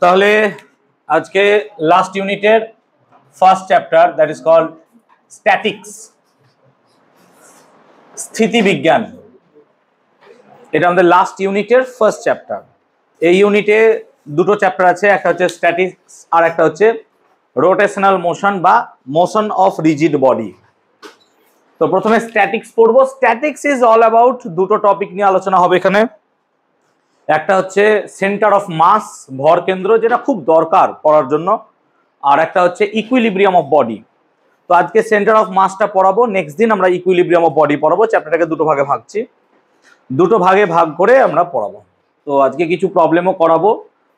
তাহলে আজকে লাস্ট ইউনিটের first chapter that is called statics, স্থিতিবিজ্ঞান। এটা আমাদের লাস্ট ইউনিটের ফার্স্ট চ্যাপ্টার। এই ইউনিটে দুটো চ্যাপ্টার আছে, একটা হচ্ছে স্ট্যাটিক্স আর একটা হচ্ছে রোটেশনাল মোশন বা মোশন অফ রিজিড বডি। তো প্রথমে স্ট্যাটিক্স পড়বো। স্ট্যাটিক্স ইজ অল অ্যাবাউট দুটো টপিক নিয়ে আলোচনা হবে এখানে। একটা হচ্ছে সেন্টার অফ মাস, ভর কেন্দ্র, যেটা খুব দরকার পড়ার জন্য। আর একটা হচ্ছে ইকুইলিব্রিয়াম অফ বডি। তো আজকে সেন্টার অফ মাসটা পড়াবো, নেক্সট দিন আমরা ইকুইলিব্রিয়াম অফ বডি পড়াবো। চ্যাপ্টারটাকে দুটো ভাগে ভাগছি, দুটো ভাগে ভাগ করে আমরা পড়াবো। তো আজকে কিছু প্রবলেমও করাবো,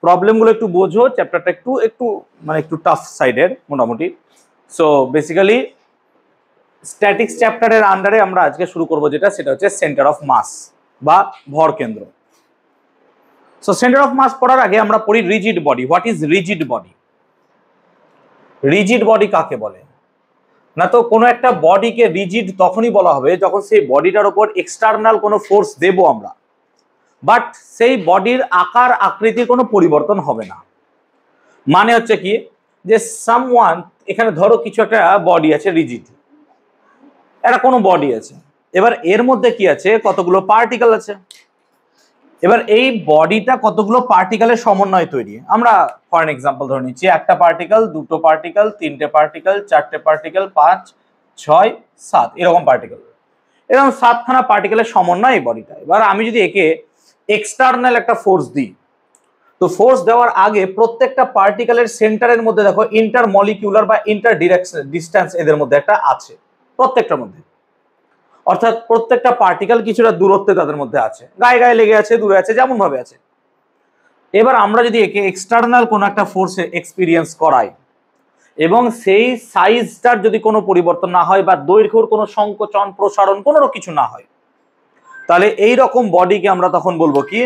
প্রবলেমগুলো একটু বোঝো। চ্যাপ্টারটা একটু টাফ সাইডের মোটামুটি। সো বেসিক্যালি স্ট্যাটিক্স চ্যাপ্টারের আন্ডারে আমরা আজকে শুরু করবো সেটা হচ্ছে সেন্টার অফ মাস বা ভর কেন্দ্র। সো সেন্টার অফ মাস পড়ার আগে আমরা পড়ি rigid body. What is rigid body? Rigid body কাকে বলে? না তো কোনো একটা বডিকে রিজিড তখনই বলা হবে যখন সেই বডিটার উপর এক্সটার্নাল কোনো ফোর্স দেব আমরা, বাট সেই বডির আকার আকৃতির কোনো পরিবর্তন হবে না। মানে হচ্ছে কি, যে সামওয়ান, এখানে ধরো কিছু একটা বডি আছে রিজিড, একটা কোনো বডি আছে, এবার এর মধ্যে কি আছে, কতগুলো পার্টিকেল আছে। এবার এই বডিটা কতগুলো পার্টিকেলের সমন্বয় তৈরি। আমরা ফর এক্সাম্পল ধরে নিচ্ছি একটা পার্টিকেল, দুটো পার্টিকেল, তিনটে পার্টিকেল, চারটে পার্টিকেল, 5, 6, 7 এরকম পার্টিকেল, এরকম 7খানা পার্টিকেলের সমন্বয় এই বডিটা। এবার আমি যদি একে এক্সটার্নাল একটা ফোর্স দিই, তো ফোর্স দেওয়ার আগে প্রত্যেকটা পার্টিকেলের সেন্টারের মধ্যে দেখো ইন্টার মলিকিউলার বা ইন্টার ডিস্টেন্স এদের মধ্যে একটা আছে প্রত্যেকটার মধ্যে। অর্থাৎ প্রত্যেকটা পার্টিকেল কিছুটা দূরত্বে তাদের মধ্যে আছে, গায়ে গায়ে লেগে আছে, দূরে আছে, যেমন ভাবে আছে। এবার আমরা যদি একে এক্সটার্নাল কোনো একটা ফোর্সে এক্সপিরিয়েন্স করাই এবং সেই সাইজটার যদি কোনো পরিবর্তন না হয় বা দৈর্ঘ্যর কোনো সংকোচন প্রসারণ কোনো কিছু না হয়, তাহলে এই রকম বডিকে আমরা তখন বলবো কি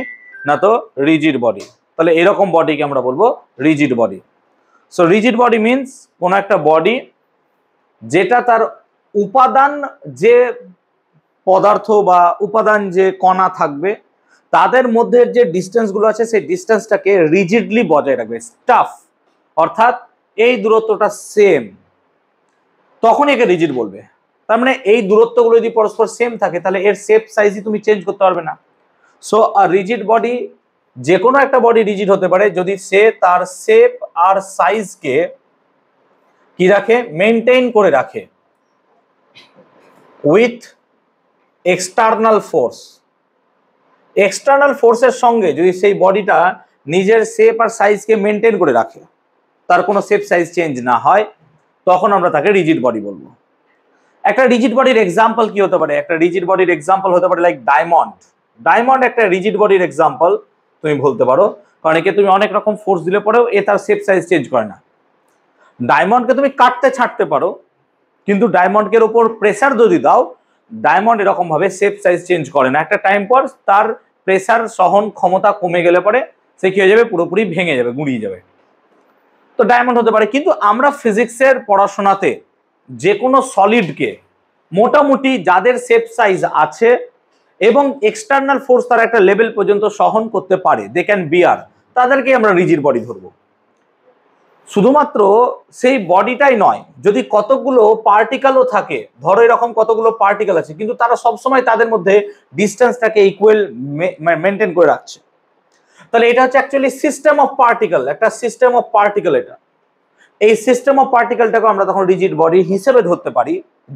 না, তো রিজিড বডি। তাহলে এরকম বডিকে আমরা বলবো rigid body. So rigid body means কোনো একটা বডি যেটা তার উপাদান যে পদার্থ বা উপাদান যে কণা থাকবে তাদের মধ্যে যে ডিস্টেন্স গুলো আছে সেই ডিস্টেন্সটাকে রিজিডলি বজায় রাখবে, স্টাফ, অর্থাৎ এই দূরত্বটা সেম, তখন একে রিজিড বলবে। তার মানে এই দূরত্বগুলো যদি পরস্পর সেম থাকে তাহলে এর শেপ সাইজই তুমি চেঞ্জ করতে পারবে না। সো রিজিড বডি, যে কোনো একটা বডি রিজিড হতে পারে যদি সে তার শেপ আর সাইজকে কি রাখে, মেনটেইন করে রাখে উইথ এক্সটার্নাল ফোর্স। এক্সটার্নাল ফোর্সের সঙ্গে যদি সেই বডিটা নিজের শেপ আর সাইজকে মেনটেন করে রাখে, তার কোনো শেপ সাইজ চেঞ্জ না হয়, তখন আমরা তাকে রিজিড বডি বলবো। একটা রিজিড বডির এক্সাম্পল কি হতে পারে? একটা রিজিড বডির এক্সাম্পল হতে পারে লাইক ডায়মন্ড। ডায়মন্ড একটা রিজিড বডির এক্সাম্পল তুমি বলতে পারো, কারণ একে তুমি অনেক রকম ফোর্স দিলে পরেও এ তার শেপ সাইজ চেঞ্জ করে না। ডায়মন্ডকে তুমি কাটতে ছাড়তে পারো, কিন্তু ডায়মন্ডের উপর প্রেসার যদি দাও, ডায়মন্ড এরকম ভাবে শেপ সাইজ চেঞ্জ করে না। একটা টাইম পর তার প্রেসার সহন ক্ষমতা কমে গেলে পরে সে কি হয়ে যাবে, পুরোপুরি ভেঙে যাবে, গুঁড়িয়ে যাবে। তো ডায়মন্ড হতে পারে। কিন্তু আমরা ফিজিক্সের পড়াশোনাতে যে কোনো সলিডকে মোটামুটি যাদের শেপ সাইজ আছে এবং এক্সটার্নাল ফোর্স তারা একটা লেভেল পর্যন্ত সহন করতে পারে, দে ক্যান বিয়ার, তাদেরকে আমরা রিজিড বডি ধরবো। শুধুমাত্র সেই বডিটাই নয়, যদি কতগুলো পার্টিকেলও থাকে, ধরো এরকম কতগুলো পার্টিকেল আছে কিন্তু তারা সবসময় তাদের মধ্যে ডিস্টেন্সটাকে ইকুয়াল মেনটেন করে রাখছে, তাহলে এটা হচ্ছে অ্যাকচুয়ালি সিস্টেম অফ পার্টিকেল, একটা সিস্টেম অফ পার্টিকেল। এটা এই সিস্টেম অফ পার্টিকেলটাকে আমরা তখন রিজিড বডি হিসেবে ধরতে পারি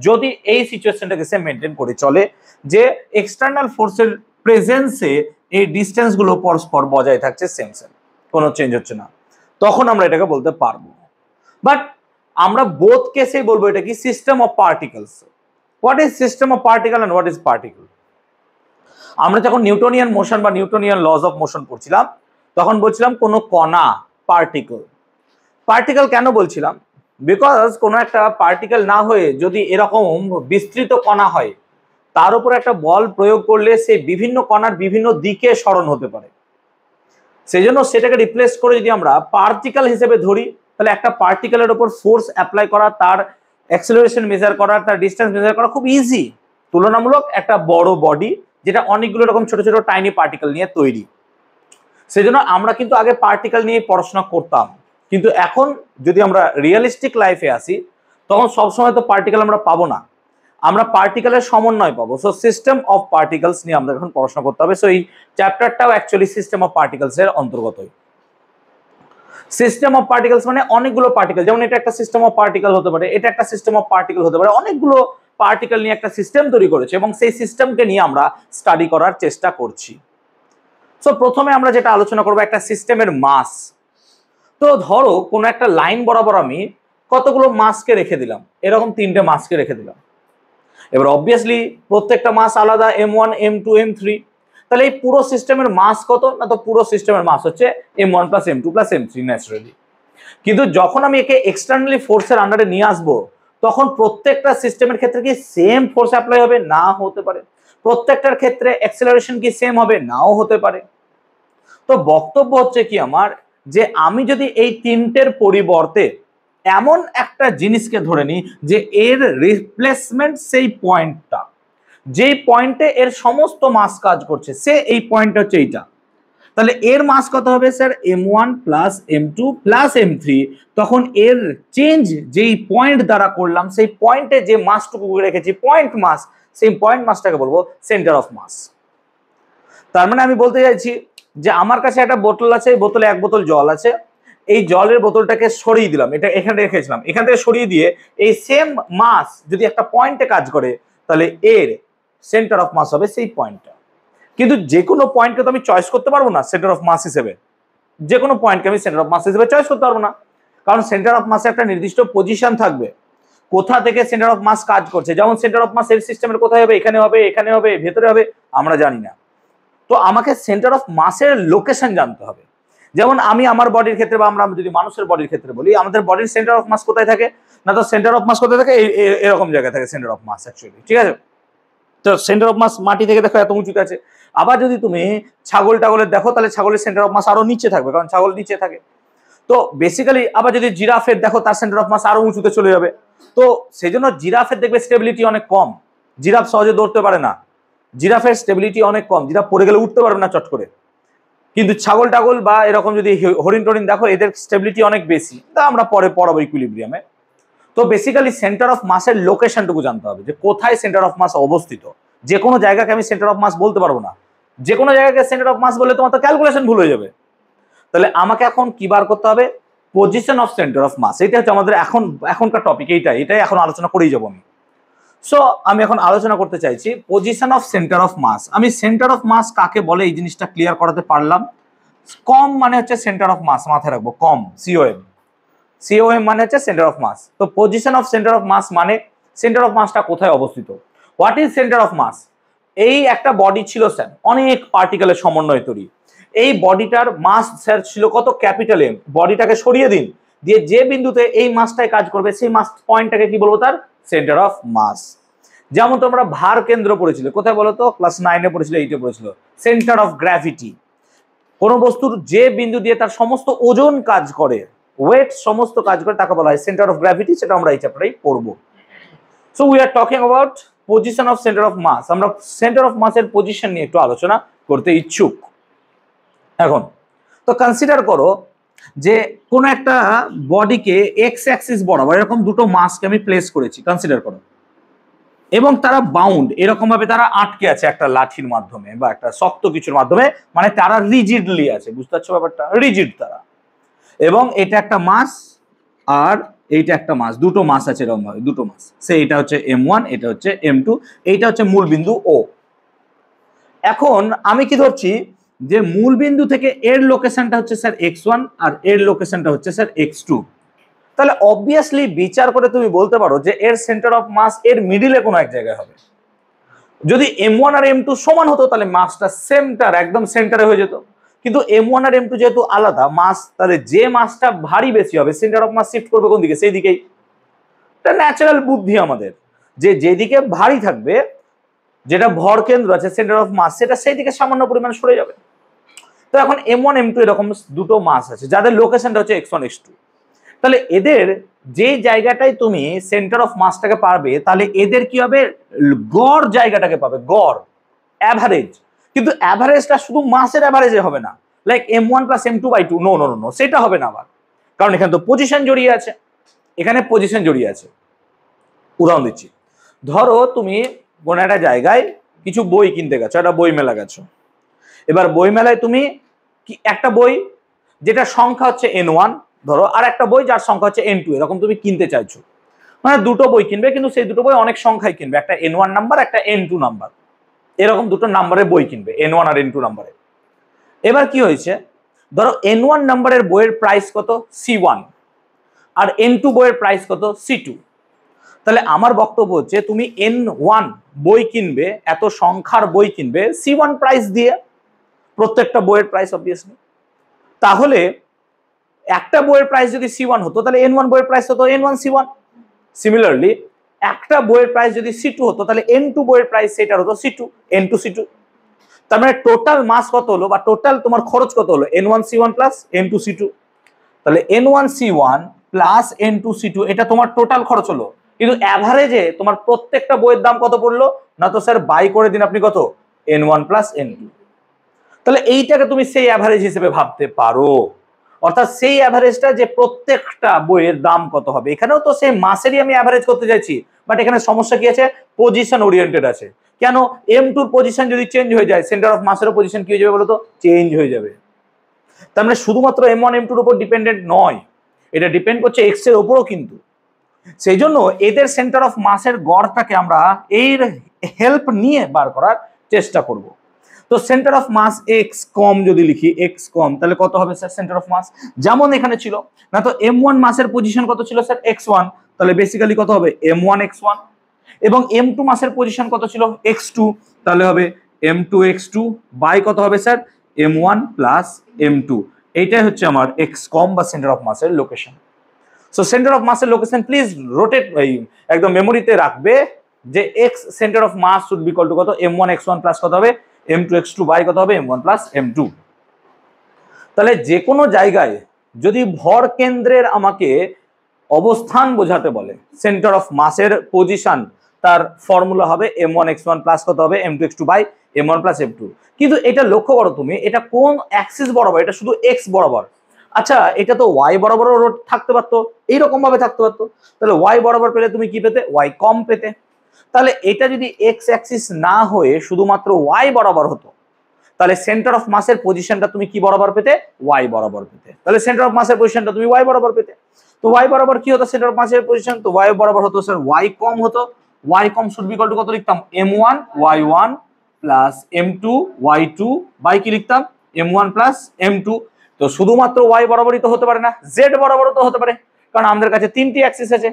যদি এই সিচুয়েশনটাকে সে মেনটেন করে চলে, যে এক্সটার্নাল ফোর্সের প্রেজেন্সে এই ডিস্টেন্স গুলো পরস্পর বজায় থাকছে, সেম সেম, কোনো চেঞ্জ হচ্ছে না, তখন আমরা এটাকে বলতে পারবো। বাট আমরা বোথ কেসেই বলবো এটা কি system of particles. What is system of particle and what is particle? আমরা যখন নিউটনিয়ান মোশন বা নিউটনিয়ান লজ অফ মোশন পড়ছিলাম তখন বলছিলাম কোন কণা পার্টিকেল। পার্টিকেল কেন বলছিলাম? বিকজ কোনো একটা পার্টিকেল না হয়ে যদি এরকম বিস্তৃত কণা হয়, তার উপর একটা বল প্রয়োগ করলে সে বিভিন্ন কণার বিভিন্ন দিকে সরণ হতে পারে। সেই জন্য সেটাকে রিপ্লেস করে যদি আমরা পার্টিকেল হিসেবে ধরি, তাহলে একটা পার্টিকেলের উপর ফোর্স অ্যাপ্লাই করা, তার অ্যাক্সেলারেশন মেজার করা, তার ডিস্টেন্স মেজার করা খুব ইজি তুলনামূলক একটা বড় বডি যেটা অনেকগুলো রকম ছোট ছোট টাইনি পার্টিকেল নিয়ে তৈরি। সেজন্য আমরা কিন্তু আগে পার্টিকেল নিয়ে পড়াশোনা করতাম, কিন্তু এখন যদি আমরা রিয়েলিস্টিক লাইফে আসি তখন সবসময় তো পার্টিকেল আমরা পাবো না, আমরা পার্টিকেলের সমন্বয় পাবো। সো সিস্টেম অফ পার্টিকেলস নিয়ে আমাদের এখন পড়াশোনা করতে হবে। সো এই চ্যাপ্টারটাও অ্যাকচুয়ালি সিস্টেম অফ পার্টিকেলস এর অন্তর্গতই। সিস্টেম অফ পার্টিকেলস মানে অনেকগুলো পার্টিকেল, যেমন এটা একটা সিস্টেম অফ পার্টিকেল হতে পারে, এটা একটা সিস্টেম অফ পার্টিকেল হতে পারে, অনেকগুলো পার্টিকেল নিয়ে একটা সিস্টেম তৈরি করেছে এবং সেই সিস্টেমকে নিয়ে আমরা স্টাডি করার চেষ্টা করছি। সো প্রথমে আমরা যেটা আলোচনা করবো একটা সিস্টেমের মাস। তো ধরো কোনো একটা লাইন বরাবর আমি কতগুলো মাসকে রেখে দিলাম, এরকম 3টে মাসকে রেখে দিলাম। এবার অবভিয়াসলি প্রত্যেকটা মাস আলাদা, M1 M2 M3। তাহলে এই পুরো সিস্টেমের মাস কত? না, তো পুরো সিস্টেমের মাস হচ্ছে M1 plus M2 plus M3 naturally. কিন্তু যখন আমি একে এক্সটার্নালি ফোর্সের আন্ডারে নিয়ে আসবো তখন প্রত্যেকটা সিস্টেমের ক্ষেত্রে কি সেম ফোর্স অ্যাপ্লাই হবে? না হতে পারে। প্রত্যেকটার ক্ষেত্রে অ্যাক্সেলারেশন কি সেম হবে? নাও হতে পারে। তো বক্তব্য হচ্ছে কি আমার, যে আমি যদি এই 3টের পরিবর্তে এমন একটা জিনিসকে ধরে নিই যে এর রিপ্লেসমেন্ট সেই পয়েন্টটা, যেই পয়েন্টে এর সমস্ত মাস কাজ করছে, সে এই পয়েন্টটা হচ্ছে এইটা, তাহলে এর মাস কত হবে sir? M1 plus M2 plus M3। তখন এর চেঞ্জ যেই পয়েন্ট দ্বারা করলাম সেই পয়েন্টে যে মাসটুকু রেখেছি পয়েন্ট মাস, সেই পয়েন্ট মাসটাকে বলবো সেন্টার অফ মাস। তার মানে আমি বলতে চাইছি যে আমার কাছে একটা বোতল আছে, এই বোতলে 1 বোতল জল আছে, এই জলের বোতলটাকে সরিয়ে দিলাম, এটা এখানে রেখেছিলাম, এখান থেকে সরিয়ে দিয়ে এই সেম মাস যদি একটা পয়েন্টে কাজ করে তাহলে এর সেন্টার অফ মাস হবে সেই পয়েন্টটা। কিন্তু যে কোনো পয়েন্টকে তো আমি চয়েস করতে পারবো না সেন্টার অফ মাস হিসেবে, যে কোনো পয়েন্টকে আমি সেন্টার অফ মাস হিসেবে চয়েস করতে পারবো না, কারণ সেন্টার অফ মাসে একটা নির্দিষ্ট পজিশন থাকবে, কোথা থেকে সেন্টার অফ মাস কাজ করছে। যেমন সেন্টার অফ মাস এর সিস্টেমের কোথায় হবে? এখানে হবে, এখানে হবে, ভেতরে হবে, আমরা জানি না। তো আমাকে সেন্টার অফ মাসের লোকেশন জানতে হবে। যেমন আমি আমার বডির ক্ষেত্রে বা আমরা যদি মানুষের বডির ক্ষেত্রে বলি, আমাদের বডির সেন্টার অফ মাস কোথায় থাকে? না, তো সেন্টার অফ মাস কোথায় থাকে? এরকম জায়গায় থাকে সেন্টার অফ মাস অ্যাকচুয়ালি, ঠিক আছে? তো সেন্টার অফ মাস মাটি থেকে দেখো এত উঁচুতে আছে। আবার যদি তুমি ছাগল টাগলের দেখো তাহলে ছাগলের সেন্টার অফ মাস আরো নিচে থাকবে, কারণ ছাগল নিচে থাকে। তো বেসিক্যালি আবার যদি জিরাফের দেখো তার সেন্টার অফ মাস আরো উঁচুতে চলে যাবে। তো সেই জন্য জিরাফের দেখবে স্টেবিলিটি অনেক কম, জিরাফ সহজে দৌড়তে পারে না, জিরাফের স্টেবিলিটি অনেক কম, জিরাফ পড়ে গেলে উঠতে পারবে না চট করে। কিন্তু ছাগল টাগল বা এরকম যদি হরিণ টরিণ দেখো এদের স্টেবিলিটি অনেক বেশি, তা আমরা পরে পড়াবো ইকুইলিব্রিয়ামে। তো বেসিক্যালি সেন্টার অফ মাসের লোকেশনটুকু জানতে হবে, যে কোথায় সেন্টার অফ মাস অবস্থিত। যে কোনো জায়গাকে আমি সেন্টার অফ মাস বলতে পারবো না, যে কোনো জায়গাকে সেন্টার অফ মাস বলে তোমার তো ক্যালকুলেশন ভুল হয়ে যাবে। তাহলে আমাকে এখন কি বার করতে হবে? Position of centre of mass. এটা হচ্ছে আমাদের এখনকার টপিক, এটাই এখন আলোচনা করেই যাবো আমি। সো আমি এখন আলোচনা করতে চাইছি position of centre of mass. আমি সেন্টার অফ মাস কাকে বলে এই জিনিসটা ক্লিয়ার করাতে পারলাম। কম মানে হচ্ছে সেন্টার অফ মাস, মাথায় রাখবো, কম, COM মানে হচ্ছে সেন্টার অফ মাস। তো position of centre of mass মানে সেন্টার অফ মাসটা কোথায় অবস্থিত। What is centre of mass? এই একটা বডি ছিল স্যার, অনেক পার্টিকেলের সমন্বয়ে তৈরি। এই বডিটার মাস স্যার ছিল কত? Capital M। বডিটাকে সরিয়ে দিন, দিয়ে যে বিন্দুতে এই মাসটায় কাজ করবে সেই মাস পয়েন্টটাকে কি বলবো? তার সেন্টার অফ মাস। যেমন তোমরা ভার কেন্দ্র পড়েছিল, কোথায় বলো তো? ক্লাস 9-এ পড়েছিল, 8-এ পড়েছিল, সেন্টার অফ গ্র্যাভিটি। কোন বস্তুর যে বিন্দু দিয়ে তার সমস্ত ওজন কাজ করে, ওয়েট সমস্ত কাজ করে, তাকে বলা হয় সেন্টার অফ গ্র্যাভিটি। সেটা আমরা এই চ্যাপ্টারেই পড়বো। So we are talking about position of centre of mass. আমরা সেন্টার অফ মাসের পজিশন নিয়ে একটু আলোচনা করতে ইচ্ছুক এখন। তো কনসিডার করো যে কোন একটা বডিকে এক্স অ্যাক্সিস বরাবর এরকম দুটো মাসকে আমি প্লেস করেছি, কনসিডার করো, এবং তারা বাউন্ড, এরকম ভাবে তারা আটকে আছে একটা লাঠির মাধ্যমে বা একটা শক্ত কিছুর মাধ্যমে, মানে তারা রিজিডলি আছে, বুঝতে পারছো ব্যাপারটা? রিজিড তারা। এবং এটা একটা মাস আর এইটা একটা মাস, দুটো মাস আছে এরকম ভাবে, দুটো মাস। সে এটা হচ্ছে M1, এটা হচ্ছে M2, এইটা হচ্ছে মূল বিন্দু O। এখন আমি কি ধরছি যে মূল বিন্দু থেকে এর লোকেশনটা হচ্ছে স্যার x1 আর এর লোকেশনটা হচ্ছে স্যার x2। তাহলে অবভিয়াসলি বিচার করে তুমি বলতে পারো যে এর সেন্টার অফ মাস এর মিডিলে কোনো এক জায়গায় হবে। যদি M1 আর M2 সমান হতো তাহলে মাসটা সেন্টার, একদম সেন্টারে হয়ে যেত। কিন্তু M1 আর M2 যেহেতু আলাদা মাস, তাহলে যে মাসটা ভারী বেশি হবে সেন্টার অফ মাস শিফট করবে কোন দিকে? সেই দিকেই। এটা ন্যাচারাল বুদ্ধি আমাদের, যে যেদিকে ভারী থাকবে, যেটা ভর কেন্দ্র আছে সেন্টার অফ মাস, সেটা সেই দিকে সামান্য পরিমাণ সরে যাবে। তো এখন M1 M2 এরকম দুটো মাস আছে যাদের লোকেশনটা হচ্ছে x1 x2। তাহলে এদের যে জায়গাটাই তুমি সেন্টার অফ মাসটাকে পারবে, তাহলে এদের কি হবে? গড় জায়গাটাকে পাবে, গড়, অ্যাভারেজ। কিন্তু অ্যাভারেজটা শুধু মাসের অ্যাভারেজে হবে না, like m1 plus m2 by 2, no no no, সেটা হবে না আবার, কারণ এখানে তো পজিশন জড়িয়ে আছে, এখানে পজিশন জড়িয়ে আছে। উদাহরণ দিচ্ছি, ধরো তুমি কোনো একটা জায়গায় কিছু বই কিনতে গেছো, একটা বই মেলা গেছো। এবার বই মেলায় তুমি একটা বই যেটা সংখ্যা হচ্ছে n1 ধরো, আর একটা বই যার সংখ্যা হচ্ছে n2, এরকম তুমি কিনতে চাইছো। মানে দুটো বই কিনবে, কিন্তু সেই দুটো বই অনেক সংখ্যায় কিনবে, একটা n1 নাম্বার একটা n2 নাম্বার, এরকম দুটো নাম্বারের বই কিনবে, n1 আর n2 নাম্বারে। এবার কি হয়েছে, ধরো n1 নাম্বারের বইয়ের প্রাইস কত c1, আর n2 বইয়ের প্রাইস কত c2। তাহলে আমার বক্তব্য হচ্ছে তুমি n1 বই কিনবে, এত সংখ্যার বই কিনবে c1 প্রাইস দিয়ে, প্রত্যেকটা বইয়ের প্রাইস অবভিয়াসলি। তাহলে একটা বইয়ের প্রাইস যদি c1 হতো, তাহলে n1 বইয়ের প্রাইস হতো n1 c1। সিমিলারলি একটা বইয়ের প্রাইস যদি c2 হতো, তাহলে n2 বইয়ের প্রাইস সেটার হতো c2, n2 c2। তার মানে টোটাল মাস কত হলো, বা টোটাল তোমার খরচ কত হলো, n1 c1 plus n2 c2। তাহলে n1 c1 plus n2 c2, এটা তোমার টোটাল খরচ হলো। কিন্তু অ্যাভারেজে তোমার প্রত্যেকটা বইয়ের দাম কত পড়লো, না তো স্যার বাই করে দিন আপনি কত, n1 প্লাস n2। তাহলে এইটাকে তুমি সেই অ্যাভারেজ হিসেবে ভাবতে পারো, অর্থাৎ সেই অ্যাভারেজটা যে প্রত্যেকটা বইয়ের দাম কত হবে। এখানেও তো সেই মাসেরই আমি অ্যাভারেজ করতে চাইছি, বাট এখানে সমস্যা কি আছে, পজিশন ওরিয়েন্টেড আছে। কেন, m2 পজিশন যদি চেঞ্জ হয়ে যায়, সেন্টার অফ মাসেরও পজিশন কি হয়ে যাবে বলতো, চেঞ্জ হয়ে যাবে। তার মানে শুধুমাত্র m1 m2 এর উপর ডিপেন্ডেন্ট নয়, এটা ডিপেন্ড করছে x এর উপরও কিন্তু। সেই জন্য এদের সেন্টার অফ মাসের গড়টাকে আমরা এর হেল্প নিয়ে বার করার চেষ্টা করব। তো সেন্টার অফ মাস x কম যদি লিখি, x কম, তাহলে কত হবে স্যার সেন্টার অফ মাস, যেমন এখানে ছিল না তো m1 মাসের পজিশন কত ছিল স্যার x1, তাহলে বেসিক্যালি কত হবে m1 x1, এবং m2 মাসের পজিশন কত ছিল x2, তাহলে হবে m2 x2 বাই কত হবে স্যার m1 প্লাস m2। এইটাই হচ্ছে আমার x কম বা সেন্টার অফ মাসের লোকেশন। সো সেন্টার অফ মাসের লোকেশন প্লিজ রোটেট, একদম মেমোরিতে রাখবে যে x centre of mass should be equal to কত, m1 x1 প্লাস কত হবে m2 x2 বাই কত হবে m1 প্লাস m2। তাহলে যে কোনো জায়গায় যদি ভর কেন্দ্রের আমাকে অবস্থান বোঝাতে বলে, সেন্টার অফ মাসের পজিশন, তার ফর্মুলা হবে m1 x1 প্লাস কত হবে m2 x2 by m1 plus m2। কিন্তু এটা লক্ষ্য করো তুমি, এটা কোন অ্যাক্সিস বরাবর, এটা শুধু x বরাবর। আচ্ছা, এটা তো y বরাবরও থাকতে পারতো, এইরকম ভাবে থাকতে পারতো। তাহলে y বরাবর পেলে তুমি কি পেতে, y কম পেতে। তাহলে এটা যদি x অ্যাক্সিস না হয়ে শুধুমাত্র y বরাবর হতো, তাহলে সেন্টার অফ মাসের পজিশনটা তুমি কি বরাবর পেতে, y বরাবর পেতে। তাহলে সেন্টার অফ মাসের পজিশনটা তুমি y বরাবর পেতে। তো y বরাবর কি হতো সেন্টার অফ মাসের পজিশন, তো y বরাবর হতো স্যার y কম হতো। y com should be equal to কত লিখতাম, m1 y1 plus m2 y2 by কি লিখতাম m1 প্লাস m2। তো শুধুমাত্র y বরাবরই তো হতে পারে না, z বরাবরও তো হতে পারে, কারণ আমাদের কাছে তিনটি অ্যাক্সিস আছে,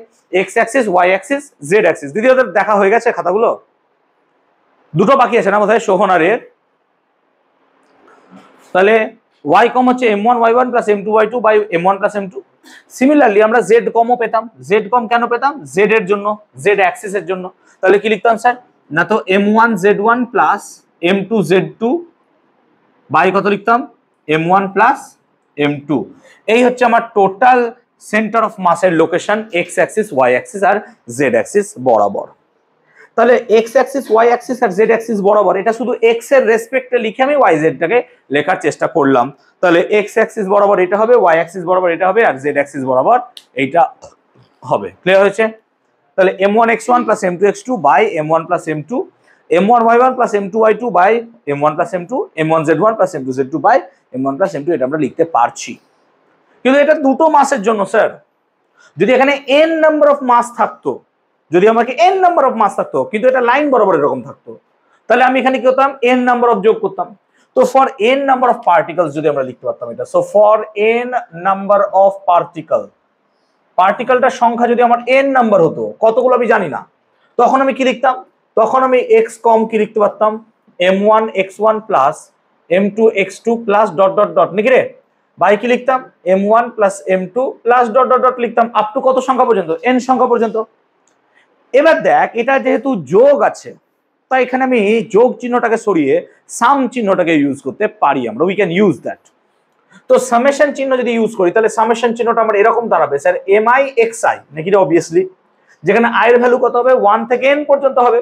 x axis, y Axis, z Axis. দ্বিতীয়ত দেখা হয়ে গেছে খাতাগুলো, দুটো বাকি আছে না বোধহয় শোভন আর এর। তাহলে y কম হচ্ছে m1 y1 plus m2 y2 by m1 plus m2। Similarly আমরা z কমও পেতাম। z কম কেন পেতাম, z এর জন্য, z অ্যাক্সিসের জন্য। তাহলে কি লিখতাম স্যার, না তো m1 z1 plus m2 z2 by কত লিখতাম m1 প্লাস m2। এই হচ্ছে আমার টোটাল সেন্টার অফ মাসের লোকেশন, x অ্যাক্সিস, y অ্যাক্সিস আর z অ্যাক্সিস বরাবর। তাহলে x অ্যাক্সিস, y অ্যাক্সিস আর z অ্যাক্সিস বরাবর, এটা শুধু x এর রেসপেক্টে লিখে আমি y z টাকে লেখার চেষ্টা করলাম। তাহলে x অ্যাক্সিস বরাবর এটা হবে, y অ্যাক্সিস বরাবর এটা হবে, আর z অ্যাক্সিস বরাবর এইটা হবে। ক্লিয়ার হয়েছে? তাহলে m1 x1 plus m2 x2 by m1 plus m2, m1 y1 plus m2 y2 by m1 plus m2, m1 z1 plus m2 z2 by m1 plus m2, এটা আমরা লিখতে পারছি। কিন্তু এটা দুটো মাসের জন্য স্যার। যদি এখানে n নাম্বার অফ মাস থাকতো, যদি আমাকে n নাম্বার অফ মাস থাকতো, কিন্তু এটা লাইন বরাবর এরকম থাকতো, তাহলে আমি এখানে কি করতাম, n নাম্বার অফ যোগ করতাম। তো for n number of particles যদি আমরা লিখতে পারতাম এটা, so for n number of particle, পার্টিকলটার সংখ্যা যদি আমার n নাম্বার হতো, কতগুলো আমি জানি না, তখন আমি কি লিখতাম, তখন আমি x কম কি লিখতে পারতাম, m1 x1 plus m2 x2 plus dot dot dot নাকি রে, বাই কি লিখতাম m1 plus m2 plus dot dot dot লিখতাম আপ টু কত সংখ্যা পর্যন্ত, n সংখ্যা পর্যন্ত। এবার দেখ, এটা যেহেতু যোগ আছে, তাই এখানে আমি যোগ চিহ্নটাকে সরিয়ে সাম চিহ্নটাকে ইউজ করতে পারি, আমরা উই ক্যান ইউজ দ্যাট। তো সামেশন চিহ্ন যদি ইউজ করি, তাহলে সামেশন চিহ্নটা আমার এরকম দাঁড়াবে স্যার mi xi নাকি রে, অবভিয়াসলি, যেখানে i এর ভ্যালু কত হবে 1 থেকে n পর্যন্ত হবে।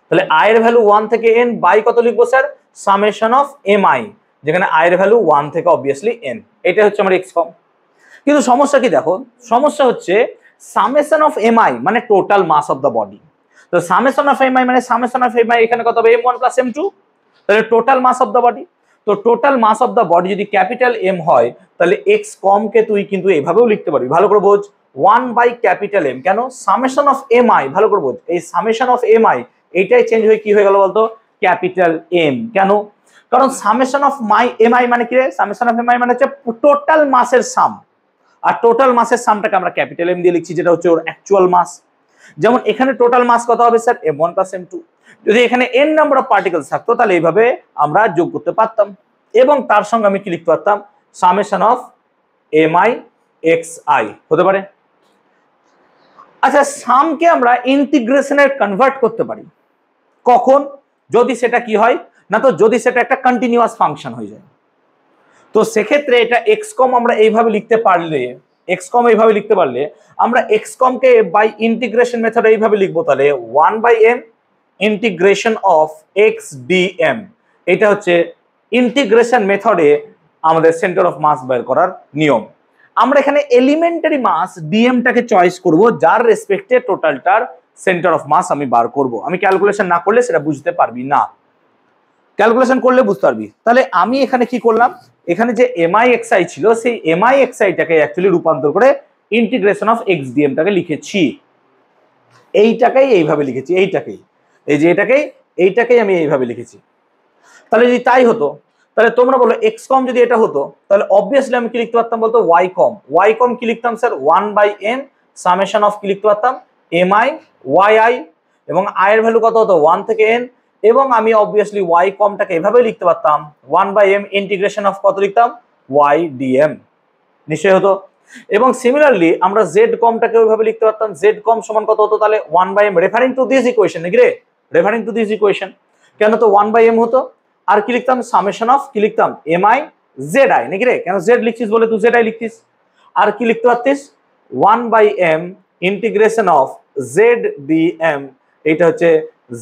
তাহলে i এর ভ্যালু 1 থেকে n বাই কত লিখবো স্যার, সামেশন অফ mi, যেখানে আই এর ভ্যালু 1 থেকে অবভিয়াসলি n। এটা হচ্ছে আমার এক্স কম। কিন্তু সমস্যা কি দেখো, সমস্যা হচ্ছে সামেশন অফ এমআই মানে total mass of the body. তো সামেশন অফ এমআই মানে সামেশন অফ এমআই এখানে কত হবে m1 + m2, তাহলে total mass of the body. তো total mass of the body যদি ক্যাপিটাল এম হয় তাহলে এক্স কম কে তুই কিন্তু এভাবেও লিখতে পারবি, ভালো করে বোঝ, 1/M। কেন? সামেশন অফ এমআই, ভালো করে বোঝ, এই সামেশন অফ এমআই এইটাই চেঞ্জ হয়ে কি হয়ে গেল বলতো, ক্যাপিটাল এম। কেন? কারণ সামেশন অফ এমআই মানে কি রে, সামেশন অফ এমআই মানে হচ্ছে টোটাল মাসের সাম, আর টোটাল মাসের সামটাকে আমরা ক্যাপিটাল এম দিয়ে লিখছি, যেটা হচ্ছে ওর অ্যাকচুয়াল মাস। যেমন এখানে টোটাল মাস কত হবে স্যার, m1 + m2। যদি এখানে n নাম্বার অফ পার্টিকেলস থাকতো তাহলে এইভাবে আমরা যোগ করতে পারতাম, এবং তার সঙ্গে আমি কি লিখতে পারতাম, সামেশন অফ mi xi হতে পারে। আচ্ছা, সামকে আমরা ইন্টিগ্রেশনে কনভার্ট করতে পারি কখন, যদি সেটা কি হয় না, তো যদি সেটা একটা কন্টিনিউয়াস ফাংশন হয়ে যায়। তো সেক্ষেত্রে এটা এক্স কম আমরা এইভাবে লিখতে পারলে, এক্স কম এইভাবে লিখতে পারলে আমরা এক্স কমকে বাই ইন্টিগ্রেশন মেথড এইভাবে লিখবো, তাহলে 1/m integration of x DM. এটা হচ্ছে ইন্টিগ্রেশন মেথডে আমাদের সেন্টার অফ মাস বের করার নিয়ম। আমরা এখানে এলিমেন্টারি মাস ডিএমটাকে চয়েস করব, যার রেসপেক্টে টোটালটার সেন্টার অফ মাস আমি বার করব। আমি ক্যালকুলেশন না করলে সেটা বুঝতে পারবি না, ক্যালকুলেশন করলে বুঝতে পারবি। তাহলে আমি এখানে কি করলাম, এখানে যে এমআই এক্সআই ছিল সেই এমআই এক্সআইটাকে অ্যাকচুয়ালি রূপান্তর করে ইন্টিগ্রেশন অফ এক্স ডিএমটাকে লিখেছি, এইটাকেই এইভাবে লিখেছি, এইটাকেই, এই যে এইটাকেই আমি এইভাবে লিখেছি। তাহলে যদি তাই হতো তাহলে তোমরা বলো এক্স কম যদি এটা হতো তাহলে অবভিয়াসলি আমি কি লিখতে পারতাম বলতো, ওয়াই কম। ওয়াই কম কি লিখতাম স্যার, 1/m সামেশন অফ কি লিখতে পারতাম, এমআই ওয়াই, এবং আই এর ভ্যালু কত হতো 1 থেকে n, এবং আমি অবভিয়াসলি ওয়াই কমটাকে এভাবে লিখতে পারতাম 1/m ইন্টিগ্রেশন অফ কত লিখতাম, ওয়াই ডিএম, নিশ্চয়ই হতো। এবং সিমিলারলি আমরা জেড কমটাকে ওইভাবে লিখতে পারতাম, জেড কম সমান কত হতো তাহলে 1/m, referring to this equation, নাকি রে, রেফারিং টু দিস ইকুয়েশন। কেন তো 1/m হতো, আর কি লিখতাম, সামেশন অফ কি লিখতাম, এমআই জেড আই, নাকি রে, কেন জেড লিখছিস বলে তুই জেড আই লিখতিস, আর কি লিখতে পারতিস 1/m integration of Z DM, এটা হচ্ছে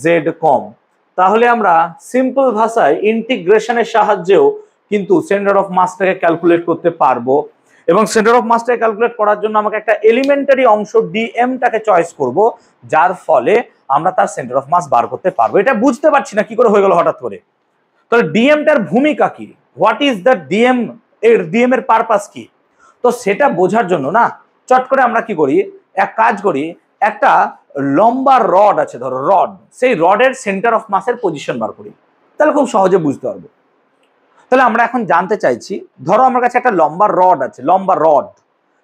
জেড কম। তাহলে আমরা সিম্পল ভাষায় ইন্টিগ্রেশনের সাহায্যেও কিন্তু সেন্টার অফ মাসটাকে ক্যালকুলেট করতে পারবো, এবং সেন্টার অফ মাসটাকে ক্যালকুলেট করার জন্য আমাকে একটা এলিমেন্টারি অংশ ডিএমটাকে চয়েস করব, যার ফলে আমরা তার সেন্টার অফ মাস বার করতে পারবো। এটা বুঝতে পারছি না কি করে হয়ে গেল হঠাৎ করে। তাহলে ডিএমটার ভূমিকা কি, হোয়াট ইজ দ্য ডিএম, এর ডিএম এর পারপাস কি, তো সেটা বোঝার জন্য না চট করে আমরা কি করি, এক কাজ করি, একটা লম্বা রড আছে ধরো, রড, সেই রডের সেন্টার অফ মাসের পজিশন বার করি, তাহলে খুব সহজে বুঝতে পারবো। তাহলে আমরা এখন জানতে চাইছি, ধরো আমার কাছে একটা লম্বা রড আছে, লম্বা রড,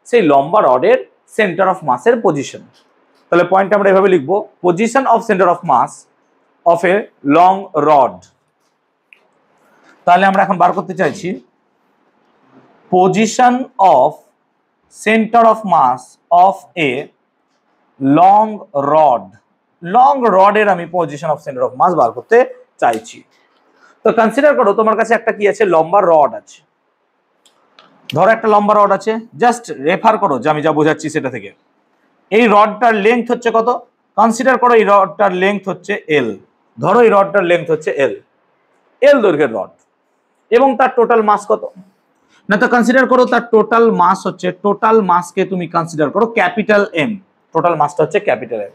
সেই লম্বা রডের সেন্টার অফ মাসের পজিশন। তাহলে পয়েন্টটা আমরা এভাবে লিখবো, position of centre of mass of a long rod. তাহলে আমরা এখন বার করতে চাইছি position of centre of mass of a long rod, long রডের আমি position of centre of mass বার করতে চাইছি। তো কনসিডার করো তোমার কাছে একটা কি আছে, লম্বা রড আছে, ধরো একটা লম্বা রড আছে, জাস্ট রেফার করো যে আমি যা বোঝাচ্ছি সেটা থেকে। এই রডটার লেংথ হচ্ছে কত, কনসিডার করো এই রডটার লেংথ হচ্ছে এল, ধরো এই রডটার লেংথ হচ্ছে এল, এল দৈর্ঘ্যের রড, এবং তার টোটাল মাস কত না, তো কনসিডার করো তার টোটাল মাস হচ্ছে, টোটাল মাসকে তুমি কনসিডার করো ক্যাপিটাল এম, টোটাল মাসটা হচ্ছে ক্যাপিটাল এম,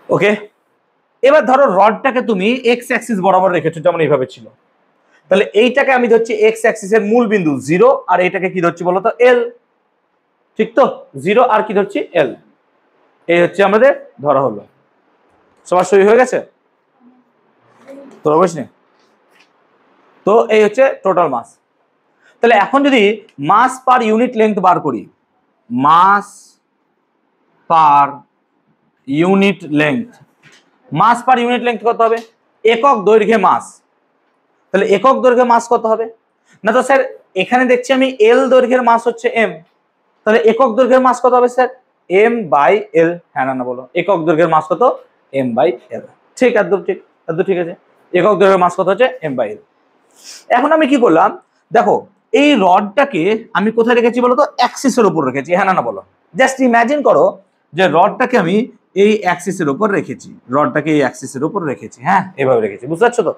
ওকে। এবার ধরো রডটাকে তুমি এক্স অ্যাক্সিস বরাবর রেখেছো, যেমন এইভাবে ছিল, তাহলে এইটাকে আমি ধরছি এক্স অ্যাক্সিসের মূল বিন্দু 0, আর এইটাকে কি ধরছি বলতো, এল, ঠিক তো, 0 আর কি ধরছি এল, এই হচ্ছে আমাদের ধরা হলো। সবার সই হয়ে গেছে তোর অবশ্যই। তো এই হচ্ছে টোটাল মাস। তাহলে এখন যদি মাস পার ইউনিট লেংথ বার করি, মাস পার ইউনিট লেংথ, মাস পার ইউনিট লেংথ কত হবে, একক দৈর্ঘ্যে মাস, তাহলে একক দৈর্ঘ্যে মাস কত হবে না, তো স্যার এখানে দেখছি আমি এল দৈর্ঘ্যের মাস হচ্ছে এম, তাহলে একক দৈর্ঘ্যের মাস কত হবে স্যার, m/l, হ্যাঁ না বলো, একক দৈর্ঘ্যের মাস কত, m/l, ঠিক, একদম ঠিক, একদম ঠিক আছে, একক দৈর্ঘ্যের মাস কত হচ্ছে m/l। এখন আমি কি করলাম দেখো, এই রডটাকে আমি কোথায় রেখেছি বলো তো, অ্যাক্সিসের উপর রেখেছি, হ্যাঁ না বলো, জাস্ট ইমাজিন করো যে রডটাকে আমি এই অ্যাক্সিসের উপর রেখেছি, রডটাকে এই অ্যাক্সিসের উপর রেখেছি, হ্যাঁ এভাবে রেখেছি, বুঝতে পারছো তো।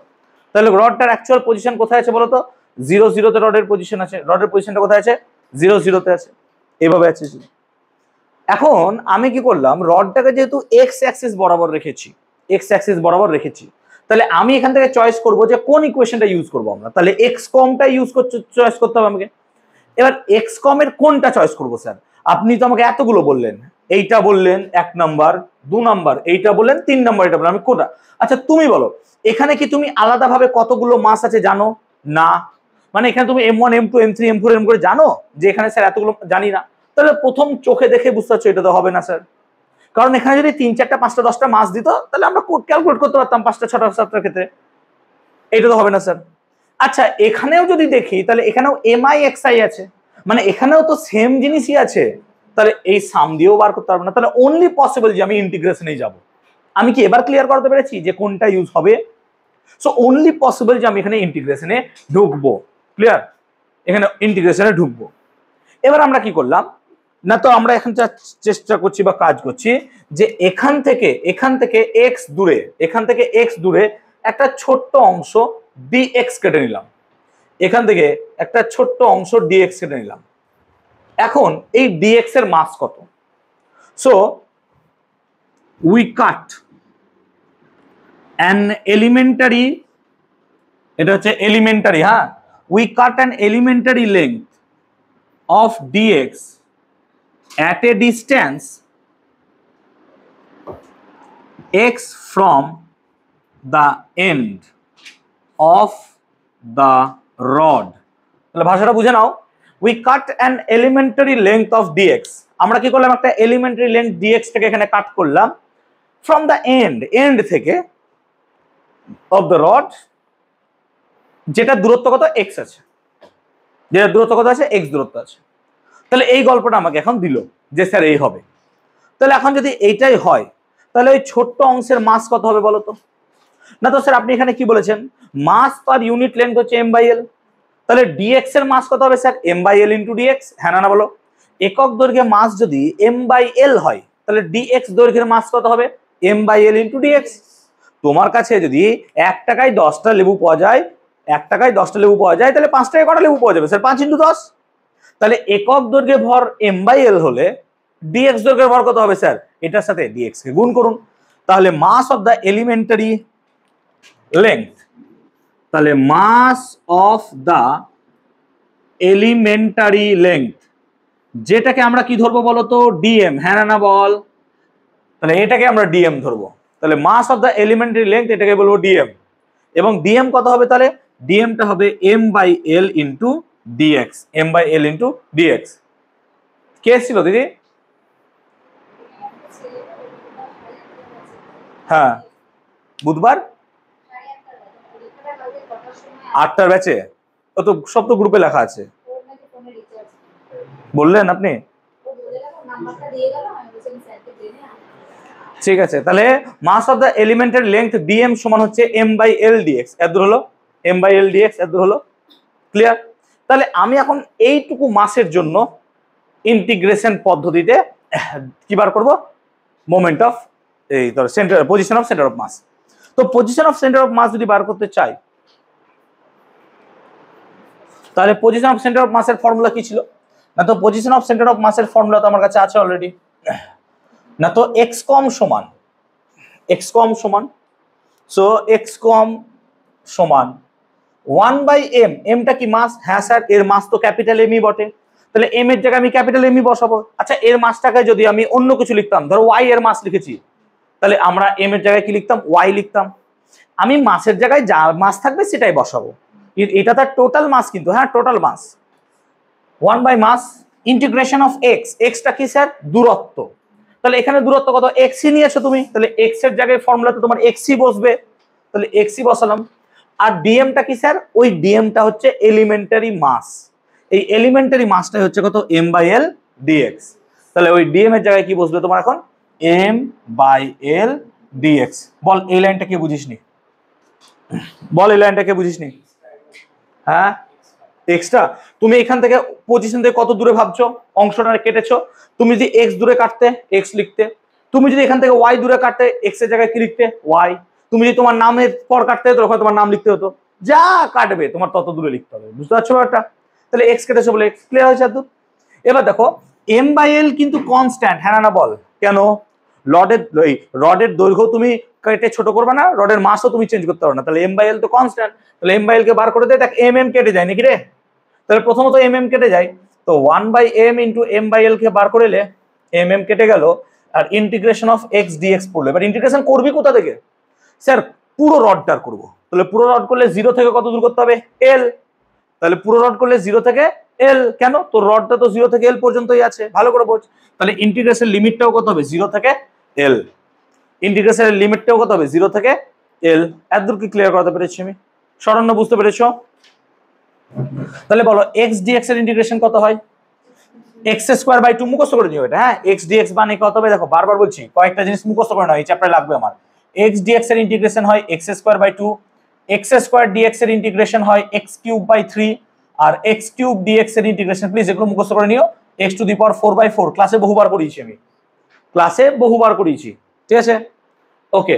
তাহলে রডটার অ্যাকচুয়াল পজিশন কোথায় আছে বলো তো? 0 0 তে রডের পজিশন আছে। রডের পজিশনটা কোথায় আছে? 0 0 তে আছে, এভাবে আছে। এখন আমি কি করলাম, রডটাকে যেহেতু এক্স অ্যাক্সিস বরাবর রেখেছি, এক্স অ্যাক্সিস বরাবর রেখেছি, তাহলে আমি এখান থেকে চয়েস করব যে কোন ইকুয়েশনটা ইউজ করব আমরা। তাহলে এক্স কমটা চয়েস করতে হবে আমাকে। এবার এক্স কমের কোনটা চয়েস করব স্যার? আপনি তো আমাকে এতগুলো বললেন, এইটা বললেন 1 নাম্বার, 2 নাম্বার, এইটা বললেন 3 নাম্বার, এটা বললেন, আমি কোনটা? আচ্ছা তুমি বলো, এখানে কি তুমি আলাদাভাবে কতগুলো মাস আছে জানো? না। মানে এখানে তুমি M1 M2 M3 M4 এরকম করে জানো যে এখানে স্যার এতগুলো জানি না? তাহলে প্রথম চোখে দেখে বুঝতে পারছো এটা তো হবে না স্যার। কারণ এখানে যদি 3 4টা 5টা 10টা মাস দিত তাহলে আমরা ক্যালকুলেট করতে পারতাম 5টা 6টা 7টার ক্ষেত্রে। এটা তো হবে না স্যার। আচ্ছা এখানেও যদি দেখি তাহলে এখানেও MI XI আছে, মানে এখানেও তো সেম জিনিসই আছে, তাহলে এই সাম দিয়েও বার করতে পারবো না। তাহলে অনলি পসিবল যে আমি ইন্টিগ্রেশনেই যাব। আমি কি এবার ক্লিয়ার করতে পেরেছি যে কোনটা ইউজ হবে? সো অনলি পসিবল যে আমি এখানে ইন্টিগ্রেশনে ঢুকবো। ক্লিয়ার? এখানে ইন্টিগ্রেশনে ঢুকবো। এবার আমরা কি করলাম না, তো আমরা এখন চেষ্টা করছি বা কাজ করছি যে এখান থেকে এক্স দূরে, এখান থেকে এক্স দূরে একটা ছোট্ট অংশ ডিএক্স কেটে নিলাম। এখান থেকে একটা ছোট্ট অংশ ডিএক্স কেটে নিলাম। এখন এই ডিএক্স এর মাস কত? So we cut an elementary, এটা হচ্ছে এলিমেন্টারি, হ্যাঁ, we cut an elementary length of dx at a distance x from the end of the rod। তাহলে ভাষাটা বুঝে নাও, we cut an elementary length of dx। আমরা কি করলাম, একটা elementary length dx থেকে এখানে কাট করলাম from the end থেকে of the rod, যেটা দূরত্ব কত? x আছে, যেটা দূরত্ব কত আছে? x দূরত্ব আছে। তাহলে এই গল্পটা আমাকে এখন দিল যে স্যার এই হবে। তাহলে এখন যদি এইটাই হয় তাহলে ওই ছোট্ট অংশের মাস কত হবে বলো তো? না তো স্যার আপনি এখানে কি বলেছেন, মাস পার ইউনিট লেন্থ হচ্ছে m/l, তাহলে dx এর মাস কত হবে স্যার? m/l into dx। হ্যাঁ না বলো? একক দৈর্ঘ্যে মাস যদি m/l হয় তাহলে dx দৈর্ঘ্যের মাস কত হবে? m/l into dx। তোমার কাছে যদি 1 টাকায় 10টা লেবু পাওয়া যায়, 1 টাকায় 10টা লেবু পাওয়া যায়, তাহলে 5 টাকায় কটা লেবু পাওয়া যাবে স্যার? 5 ইন্টু 10। তাহলে একক দৈর্ঘ্যে ভর m/l হলে dx দৈর্ঘ্যের ভর কত হবে স্যার? এটার সাথে dx কে গুণ করুন। তাহলে mass of the elementary length, তাহলে mass of the elementary length, যেটাকে আমরা কি ধরবো বলো তো? dm। হ্যাঁ না বল? তাহলে এটাকে আমরা dm ধরবো। তাহলে mass of the elementary length এটাকে বলবো dm। এবং dm কত হবে তাহলে? dmটা হবে m/l into dx, m/l into dx। কে ছিল দিদি? হ্যাঁ বুধবার 8টার ব্যাচে, ও তো সব তো গ্রুপে লেখা আছে। বললেন আপনি? ঠিক আছে, তাহলে mass of the elementary length dm সমান হচ্ছে m/l dx। এত হলো m/l dx, এত হলো। ক্লিয়ার? তাহলে আমি এখন এইটুকু মাসের জন্য ইন্টিগ্রেশন পদ্ধতিতে কি বার করব? মোমেন্ট অফ এই ধর centre, position of centre of mass. তো position of centre of mass যদি বার করতে চাই তাহলে পজিশন অফ সেন্টার অফ মাসের ফর্মুলা কি ছিল? না তো পজিশন অফ সেন্টার অফ মাসের ফর্মুলা তো আমার কাছে আছে অলরেডি। না তো x কম সমান, x কম সমান, সো x কম সমান 1/m। এমটা কি মাস? হ্যাঁ স্যার, এর মাস তো ক্যাপিটাল এমই বটে, তাহলে এম এর জায়গায় আমি ক্যাপিটাল এমই বসাবো। আচ্ছা এর মাসটাকে যদি আমি অন্য কিছু লিখতাম, ধরো y এর মাস লিখেছি, তাহলে আমরা এম এর জায়গায় কি লিখতাম? y লিখতাম। আমি মাসের জায়গায় যা মাস থাকবে সেটাই বসাবো। এটা তার টোটাল মাস কিন্তু, হ্যাঁ টোটাল মাস 1/মাস ইন্টিগ্রেশন অফ x। এক্সটা কি স্যার? দূরত্ব। তাহলে এখানে দূরত্ব কত? x ই নিয়েছো তুমি, তাহলে x এর জায়গায় ফর্মুলাতে তোমার x ই বসবে, তাহলে x ই বসালাম। আর ডিএমটা কি স্যার? ওই ডিএমটা হচ্ছে এলিমেন্টারি মাস। এই এলিমেন্টারি মাসটাই হচ্ছে কত? m/l dx। তাহলে ওই ডিএম এর জায়গায় কি বসবে তোমার এখন? m/l dx। বল এই লাইনটা কে বুঝিসনি? বল এই লাইনটা কে বুঝিসনি? হ্যাঁ এক্সটা তুমি এখান থেকে পজিশন থেকে কত দূরে ভাবছো? অংশটা কেটেছো। তুমি যদি এক্স দূরে কাটতে এক্স লিখতে, তুমি যদি এখান থেকে ওয়াই দূরে কাটতে এক্স এর জায়গায় কি লিখতে? ওয়াই। তুমি যদি তোমার নামের পর কাটতে হতো তখন তোমার নাম লিখতে হতো, যা কাটবে তোমার তত দূরে লিখতে হবে, বুঝতে পারছো ব্যাপারটা? তাহলে এক্স কেটেছো বলে এক্স, ক্লিয়ার হয়েছে এত? এবার দেখো এম বাই এল কিন্তু কনস্ট্যান্ট, হ্যাঁ না বল? কেন? রডের দৈর্ঘ্য তুমি কেটে ছোট করবে না, রডের মাসও তুমি চেঞ্জ করতে পারবে না, তাহলে এম বাই এল তো কনস্ট্যান্ট। তাহলে এম বাই এল কে বার করে দেয়, দেখ এম এম কেটে যায় নাকি রে? তাহলে প্রথমত এম এম কেটে যায়, তো 1/m into M by L কে বার করে এলে এম এম কেটে গেল, আর ইন্টিগ্রেশন অফ এক্স ডিএক্স পড়লো। এবার ইন্টিগ্রেশন করবি কোথা থেকে? স্যার পুরো রডটার করবো। তাহলে পুরো রড করলে 0 থেকে কত দূর করতে হবে? এল। তাহলে পুরো রড করলে 0 থেকে এল, কেন? তো রডটা তো 0 থেকে এল পর্যন্তই আছে, ভালো করে বোঝ। তাহলে ইন্টিগ্রেশন লিমিটটাও কত হবে? 0 থেকে এল। ইন্টিগ্রেশনের লিমিটটাও কত হবে? 0 থেকে এল। এতদূর কি ক্লিয়ার করতে পেরেছি আমি? সরণ্য বুঝতে পেরেছো? তাহলে বলো এক্স ডিএক্স এর ইন্টিগ্রেশন কত হয়? এক্স স্কোয়ার বাই 2 মুখস্থ করে নিও এটা, হ্যাঁ। এক্স ডিএক্স মানে কত হবে? দেখো বারবার বলছি, কয়েকটা জিনিস মুখস্থ করে নাও, এই চ্যাপ্টারে লাগবে আমার। এক্স ডিএক্স এর ইন্টিগ্রেশন হয় x square by 2, x square dx এর ইন্টিগ্রেশন হয় এক্স কিউব বাই 3, আর এক্স কিউব ডিএক্স এর ইন্টিগ্রেশন, প্লিজ এগুলো মুখস্থ করে নিও, এক্স টু দি পাওয়ার 4/4। ক্লাসে বহুবার করিয়েছি আমি, ক্লাসে বহুবার করিয়েছি, ঠিক আছে? ওকে,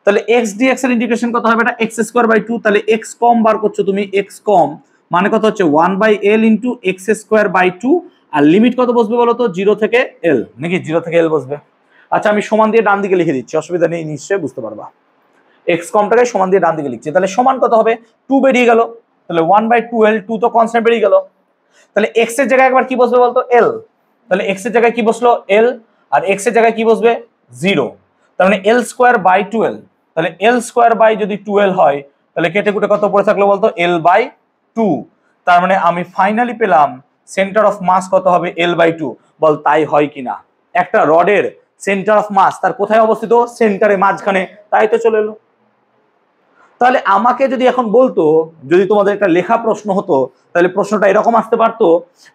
তাহলে এক্স ডিএক্স এর ইন্টিগ্রেশন কত হবে? এটা এক্স স্কোয়ার বাই 2, তাহলে এক্স কম বার করছো তুমি, এক্স কম মানে কত হচ্ছে? 1/l into x square by 2, আর লিমিট কত বসবে বলো তো? 0 থেকে এল নাকি? 0 থেকে এল বসবে। আচ্ছা আমি সমান দিয়ে ডান দিকে লিখে দিচ্ছি, অসুবিধা নেই, নিশ্চয়ই বুঝতে পারবা। এক্স কমটাকে সমান দিয়ে ডান দিকে লিখছি, তাহলে সমান কত হবে? 2 বেরিয়ে গেল, তাহলে 1/2l, 2 তো কনস্ট্যান্ট বেরিয়ে গেল। তাহলে এক্স এর জায়গায় একবার কি বসবে বলতো? এল। তাহলে এক্স এর জায়গায় কি বসলো? এল। আর এক্স এর জায়গায় কি বসবে? 0। তার মানে এল স্কোয়ার বাই 12। তাহলে এল স্কোয়ার বাই যদি 12 হয়, তাহলে কেটে কুটে কত পড়ে থাকলো বলতো? L by 2। তার মানে আমি ফাইনালি পেলাম সেন্টার অফ মাস কত হবে? এল বাই 2। বল তাই হয় কিনা? একটা রডের সেন্টার অফ মাস তার কোথায় অবস্থিত? সেন্টারে, মাঝখানে, তাই তো চলে এলো। তাহলে আমাকে যদি এখন বলতো, যদি তোমাদের একটা লেখা প্রশ্ন হতো, তাহলে প্রশ্নটা এরকম আসতে পারতো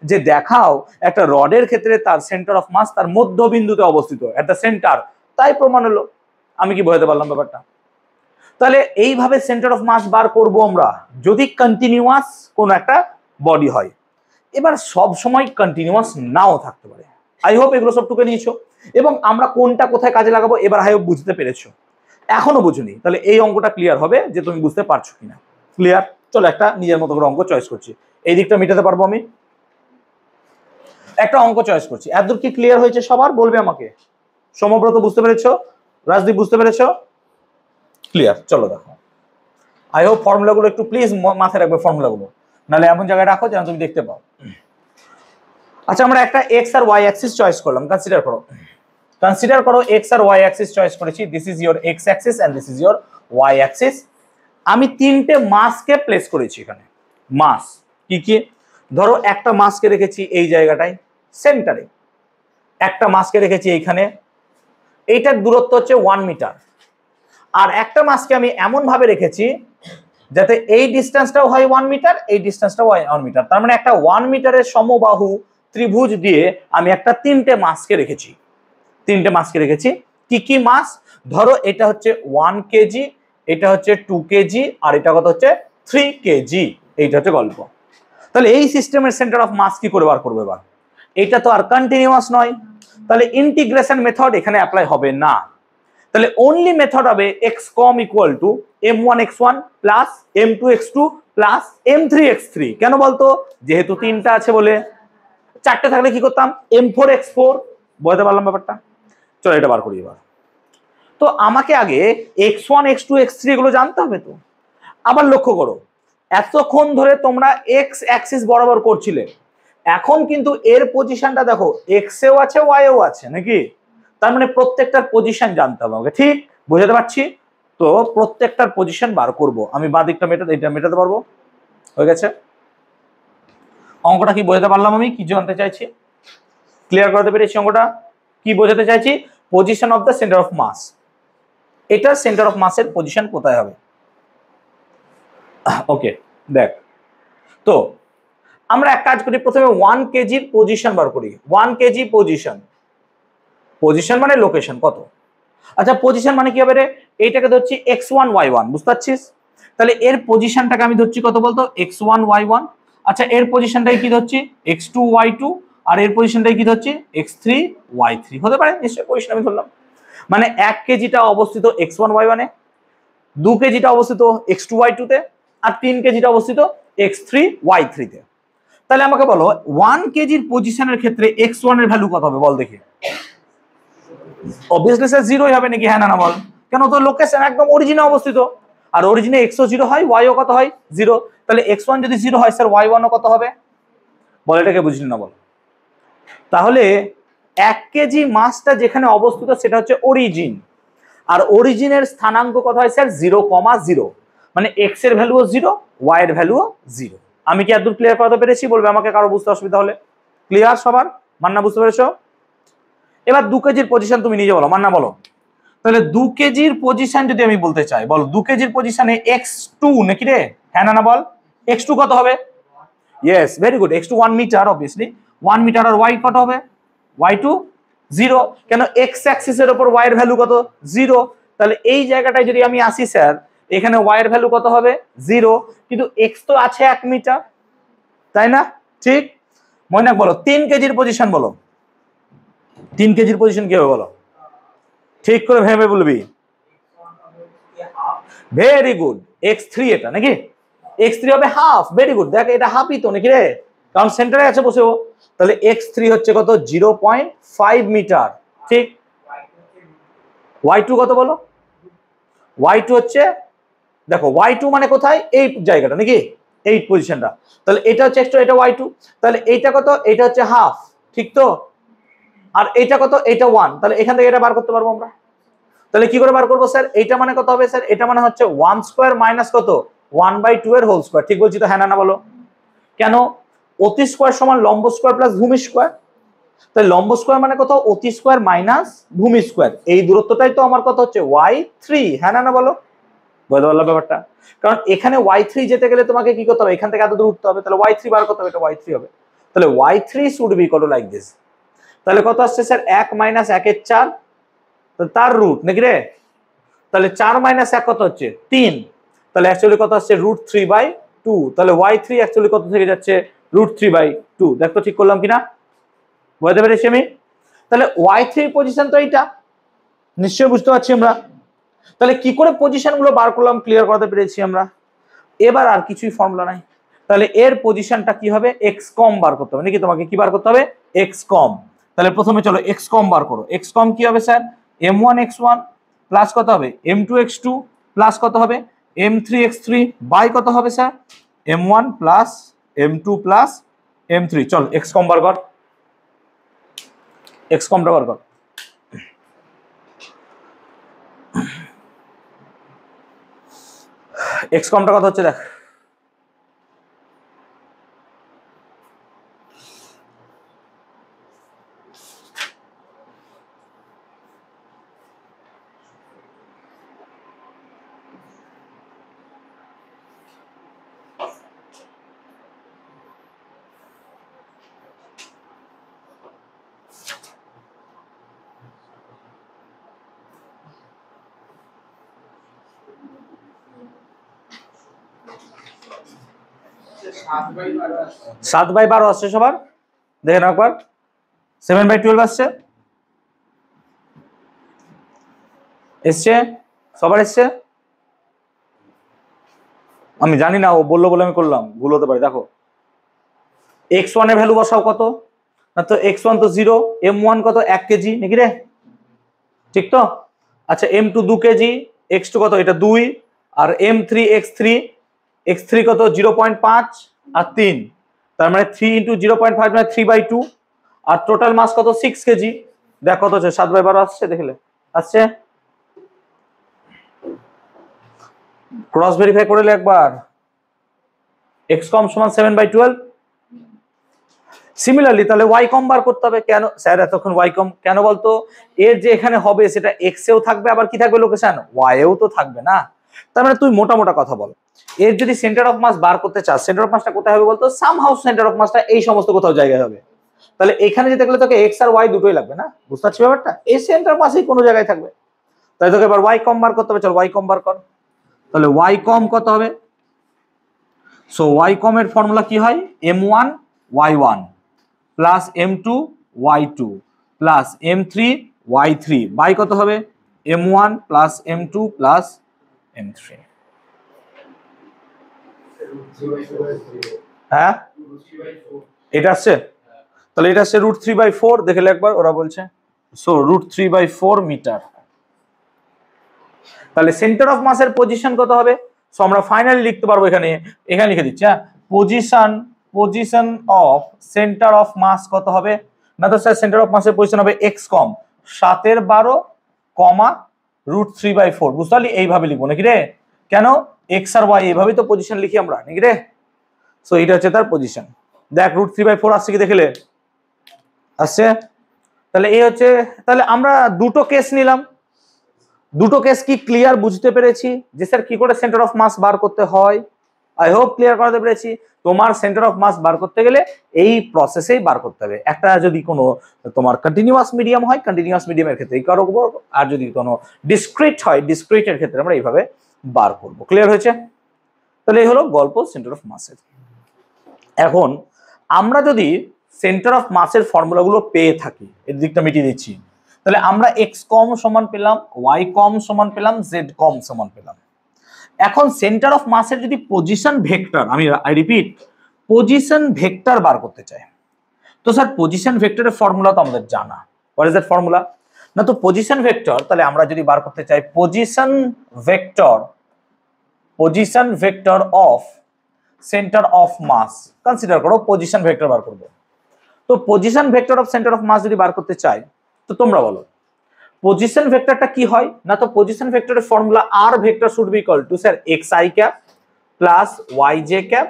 যে দেখাও একটা রডের ক্ষেত্রে তার সেন্টার অফ মাস তার মধ্যবিন্দুতে অবস্থিত, এট দ্য সেন্টার, তাই প্রমাণ হলো। আমি কি বোঝাতে পারলাম ব্যাপারটা? তাহলে এইভাবে সেন্টার অফ মাস বার করব আমরা যদি কন্টিনিউয়াস কোন একটা বডি হয়। এবার সব সময় কন্টিনিউয়াস নাও থাকতে পারে। আই হোপ এগুলো সব টুকে নিয়েছো, এবং আমরা কোনটা কোথায় কাজে লাগাবো এবার আই হোপ বুঝতে পেরেছো। এখনো বুঝুনি, তাহলে এই অঙ্কটা ক্লিয়ার হবে যে তুমি বুঝতে পারছো কিনা। ক্লিয়ার? চলো একটা নিজের মতো করে অঙ্ক চয়েস করছি, এই দিকটা মেটাতে পারবো আমি। একটা অঙ্ক চয়েস করছি, এতদূর কি ক্লিয়ার হয়েছে সবার? বলবে আমাকে। সমব্রত বুঝতে পেরেছো? রাজদীপ বুঝতে পেরেছো? ক্লিয়ার? চলো দেখো, আই হোপ ফর্মুলাগুলো একটু প্লিজ মাথায় রাখবে, ফর্মুলাগুলো নাহলে এমন জায়গায় রাখো যেন তুমি দেখতে পাও। আচ্ছা আমরা একটা এক্স আর ওয়াই অ্যাক্সিস চয়েস করলাম, কনসিডার করো। কনসিডার করো এক্স আর ওয়াই অ্যাক্সিস চয়েস করেছি, this is your x axis and this is your y axis. আমি তিনটে মাসকে প্লেস করেছি এখানে। মাস কি কি? ধরো একটা মাসকে রেখেছি এই জায়গাটায় সেন্টারে, একটা মাসকে রেখেছি এইখানে, এইটার দূরত্ব হচ্ছে 1 মিটার, আর একটা মাসকে আমি এমন ভাবে রেখেছি যাতে এই ডিসটেন্সটাও হয় 1 মিটার, এই ডিসটেন্সটাও হয় 1 মিটার। তার মানে একটা 1 মিটারের সমবাহু ত্রিভুজ দিয়ে আমি একটা তিনটে মাসকে রেখেছি। তিনটে মাসকে রেখেছি। কি কি মাস? ধরো এটা হচ্ছে 1 কেজি, এটা হচ্ছে 2 কেজি, আর এটা কত হচ্ছে 3 কেজি। এইটা হচ্ছে গল্প। তাহলে এই সিস্টেমের সেন্টার অফ মাস কি করে বার করবে এবার? এটা তো আর কন্টিনিউয়াস নয়, তাহলে ইন্টিগ্রেশন মেথড এখানে অ্যাপ্লাই হবে না। তাহলে অনলি মেথড হবে x com equal to m1x1 plus m2x2 plus m3x3। কেন বলতো? যেহেতু তিনটা আছে বলে। চারটে থাকলে কি করতাম? m4x4। বুঝতে পারলাম ব্যাপারটা? চলো এটা বার করি এবার। তো আমাকে আগে x1 x2 x3 এগুলো জানতে হবে তো। আবার লক্ষ্য করো, এতক্ষণ ধরে তোমরা এক্স অ্যাক্সিস বরাবর করছিলে, এখন কিন্তু এর পজিশনটা দেখো এক্স এও আছে ওয়াই এও আছে নাকি? তার মানে প্রত্যেকটার পজিশন জানতে হবে আমাকে, ঠিক? বুঝাতে পারছি তো? প্রত্যেকটার পজিশন বার করব আমি, বাঁ দিকটা এটা মেটাতে পারবো। হয়ে গেছে অঙ্কটা। কি বোঝাতে পারলাম আমি? কি জানতে চাইছি? ক্লিয়ার করতে পেরেছি অঙ্কটা? কি বোঝাতে চাইছি? Position of the centre of mass. এটা সেন্টার অফ মাসের পজিশন কোথায় হবে? ওকে দেখ, তো আমরা এক কাজ করি, প্রথমে 1 কেজির পজিশন বার করি। 1 কেজি পজিশন, পজিশন মানে লোকেশন কত। আচ্ছা পজিশন মানে কি হবে রে? এইটাকে ধরছি x1 y1, বুঝতে পারছিস? তাহলে এর পজিশনটাকে আমি ধরছি কত বলতো? x1 y1। আচ্ছা এর পজিশনটাকে কি ধরছি? x2 y2, আর এর পজিশনটাকে কি ধরছি? x3 y3। হতে পারে নিশ্চয়ই পজিশন আমি ধরলাম। মানে 1 কেজিটা অবস্থিত x1 y1 এ, 2 কেজিটা অবস্থিত x2y2 তে আর 3 কেজিটা অবস্থিত x3y3 তে। তাহলে আমাকে বলো 1 কেজির পজিশনের ক্ষেত্রে x1 এর ভ্যালু কত হবে বল দেখি। অবভিয়াসলি স্যার 0ই হবে নাকি, হ্যাঁ না বল। কেন, তো লোকেশন একদম অরিজিনে অবস্থিত, আর অরিজিনে x ও 0 হয় y ও কত হয় 0। তাহলে x1 যদি 0 হয় স্যার y1 ও কত হবে বল, এটাকে বুঝলি না বল। তাহলে 1 কেজি মাসটা যেখানে অবস্থিত সেটা হচ্ছে অরিজিন, আর অরিজিনের স্থানাঙ্ক কত হয় স্যার 0,0, মানে x এর ভ্যালুও 0 y এর ভ্যালুও 0। আমি কি এতদূর ক্লিয়ার করতে পেরেছি বলবে আমাকে, কারো বুঝতে অসুবিধা হলে। ক্লিয়ার সবার? মান্না বুঝতে পেরেছো? এবার 2 কেজির পজিশন তুমি নিজে বলো, মান্না বলো। তাহলে 2 কেজির পজিশন যদি আমি বলতে চাই, বল 2 কেজির পজিশনে x2 নাকি রে, হ্যাঁ না বল। x2 কত হবে? Yes, very good, x2 1 metre, obviously 1 metre. আর y কত হবে? y2 0। কেন, x অ্যাক্সিসের উপর y এর ভ্যালু কত 0। তাহলে এই জায়গাটায় যদি আমি আসি স্যার, এখানে y এর ভ্যালু কত হবে 0, কিন্তু x তো আছে 1 মিটার, তাই না? ঠিক। ময়নাক বলো 3 কেজির পজিশন বলো, 3 কেজির পজিশন কি হবে বলো, ঠিক করে ভেবে বলবি। ভেরি গুড, x3 এটা নাকি, x3 হবে হাফ। ভেরি গুড, দেখ এটা হাফই তো নাকি রে, কারণ সেন্টারে আছে বসেও। তাহলে x3 হচ্ছে কত 0.5 মিটার, ঠিক। y2 কত বলো? y2 হচ্ছে, দেখো y2 মানে কোথায়, এই জায়গাটা নাকি, এই পজিশনটা। তাহলে এটা হচ্ছে x2, এটা y2। তাহলে এইটা কত, এটা হচ্ছে হাফ, ঠিক তো। আর এইটা কত, এটা 1। তাহলে এখান থেকে এটা বার করতে পারবো আমরা। তাহলে কি করে বার করবো স্যার? এইটা মানে কত হবে স্যার? এটা মানে হচ্ছে 1 স্কয়ার মাইনাস কত 1/2 এর হোল স্কয়ার। ঠিক বলছি তো, হ্যাঁ না বলো। কেন, অতি স্কয়ার সমান লম্ব স্কয়ার প্লাস ভূমি স্কয়ার। তাই লম্ব স্কয়ার মানে কত, অতি স্কয়ার মাইনাস ভূমি স্কয়ার। এই দূরত্বটাই তো আমার কত হচ্ছে y3, হ্যাঁ না বলো। বুঝতে পারলো ব্যাপারটা? কারণ এখানে y3 যেতে গেলে তোমাকে কি করতে হবে, এখান থেকে এত দূর উঠতে হবে। তাহলে y3 বার করতে হবে, এটা y3 হবে। তাহলে y3 should be equal to like this. তাহলে কত আসছে স্যার, 1 মাইনাস 1 এর 4, তার রুট নাকি রে। তাহলে 4 মাইনাস 1 কত হচ্ছে 3। তাহলে অ্যাকচুয়ালি কত আসছে √3/2। তাহলে y3 অ্যাকচুয়ালি কত থেকে যাচ্ছে √3/2। দেখো ঠিক করলাম কিনা, বুঝতে পেরেছি আমি। তাহলে y3 পজিশন তো এইটা, নিশ্চয়ই বুঝতে পারছি আমরা। তাহলে কি করে পজিশন গুলো বার করলাম, ক্লিয়ার করতে পেরেছি আমরা। এবার আর কিছুই ফর্মুলা নাই। তাহলে এর পজিশনটা কি হবে, এক্স কম বার করতে হবে নাকি, তোমাকে কি বার করতে হবে, এক্স কম। তাহলে প্রথমে চলো এক্স কম বার করো। এক্স কম কি হবে স্যার, m1x1 প্লাস কত হবে m2x2 প্লাস কত হবে m3x3 বাই কত হবে sir m1 plus m2 plus m3। চল এক্স কম বার কর, এক্স কমটা বার কর। এক্স কমটা কত হচ্ছে দেখ, সাত বাই 12 আসছে সবার, দেখেন একবার 7/12 আসছে, এসছে সবার এসছে। আমি জানি না, ও বললো বলে আমি করলাম, ভুল হতে পারে। দেখো x1 এর ভ্যালু বসাও কত না, তো x1 তো 0, m1 কত 1 কেজি নাকি রে, ঠিক তো। আচ্ছা m2 2 কেজি, x2 কত এটা 2, আর m3 x3 কত 0.5 আর 3, তার মানে 3 × 0.5 মানে 3/2, আর টোটাল মাস কত 6 কেজি। দেখ কত হচ্ছে 7/12 আসছে, দেখলে আসছে। ক্রস ভেরিফাই করে একবার, x কম সমান 7/12। সিমিলারলি তাহলে y কম বার করতে হবে। কেন স্যার এতক্ষণ y কম কেন বলতো, এর যে এখানে হবে সেটা x এও থাকবে, আবার কি থাকবে লোকেশন y এও তো থাকবে না। তার মানে তুই মোটা মোটা কথা বল, এর যদি সেন্টার অফ মাস বার করতে চাস, সেন্টার অফ মাসটা কোথায় হবে বলতো, সামহাউ সেন্টার অফ মাসটা এই সমস্ত কোথাও জায়গায় হবে। তাহলে এখানে যেতে গেলে তোকে x আর y দুটোই লাগবে না, বুঝতে পারছিস ব্যাপারটা, এই সেন্টার অফ মাসেই কোনো জায়গায় থাকবে। তাই তোকে এবার y কম বার করতে হবে, চল y কম বার কর। তাহলে y কম কত হবে, সো y কম এর ফর্মুলা কি হয়, m1 y1 plus m2 y2 plus m3 y3 by কত হবে m1 plus m2 plus m3। হ্যাঁ এটা আসছে, তাহলে এটা আসছে √3/4, দেখে একবার ওরা বলছে, সো √3/4 মিটার। তাহলে সেন্টার অফ মাসের পজিশন কত হবে? সো আমরা ফাইনালি লিখতে পারবো এখানে, এখানে লিখে দিচ্ছি, হ্যাঁ, position of centre of mass কত হবে? না তো স্যার সেন্টার অফ মাসের পজিশন হবে x কম 7/12 কমা √3/4। বুঝতে পারলি? এইভাবে লিখবো নাকি রে? কেন x আর y এইভাবেই তো পজিশন লিখি আমরা নাকি রে? সো এটা হচ্ছে তার পজিশন। দেখ √3/4 আসছে কি দেখলে? আসছে। তাহলে এই হচ্ছে, তাহলে আমরা দুটো কেস নিলাম, দুটো কেস কি ক্লিয়ার বুঝতে পেরেছি যে স্যার কি করে সেন্টার অফ মাস বার করতে হয়? আই হোপ ক্লিয়ার করাতে পেরেছি। তোমার সেন্টার অফ মাস বার করতে গেলে এই প্রসেসেই বার করতে হবে। একটা যদি কোনো তোমার কন্টিনিউয়াস মিডিয়াম হয়, কন্টিনিউয়াস মিডিয়ামের ক্ষেত্রে এই করব, আর যদি কোনো ডিসক্রিট হয়, ডিসক্রিটের ক্ষেত্রে আমরা এইভাবে বার করব। ক্লিয়ার হয়েছে? তাহলে এই হলো গল্প সেন্টার অফ মাসের। এখন আমরা যদি সেন্টার অফ মাসের ফর্মুলাগুলো পেয়ে থাকি, এর দিকটা মিটিয়ে দিচ্ছি, তাহলে আমরা x কম সমান পেলাম, y কম সমান পেলাম, z কম সমান পেলাম। এখন সেন্টার অফ মাসের যদি position vector, I repeat, position vector বার করতে চাই, তো স্যার পজিশন ভেক্টরের ফর্মুলা তো আমাদের জানা। What is that formula? না তো পজিশন ভেক্টর, তাহলে আমরা যদি বার করতে চাই position vector of centre of mass, consider করো পজিশন ভেক্টর বার করব। তো position vector of centre of mass যদি বার করতে চাই, তো তোমরা বলো পজিশন ভেক্টরটা কি হয়? না তো পজিশন ভেক্টরের ফর্মুলা আর vector should be equal to sir xi cap plus yj cap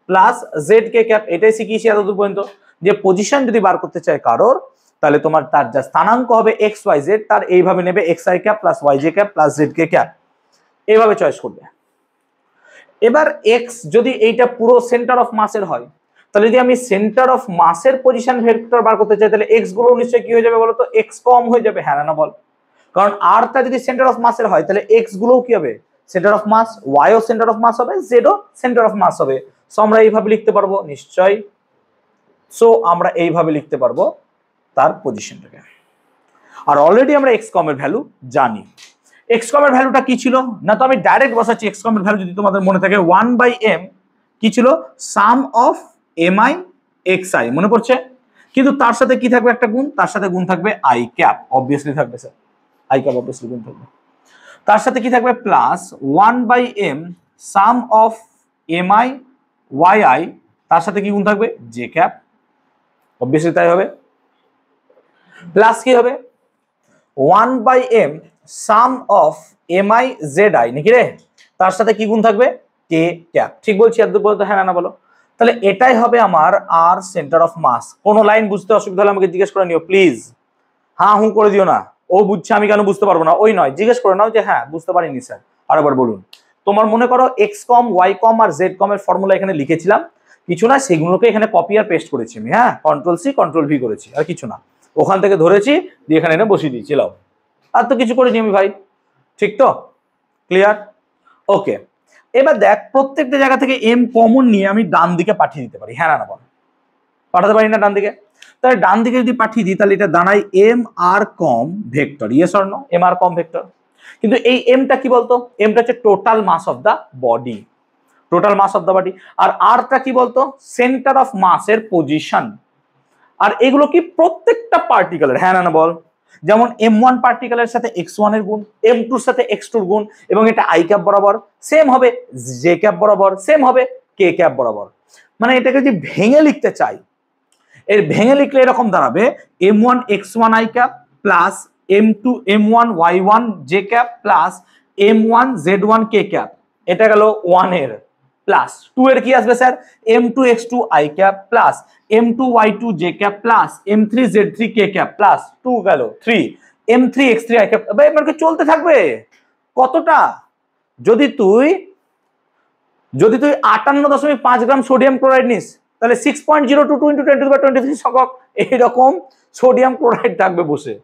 plus zk cap. এটাই শিখিয়েছি এতদূর পর্যন্ত, যে পজিশন যদি বার করতে চাই কারোর, তাহলে তোমার তার যা স্থানাঙ্ক হবে x y z, তার এইভাবে নেবে xi cap plus yj cap plus zk cap, এইভাবে চয়েস করবে। এবার x যদি এইটা পুরো সেন্টার অফ মাসের হয়, তাহলে যদি আমি সেন্টার অফ মাসের পজিশন ভেক্টর বার করতে চাই, তাহলে x গুলো নিশ্চয়ই কি হয়ে যাবে বলো তো? x কম হয়ে যাবে, হ্যাঁ না বল? কারণ r টা যদি সেন্টার অফ মাসের হয়, তাহলে x গুলোও কি হবে? সেন্টার অফ মাস, y ও সেন্টার অফ মাস হবে, z ও সেন্টার অফ মাস হবে। সো আমরা এইভাবে লিখতে পারবো নিশ্চয়ই। সো আমরা এইভাবে লিখতে পারবো তার পজিশনটাকে। আর অলরেডি আমরা x কম এর ভ্যালু জানি। x কম এর ভ্যালুটা কি ছিল? না তো আমি ডাইরেক্ট বসাচ্ছি x কম এর ভ্যালু, যদি তোমাদের মনে থাকে 1/m কি ছিল? সাম অফ mi xi, মনে পড়ছে? কিন্তু তার সাথে কি থাকবে? একটা গুণ, তার সাথে গুণ থাকবে i ক্যাপ, অবভিয়াসলি থাকবে স্যার, i ক্যাপ অবভিয়াসলি গুণ থাকবে। তার সাথে কি থাকবে? Plus 1/m some of mi yi, তার সাথে কি গুণ থাকবে? j ক্যাপ, অবভিয়াসলি তাই হবে। প্লাস কি হবে? 1/m some of mi zi, নাকি রে? তার সাথে কি গুণ থাকবে? k cap. ঠিক বলছি এত পর্যন্ত? হ্যাঁ না বলো? তাহলে এটাই হবে আমার আর সেন্টার অফ মাস। কোনো লাইন বুঝতে অসুবিধা হলে আমাকে জিজ্ঞেস করে নিও প্লিজ, হ্যাঁ হুঁ করে দিও না, ও বুঝছে আমি কেন বুঝতে পারবো না, ওই নয়, জিজ্ঞেস করে নাও যে হ্যাঁ বুঝতে পারিনি স্যার, আরেকবার বলুন। তোমার মনে করো এক্স কম, ওয়াই কম আর জেড কম এর ফর্মুলা এখানে লিখেছিলাম, কিছু না, সেগুলোকে এখানে কপি আর পেস্ট করেছি আমি, হ্যাঁ, কন্ট্রোল সি কন্ট্রোল ভি করেছি, আর কিছু না, ওখান থেকে ধরেছি দিয়ে এখানে এনে বসিয়ে দিয়েছি, লাও, আর তো কিছু করিনি আমি ভাই, ঠিক তো? ক্লিয়ার? ওকে। এবার দেখ প্রত্যেকটা জায়গা থেকে এম কমন নিয়ে আমি ডান দিকে পাঠিয়ে দিতে পারি, হ্যাঁ না বল? পাঠাতে পারি না ডান দিকে? তাহলে ডান দিকে যদি পাঠিয়ে দিই তাহলে এটা দাঁড়ায় M R com vector, yes or no? M R com vector. কিন্তু এই এমটা কি বলতো? এমটা হচ্ছে total mass of the body, total mass of the body. আর আরটা কি বলতো? সেন্টার অফ মাসের পজিশন। আর এগুলো কি প্রত্যেকটা পার্টিকেলের, হ্যাঁ না বল? যেমন m1 পার্টিকেলের সাথে x1 এর গুণ, m2 এর সাথে x2 এর গুণ, এবং এটা i ক্যাপ বরাবর সেম হবে, j ক্যাপ বরাবর সেম হবে, k ক্যাপ বরাবর। মানে এটাকে যদি ভেঙে লিখতে চাই, এর ভেঙে লিখলে এরকম দাঁড়াবে m1 x1 i cap plus m2 m1 y1 j cap plus m1 z1 k cap, এটা গেল 1 এর, প্লাস 2 এর কি আসবে sir? m2 x2 i cap plus m2 y2 j cap plus m3 z3 k cap plus 2 গেল 3 m3 x3 i cap. ভাই এবার কি চলতে থাকবে কতটা? যদি তুই 58.5 গ্রাম সোডিয়াম ক্লোরাইড নিস, তাহলে 6.022 × 10⁻23 সংখ্যক এইরকম সোডিয়াম ক্লোরাইড থাকবে বসে।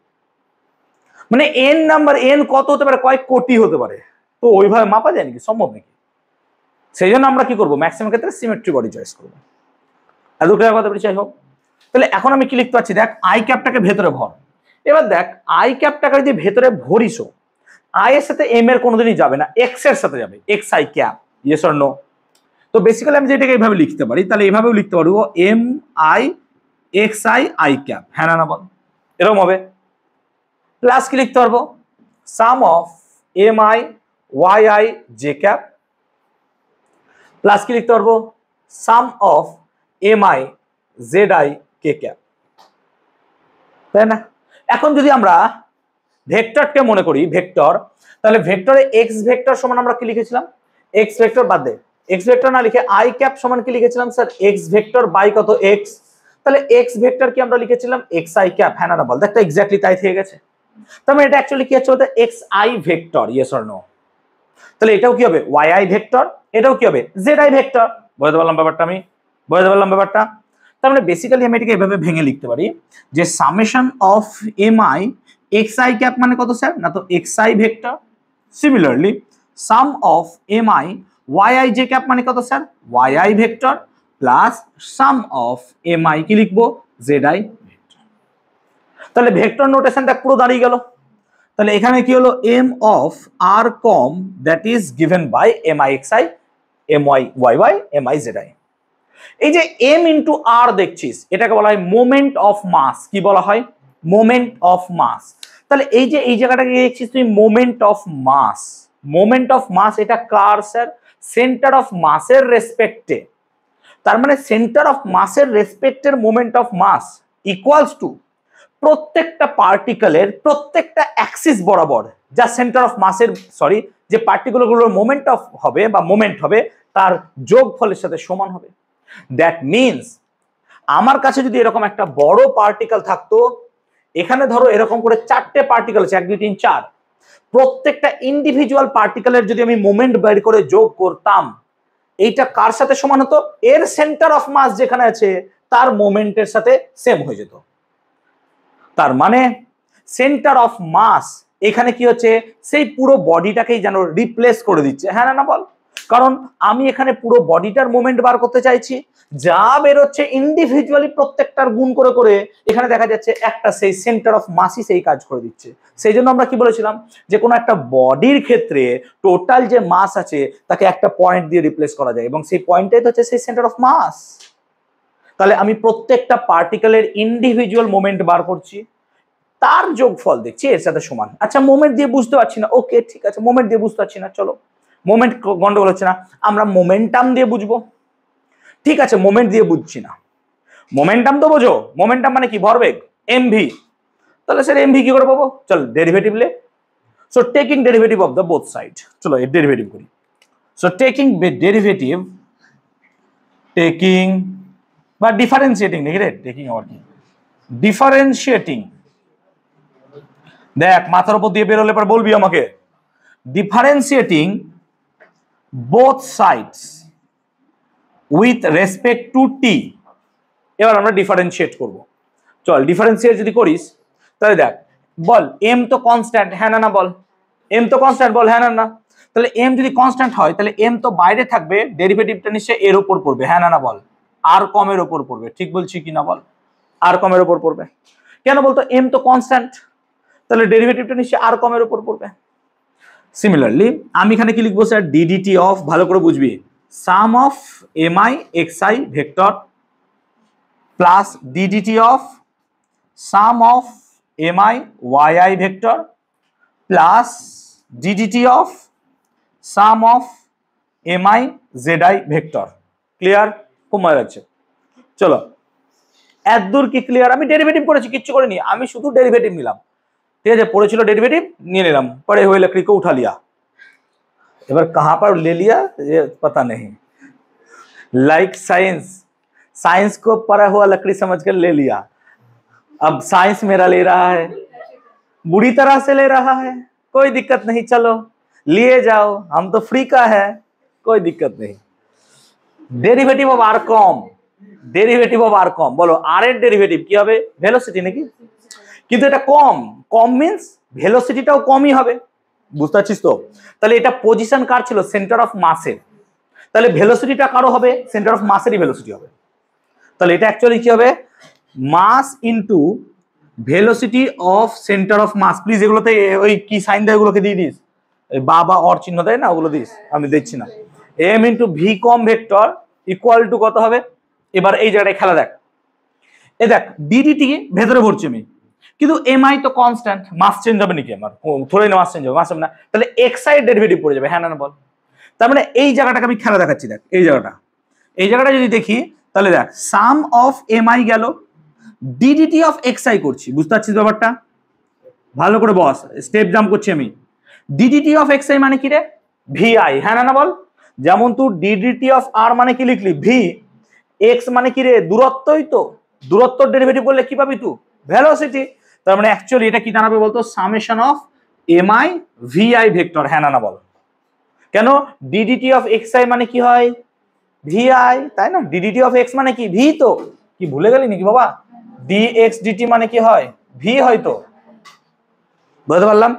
মানে এন নাম্বার, এন কত হতে পারে? কয়েক কোটি হতে পারে। তো ওইভাবে মাপা যায় নাকি? সম্ভব নাকি? সেই জন্য আমরা কি করবো? ম্যাক্সিমাম ক্ষেত্রে সিমেট্রি বডি চয়েস করবো। এত ক্লিয়ার কথা বলছি? হোক। তাহলে এখন আমি কি লিখতে পারছি? দেখ আই ক্যাপটাকে ভেতরে ভর। এবার দেখ আই ক্যাপটাকে যদি ভেতরে ভরিস, আই এর সাথে এম এর কোনোদিনই যাবে না, এক্স এর সাথে যাবে, X I cap, yes or no? তো বেসিক্যালি আমি যেটাকে এইভাবে লিখতে পারি, তাহলে এইভাবেও লিখতে পারবো M I x I I cap, হ্যাঁ না বল, এরকম হবে। প্লাস কি লিখতে পারবো, sum of M I Y I J cap, plus কি লিখতে পারবো, sum of M I Z I K cap, তাই না? এখন যদি আমরা ভেক্টরকে মনে করি ভেক্টর, তাহলে ভেক্টরে এক্স ভেক্টর সমান আমরা কি লিখেছিলাম, এক্স ভেক্টর বাদ দে, এক্স ভেক্টর না লিখে আই ক্যাপ সমান কি লিখেছিলাম স্যার, এক্স ভেক্টর বাই কত এক্স, তাহলে এক্স ভেক্টর কি আমরা লিখেছিলাম এক্স আই ক্যাপ, হ্যাঁ না বল, দেখো এক্স্যাক্টলি তাই থেকে গেছে। তার মানে এটা অ্যাকচুয়ালি কি হচ্ছে বলতে x I vector, yes or no? তাহলে এটাও কি হবে ওয়াই আই ভেক্টর, এটাও কি হবে জেড আই ভেক্টর, বুঝতে পারলাম ব্যাপারটা, আমি বুঝতে পারলাম ব্যাপারটা। তার মানে বেসিক্যালি আমি এটাকে এভাবে ভেঙে লিখতে পারি যে summation of M I x I cap মানে কত স্যার, না তো x I vector, similarly sum of M I Y I J cap মানে কত sir, y I vector, plus sum of M i কি লিখবো, জেড আই ভেক্টর। তাহলে vector নোটেশনটা পুরো দাঁড়িয়ে গেল। তাহলে এখানে কি হলো, m of r com that is given by m I x i m y y Y M I Z i. এই যে এম ইন্টু আর দেখছিস, এটাকে বলা হয় মোমেন্ট অফ মাস, কি বলা হয়, মোমেন্ট অফ মাস। তাহলে এই যে এই জায়গাটাকে দেখছিস তুই moment of mass, moment of mass এটা কার স্যার, সেন্টার অফ মাসের রেসপেক্টে। তার মানে সেন্টার অফ মাসের রেসপেক্টের moment of mass equals to প্রত্যেকটা পার্টিকেলের প্রত্যেকটা অ্যাক্সিস বরাবর যা সেন্টার অফ মাসের সরি যে পার্টিকেলগুলোর মোমেন্ট অফ হবে বা মোমেন্ট হবে তার যোগফলের সাথে সমান হবে। দ্যাট মিনস আমার কাছে যদি এরকম একটা বড় পার্টিকেল থাকতো, এখানে ধরো এরকম করে চারটে পার্টিকেল আছে, 1 2 3 4, প্রত্যেকটা ইন্ডিভিজুয়াল পার্টিকেলের যদি আমি মোমেন্ট বের করে যোগ করতাম, এইটা কার সাথে সমান হতো, এর সেন্টার অফ মাস যেখানে আছে তার মোমেন্টের সাথে সেম হয়ে যেত। তার মানে সেন্টার অফ মাস এখানে কি হচ্ছে, সেই পুরো বডিটাকেই যেন রিপ্লেস করে দিচ্ছে, হ্যাঁ না বল? কারণ আমি এখানে পুরো বডিটার মোমেন্ট বার করতে চাইছি, যা বেরোচ্ছে ইন্ডিভিজুয়ালি প্রত্যেকটার গুণ করে করে এখানে দেখা যাচ্ছে একটা সেই সেন্টার অফ মাসই সেই কাজ করে দিচ্ছে। সেই জন্য আমরা কি বলেছিলাম যে কোনো একটা বডির ক্ষেত্রে টোটাল যে মাস আছে তাকে একটা পয়েন্ট দিয়ে রিপ্লেস করা যায় এবং সেই পয়েন্টটাই তো হচ্ছে সেই সেন্টার অফ মাস। তাহলে আমি প্রত্যেকটা পার্টিকেলের ইন্ডিভিজুয়াল মোমেন্ট বার করছি, তার যোগফল দেখছি এর সাথে সমান। আচ্ছা মোমেন্ট দিয়ে বুঝতে পারছি না, ওকে ঠিক আছে, মোমেন্ট দিয়ে বুঝতে পারছি না, চলো মোমেন্ট গন্ডগোল হচ্ছে না, আমরা মোমেন্টাম দিয়ে বুঝবো। ঠিক আছে মোমেন্ট দিয়ে বুঝছি না, মোমেন্টাম তো বোঝো, মোমেন্টাম মানে কি, ভরবেগ, এমভি। তাহলে স্যার এমভি কি করে পাবো, চল ডেরিভেটিভ লে। So taking derivative of the both side, চলো এর ডেরিভেটিভ করি। সো টেকিং ডেরিভেটিভ, টেকিং বা ডিফারেন্সিয়েটিং দেখি রে, টেকিং আবার কি, ডিফারেন্সিয়েটিং। দেখ মাথার উপর দিয়ে বেরোলে পর বলবি আমাকে, differentiating both sides with respect to T. এবার আমরা ডিফারেন্সিয়েট করব, চল ডিফারেন্সিয়েট যদি করিস তাহলে দেখ, বল এম তো কনস্ট্যান্ট, হ্যাঁ না বল, এম তো কনস্ট্যান্ট, বল হ্যাঁ না। তাহলে এম যদি কনস্ট্যান্ট হয় তাহলে এম তো বাইরে থাকবে, ডেরিভেটিভটা নিশ্চয়ই এর উপর পড়বে, হ্যাঁ না বল, আর কমের উপর পড়বে, ঠিক বলছি কি না বল, আর কমের উপর পড়বে। কেন বলতো, এম তো কনস্ট্যান্ট, তাহলে ডেরিভেটিভটা নিশ্চয়ই আর কমের উপর পড়বে। সিমিলারলি আমি এখানে কি লিখবো স্যার, ডিডিটি অফ, ভালো করে বুঝবি, sum of M I x I vector plus DDT of sum of M I Y I vector plus DDT of sum of M I Z I vector. Clear? খুব মজা লাগছে। চলো এত দূর কি ক্লিয়ার? আমি ডেরিভেটিভ করেছি, কিচ্ছু করিনি, আমি শুধু ডেরিভেটিভ নিলাম। ঠিক আছে, পড়েছিল ডেরিवेटिव নিয়ে নিলাম, पढ़े हुए लकड़ी को उठा लिया। এবার कहाँ पर ले लिया ये पता नहीं, लाइक साइंस, साइंस को पढ़ा हुआ लकड़ी समझकर ले लिया। अब साइंस मेरा ले रहा है, बुरी तरह से ले रहा है, कोई दिक्कत नहीं, चलो लिए जाओ, हम तो फ्री का है, कोई दिक्कत नहीं। Derivative of r com, derivative of r com, बोलो आर এর ডেরিভেটিভ কি হবে, ভেলোসিটি নাকি? কিন্তু এটা কম, কম মিন্স ভেলোসিটিটাও কমই হবে, বুঝতে পারছিস তো? তাহলে এটা পজিশন কার ছিল, সেন্টার অফ মাসের, তাহলে ভেলোসিটিটা কারো হবে, সেন্টার অফ মাসেরই ভেলোসিটি হবে। তাহলে এটা অ্যাকচুয়ালি কি হবে, mass into velocity of centre of mass. Please এগুলোতে ওই কি সাইন দেয় ওগুলোকে দিয়ে দিস, বা অর চিহ্ন দেয় না ওগুলো দিস, আমি দেখছি না। M into v com vector equal to কত হবে? এবার এই জায়গাটায় খেলা দেখ, এ দেখ ডিডিটি ভেতরে ভরছি আমি, কিন্তু এমআই তো কনস্ট্যান্ট, মাস চেঞ্জ হবে নাকি আমার? ধরে না মাস চেঞ্জ হবে, মাস হবে না, তাহলে এক্স আই ডেরিভেটিভ পড়ে যাবে, হ্যাঁ না বল? তার মানে এই জায়গাটাকে আমি খেলা দেখাচ্ছি, দেখ এই জায়গাটা যদি দেখি তাহলে দেখ সাম অফ এমআই গেল, ডিডিটি অফ এক্স আই করছি, বুঝতে পারছিস ব্যাপারটা? ভালো করে বস, স্টেপ জাম্প করছি আমি। ডিডিটি অফ এক্স আই মানে কি রে? ভি আই, হ্যাঁ না বল? যেমন তুই ডিডিটি অফ আর মানে কি লিখলি? ভি। এক্স মানে কি রে? দূরত্বই তো, দূরত্বর ডেরিভেটিভ করলে কি পাবি তুই? ভেলোসিটি। তার মানে অ্যাকচুয়ালি এটা কি দাঁড়াবে বলতো? Summation of M i v i vector, হ্যাঁ না বল? কেন? ডিডিটি অফ এক্স আই মানে কি হয়? ভি আই, তাই না? ডিডিটি অফ এক্স মানে কি? ভি তো। কি ভুলে গেলি নাকি বাবা? ডি এক্স ডিটি মানে কি হয়? ভি হয়তো, বুঝতে পারলাম?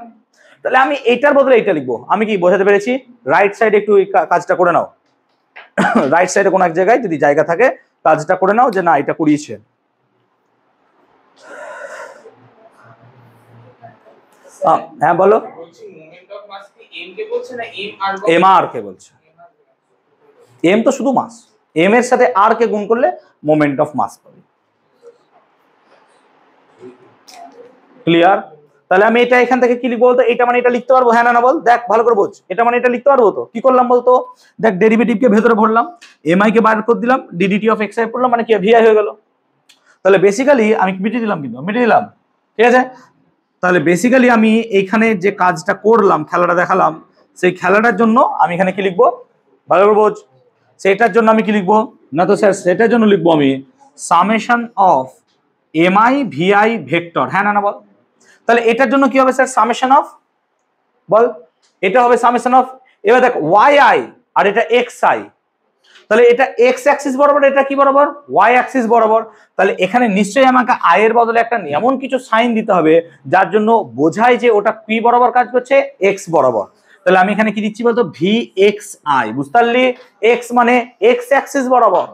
তাহলে আমি এইটার বদলে এইটা লিখবো। আমি কি বোঝাতে পেরেছি? রাইট সাইডে একটু কাজটা করে নাও, রাইট সাইডে কোনো এক জায়গায় যদি জায়গা থাকে কাজটা করে নাও যে না এটা করিয়েছে। হ্যাঁ বলো। এম আর কে বলছে? এম তো শুধু মাস, এম এর সাথে আর কে গুণ করলে মোমেন্ট অফ মাস পাবে। ক্লিয়ার? তাহলে আমি এটা এখান থেকে কি লিখবো বলতো? এটা মানে এটা লিখতে পারবো, হ্যাঁ না বল? দেখ ভালো করে বোঝ, এটা মানে এটা লিখতে পারবো তো? কি করলাম বলতো? দেখ ডেরিভেটিভকে ভেতরে ভরলাম, এম আই কে বার করে দিলাম, ডিডিটি অফ এক্স আই পড়লাম, মানে কি ভি আই হয়ে গেল। তাহলে বেসিক্যালি আমি মিটিয়ে দিলাম, কিন্তু মিটিয়ে দিলাম, ঠিক আছে? তাহলে বেসিক্যালি আমি এইখানে যে কাজটা করলাম, খেলাটা দেখালাম, সেই খেলাটার জন্য আমি এখানে কি লিখবো ভালো করে বোঝ। সেটার জন্য আমি কি লিখবো? না তো স্যার সেটার জন্য লিখবো আমি summation of M i v i vector, হ্যাঁ না বল? তাহলে এটার জন্য কি হবে স্যার? সামেশন অফ, বল এটা হবে সামেশন অফ, এবার দেখ ওয়াই আই আর এটা এক্স আই, তাহলে এটা এক্স অ্যাক্সিস বরাবর, এটা কি বরাবর? ওয়াই অ্যাক্সিস বরাবর। তাহলে এখানে নিশ্চয়ই আমাকে আই এর বদলে একটা এমন কিছু সাইন দিতে হবে যার জন্য বোঝায় যে ওটা কি বরাবর কাজ করছে? এক্স বরাবর। তাহলে আমি এখানে কি দিচ্ছি বলতো? ভি এক্স আই, বুঝতে পারলি? এক্স মানে এক্স অ্যাক্সিস বরাবর।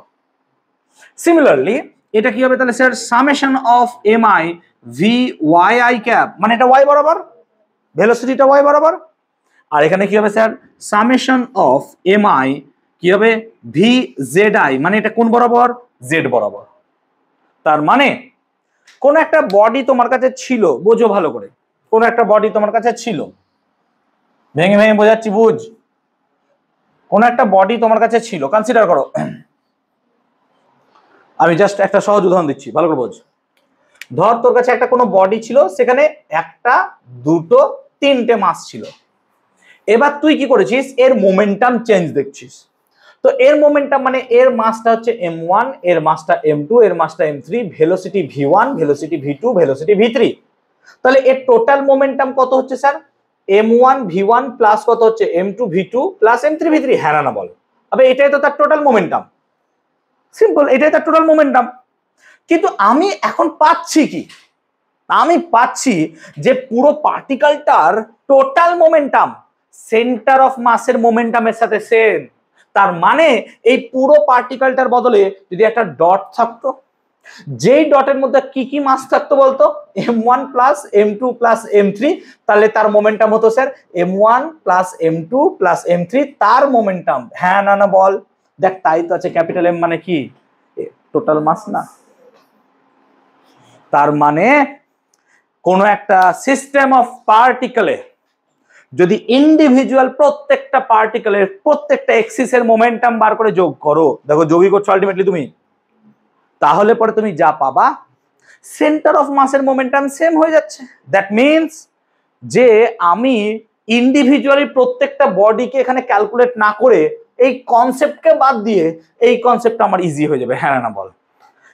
সিমিলারলি এটা কি হবে তাহলে sir? Summation of M i v y i cap, মানে এটা ওয়াই বরাবর, ভেলোসিটিটা ওয়াই বরাবর। আর এখানে কি হবে sir? Summation of M i কি হবে? ভি জেড আই, মানে এটা কোন বরাবর? জেড বরাবর। তার মানে কোন একটা বডি তোমার কাছে ছিল, বোঝো ভালো করে, কোন একটা বডি তোমার কাছে ছিল, ভেঙে ভেঙে বোঝাচ্ছি, বুঝ। কোন একটা বডি তোমার কাছে ছিল, কনসিডার করো, আমি জাস্ট একটা সহজ উদাহরণ দিচ্ছি, ভালো করে বোঝ। ধর তোর কাছে একটা কোনো বডি ছিল, সেখানে একটা, দুটো, তিনটে মাস ছিল। এবার তুই কি করেছিস? এর মোমেন্টাম চেঞ্জ দেখছিস। তো এর মোমেন্টাম মানে এর মাসটা হচ্ছে m1, এর মাসটা m2, এর মাসটা m3, velocity v1, velocity v2, velocity v3। তাহলে এর টোটাল মোমেন্টাম কত হচ্ছে স্যার? m1 v1 প্লাস কত হচ্ছে? m2 v2 plus m3 v3, হ্যাঁ না বল? আবে এটাই তো তার টোটাল মোমেন্টাম, সিম্পল, এটাই তার টোটাল মোমেন্টাম। কিন্তু আমি এখন পাচ্ছি কি? আমি পাচ্ছি যে পুরো পার্টিকেলটার টোটাল মোমেন্টাম সেন্টার অফ মাসের মোমেন্টামের সাথে সেম। তার মানে এই পুরো পার্টিকেলটার বদলে যদি একটা ডট থাকতো, যেই ডটের মধ্যে কি কি মাস থাকতো বলতো? m1 plus m2 plus m3, তাহলে তার মোমেন্টাম হতো sir m1 plus m2 plus m3, তার মোমেন্টাম, হ্যাঁ না বল? দেখ তাই তো আছে, ক্যাপিটাল এম মানে কি? টোটাল মাস না? তার মানে কোন একটা সিস্টেম অফ পার্টিকেলে যদি ইন্ডিভিজুয়াল প্রত্যেকটা পার্টিকেলের প্রত্যেকটা এক্সিসের মোমেন্টাম বার করে যোগ করো, দেখো যোগই করছো আলটিমেটলি তুমি, তাহলে পরে তুমি যা পাবা সেন্টার অফ মাসের মোমেন্টাম সেম হয়ে যাচ্ছে। দ্যাট মিনস যে আমি ইন্ডিভিজুয়ালি প্রত্যেকটা বডিকে এখানে ক্যালকুলেট না করে এই কনসেপ্টকে বাদ দিয়ে এই কনসেপ্টটা আমার ইজি হয়ে যাবে, হ্যাঁ না বল?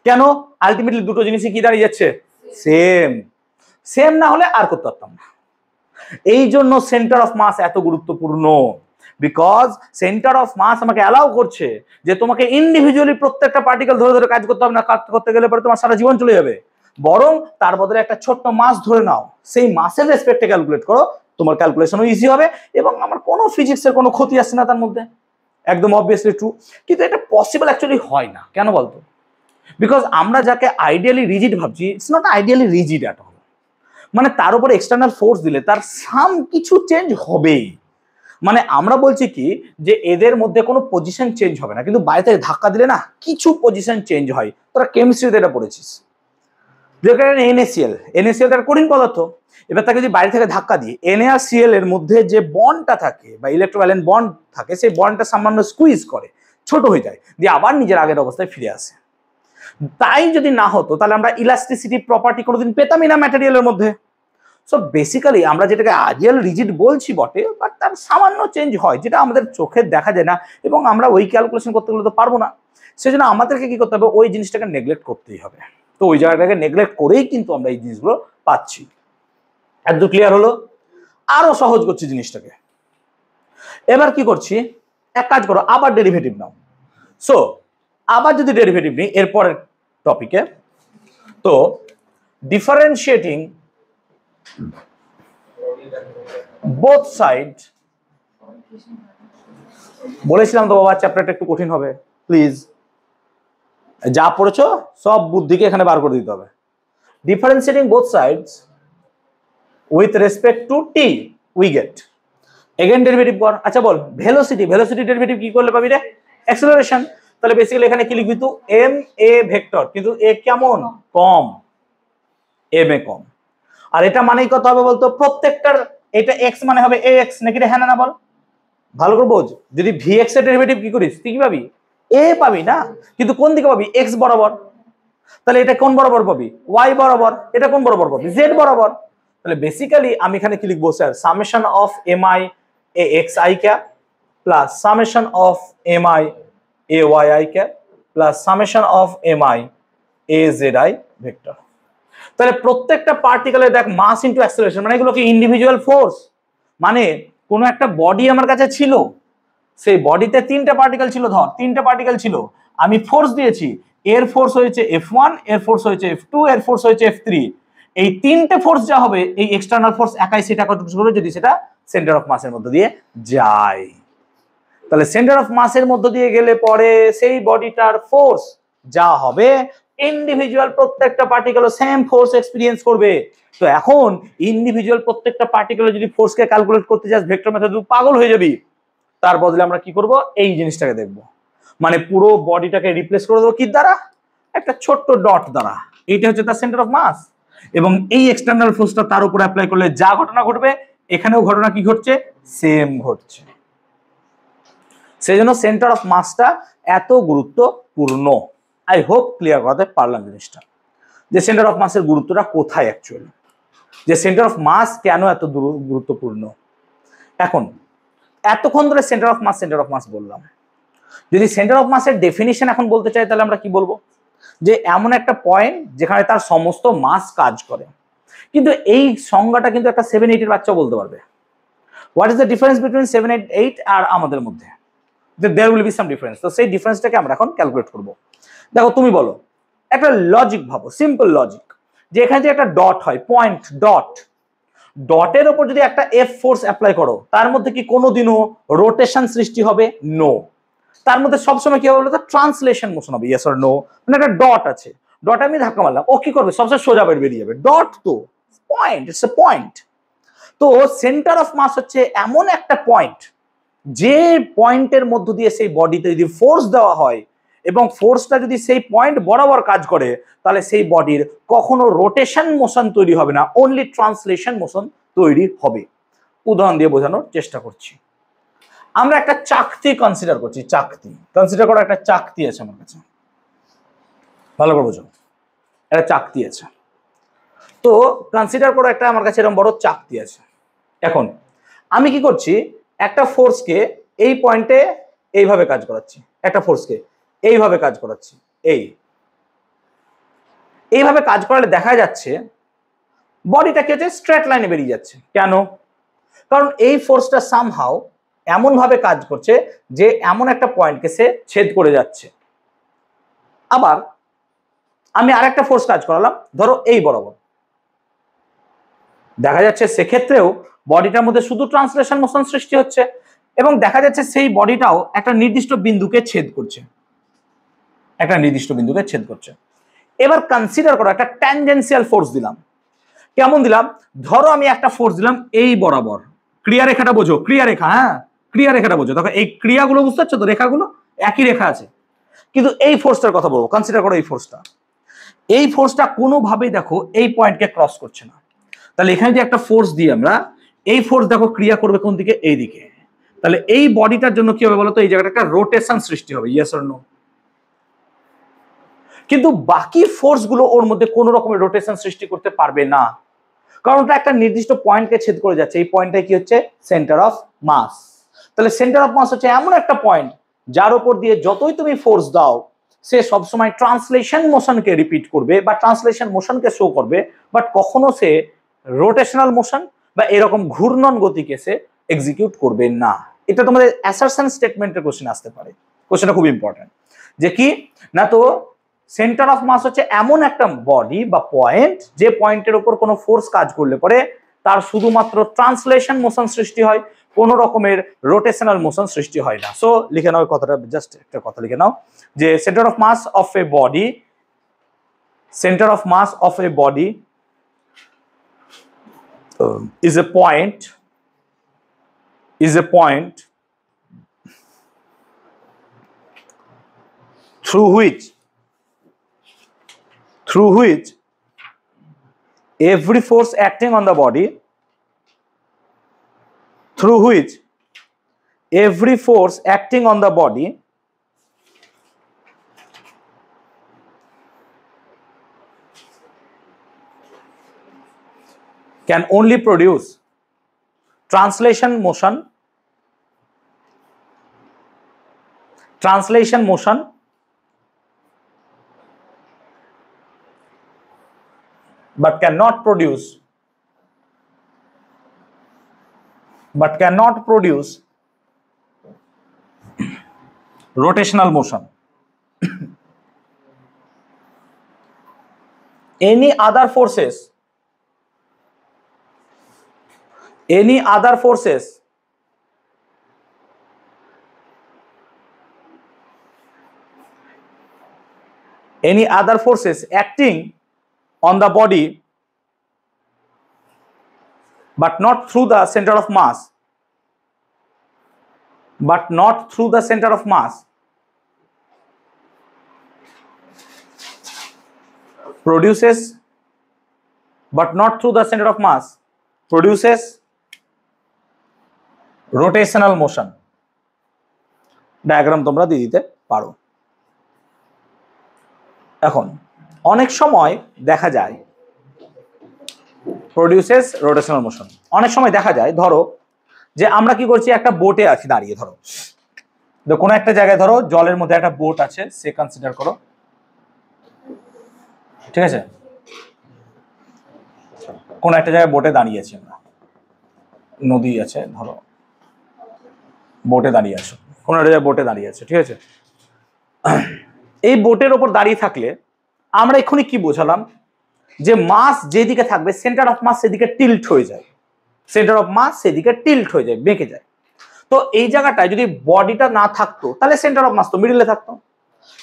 কেন? আলটিমেটলি দুটো জিনিসই কি দাঁড়িয়ে যাচ্ছে? সেম। সেম না হলে আর করতে পারতাম না। এই জন্য সেন্টার অফ মাস এত গুরুত্বপূর্ণ, বিকজ সেন্টার অফ মাস আমাকে অ্যালাউ করছে যে তোমাকে ইন্ডিভিজুয়ালি প্রত্যেকটা পার্টিকেল ধরে ধরে কাজ করতে হবে না, কাজ করতে গেলে পরে তোমার সারা জীবন চলে যাবে, বরং তার বদলে একটা ছোট্ট মাস ধরে নাও, সেই মাসের রেসপেক্টে ক্যালকুলেট করো, তোমার ক্যালকুলেশনও ইজি হবে এবং আমার কোনো ফিজিক্সের কোনো ক্ষতি আসছে না তার মধ্যে, একদম অবভিয়াসলি ট্রু। কিন্তু এটা পসিবল অ্যাকচুয়ালি হয় না, কেন বলতো? বিকজ আমরা যাকে আইডিয়ালি রিজিড ভাবছি, it's not ideally rigid at all. মানে তার উপরে এক্সটার্নাল ফোর্স দিলে তার সাম কিছু চেঞ্জ হবেই। মানে আমরা বলছি কি যে এদের মধ্যে কোনো পজিশন চেঞ্জ হবে না, কিন্তু বাইরে থেকে ধাক্কা দিলে না কিছু পজিশন চেঞ্জ হয়। তোরা কেমিস্ট্রিতে এটা পড়েছিস। NaCl, NaCl তার কঠিন পদার্থ। এবার তাকে যদি বাইরে থেকে ধাক্কা দিই, NaCl এর মধ্যে যে বন্ডটা থাকে বা ইলেকট্রোভ্যালেন্ট বন্ড থাকে, সেই বন্ডটা সামান্য স্কুইজ করে, ছোট হয়ে যায়, দিয়ে আবার নিজের আগের অবস্থায় ফিরে আসে। তাই যদি না হতো তাহলে আমরা ইলাস্টিসিটি প্রপার্টি কোনোদিন পেতামই না ম্যাটেরিয়ালের মধ্যে। সো বেসিক্যালি আমরা যেটাকে আইডিয়াল রিজিড বলছি বটে, বাট তার সামান্য চেঞ্জ হয়, যেটা আমাদের চোখে দেখা যায় না, এবং আমরা ওই ক্যালকুলেশন করতে গেলে তো পারবো না। সেজন্য আমাদেরকে কি করতে হবে, ওই জিনিসটাকে নেগলেক্ট করতেই হবে। তো ওই জায়গাটাকে নেগলেক্ট করেই কিন্তু আমরা এই জিনিসগুলো পাচ্ছি। একদম ক্লিয়ার হলো? আরো সহজ করছি জিনিসটাকে। এবার কি করছি, এক কাজ করো, আবার ডেরিভেটিভ নাও। সো আবার যদি ডেরিভেটিভ নিই এরপরের টপিকে, তো ডিফারেন্সিয়েটিং বোথ সাইড, বলেছিলাম তো বাবা চ্যাপ্টারটা একটু কঠিন হবে, প্লিজ যা পড়েছো সব বুদ্ধিকে এখানে বার করে দিতে হবে। Differentiating both sides with respect to T we get, again derivative কর। আচ্ছা বল, ভেলোসিটি, ভেলোসিটি ডেরিভেটিভ কি করলে পাবি রে? অ্যাক্সেলারেশন। তাহলে বেসিক্যালি এখানে কি লিখবি তুই? এম এ ভেক্টর, কিন্তু এ কেমন? কম, এম এ কম। আর এটা মানেই কত হবে বলতো? প্রত্যেকটার এটা এক্স মানে হবে এ এক্স, নাকি রে? হ্যাঁ না বল, ভালো করে বোঝ। যদি ভি এক্স এর ডেরিভেটিভ কি করিস তুই কি পাবি? এ পাবি না, কিন্তু কোন দিকে পাবি? এক্স বরাবর। তাহলে এটা কোন বরাবর পাবি? ওয়াই বরাবর। এটা কোন বরাবর পাবি? জেড বরাবর। তাহলে বেসিক্যালি আমি এখানে কি লিখবো sir? Summation of M i a x I cap plus summation of M i a y i cap plus summation of M i a z I vector. তাহলে প্রত্যেকটা পার্টিকেলের দেখ মাস ইনটু অ্যাক্সেলারেশন, মানে এগুলো কি ইন্ডিভিজুয়াল ফোর্স। মানে কোনো একটা body আমার কাছে ছিল, সেই বডিতে তিনটা পার্টিকেল ছিল, ধর তিনটা পার্টিকেল ছিল, আমি ফোর্স দিয়েছি, এর ফোর্স হয়েছে F1, এর ফোর্স হয়েছে F2, এর ফোর্স হয়েছে F3। এই তিনটে ফোর্স যা হবে, এই এক্সটার্নাল ফোর্স একাই সেটা করে যদি সেটা সেন্টার অফ মাসের মধ্যে দিয়ে যায়, তাহলে সেন্টার অফ মাসের মধ্যে দিয়ে গেলে পরে সেই বডিটার ফোর্স যা হবে, ইন্ডিভিজুয়াল প্রত্যেকটা পার্টিকেলও সেম ফোর্স এক্সপেরিয়েন্স করবে। তো এখন ইন্ডিভিজুয়াল প্রত্যেকটা পার্টিকেলের যদি ফোর্সকে ক্যালকুলেট করতে যাস ভেক্টর মেথড, পাগল হয়ে যাবি। তার বদলে আমরা কি করব, এই জিনিসটাকে দেখব, মানে পুরো বডিটাকে রিপ্লেস করে দেবো কি দ্বারা? একটা ছোট্ট ডট দ্বারা। এইটা হচ্ছে তার সেন্টার অফ মাস, এবং এই এক্সটার্নাল ফোর্সটা তার উপরে অ্যাপ্লাই করলে যা ঘটনা ঘটবে, এখানেও ঘটনা কি ঘটছে? সেম ঘটছে। সেই জন্য সেন্টার অফ মাসটা এত গুরুত্বপূর্ণ। আই হোপ ক্লিয়ার করাতে পারলাম জিনিসটা, যে সেন্টার অফ মাসের গুরুত্বটা কোথায় অ্যাকচুয়ালি, যে সেন্টার অফ মাস কেন এত গুরুত্বপূর্ণ। এখন এতক্ষণ ধরে সেন্টার অফ মাস বললাম। যদি সেন্টার অফ মাসের ডেফিনিশন এখন বলতে চাই, তাহলে আমরা কি বলবো? যে এমন একটা পয়েন্ট যেখানে তার সমস্ত মাস কাজ করে। কিন্তু এই সংজ্ঞাটা কিন্তু একটা 7-8 এর বাচ্চাও বলতে পারবে। What is the difference between 7-8 আর আমাদের মধ্যে? There will be some difference. তো সেই ডিফারেন্সটাকে আমরা এখন ক্যালকুলেট করব। দেখো তুমি বলো, একটা লজিক ভাবো, সিম্পল লজিক, যে এখানে যে একটা ডট হয়, পয়েন্ট ডট, ডটের উপর যদি একটা এফ ফোর্স অ্যাপ্লাই করো, তার মধ্যে কি কোনোদিনও রোটেশন সৃষ্টি হবে? নো। তার মধ্যে সবসময় কি হবে বলতো? ট্রান্সলেশন মোশন হবে। Yes or no? মানে একটা ডট আছে, ডট আমি ধাক্কা মারলাম, ও কি করবে? সবসময় সোজা বেরিয়ে যাবে। ডট তো পয়েন্ট, ইটস এ পয়েন্ট। তো সেন্টার অফ মাস হচ্ছে এমন একটা পয়েন্ট, যে পয়েন্টের মধ্য দিয়ে সেই বডিতে যদি ফোর্স দেওয়া হয় এবং ফোর্সটা যদি সেই পয়েন্ট বরাবর কাজ করে, তাহলে সেই বডির কখনো রোটেশন মোশন তৈরি হবে না, অনলি ট্রান্সলেশন মোশন তৈরি হবে। উদাহরণ দিয়ে বোঝানোর চেষ্টা করছি। আমরা একটা চাকতি কনসিডার করছি, চাকতি কনসিডার করা, একটা চাকতি আছে আমার কাছে, ভালো করে বোঝো, একটা চাকতি আছে। তো কনসিডার করো একটা আমার কাছে এরকম বড় চাকতি আছে। এখন আমি কি করছি, একটা ফোর্সকে এই পয়েন্টে এইভাবে কাজ করাচ্ছি, একটা ফোর্সকে এইভাবে কাজ করাচ্ছি, এইভাবে কাজ করালে দেখা যাচ্ছে বডিটা কি হচ্ছে? স্ট্রেট লাইনে বেরিয়ে যাচ্ছে। কেন? কারণ এই ফোর্সটা সামহাউ এমন ভাবে কাজ করছে যে এমন একটা পয়েন্টকে সে ছেদ করে যাচ্ছে। আবার আমি আরেকটা ফোর্স কাজ করালাম, ধরো এই বরাবর, দেখা যাচ্ছে সেক্ষেত্রেও বডিটার মধ্যে শুধু ট্রান্সলেশন মোশন সৃষ্টি হচ্ছে, এবং দেখা যাচ্ছে সেই বডিটাও একটা নির্দিষ্ট বিন্দুকে ছেদ করছে। একটা নির্দিষ্ট বিন্দুকে ছেদ করছে। এবার কনসিডার করো একটা ট্যানজেন্সিয়াল ফোর্স দিলাম। কেমন দিলাম? ধরো আমি একটা ফোর্স দিলাম এই বরাবর, ক্রিয়া রেখাটা বোঝো, ক্রিয়া রেখা, হ্যাঁ ক্রিয়া রেখাটা বোঝো, দেখো এই ক্রিয়াগুলো বুঝতে পারছো তো, রেখাগুলো একই রেখা আছে, কিন্তু এই ফোর্সটার কথা বলবো, কনসিডার করো এই ফোর্সটা কোনোভাবেই দেখো এই পয়েন্টকে ক্রস করছে না। তাহলে এখানে যে একটা ফোর্স দিই আমরা, এই ফোর্স দেখো ক্রিয়া করবে কোন দিকে? এই দিকে। তাহলে এই বডিটার জন্য কি হবে বলতো? এই জায়গাটা একটা রোটেশন সৃষ্টি হবে, ইয়েস অর নো? কিন্তু বাকি ফোর্স গুলো ওর মধ্যে কোনো রকমের রোটেশন সৃষ্টি করতে পারবে না, কারণ ওটা একটা নির্দিষ্ট পয়েন্টকে ছেদ করে যাচ্ছে। এই পয়েন্টটা কি হচ্ছে? Centre of mass. তাহলে সেন্টার অফ মাস হচ্ছে এমন একটা পয়েন্ট যার উপর দিয়ে যতই তুমি ফোর্স দাও সে সবসময় ট্রান্সলেশন মোশনকে রিপিট করবে বা ট্রান্সলেশন মোশনকে শো করবে, বাট কখনো সে রোটেশনাল মোশন বা এরকম ঘূর্ণন গতিকে সে এক্সিকিউট করবে না। এটা তোমাদের অ্যাসারশন স্টেটমেন্টের কোশ্চেন আসতে পারে। কোশ্চেনটা খুব ইম্পর্টেন্ট, যে কি না, তো সেন্টার অফ মাস হচ্ছে এমন একটা বডি বা পয়েন্ট যে পয়েন্টের উপর কোনো ফোর্স কাজ করলে পরে তার শুধুমাত্র ট্রান্সলেশন মোশন সৃষ্টি হয়, কোনো রকমের রোটেশনাল মোশন সৃষ্টি হয় না। সো লিখে নাও কথাটা, জাস্ট একটা কথা লিখে নাও যে centre of mass of a body, centre of mass of a body is a point through which every force acting on the body can only produce translation motion but cannot produce rotational motion. Any other forces acting on the body but not through the center of mass produces rotational motion. Diagram তোমরা দিয়ে দিতে পারো। এখন অনেক সময় দেখা যায় produces rotational motion, অনেক সময় দেখা যায় ধরো যে আমরা কি করছি, একটা বোটে আছি দাঁড়িয়ে, ধরো কোনো একটা জায়গায়, ধরো জলের মধ্যে একটা বোট আছে, সে কনসিডার করো, ঠিক আছে, কোন একটা জায়গায় বোটে দাঁড়িয়ে আছি আমরা, নদী আছে, ধরো বোটে দাঁড়িয়ে আছো, কোন একটা জায়গায় বোটে দাঁড়িয়ে আছে, ঠিক আছে। এই বোটের ওপর দাঁড়িয়ে থাকলে আমরা এক্ষুনি কি বোঝালাম, যে মাস যেদিকে থাকবে সেন্টার অফ মাস সেদিকে টিল্ট হয়ে যায়, বেঁকে যায়। তো এই জায়গাটায় যদি বডিটা না থাকতো তাহলে সেন্টার অফ মাস তো মিডলে থাকতো,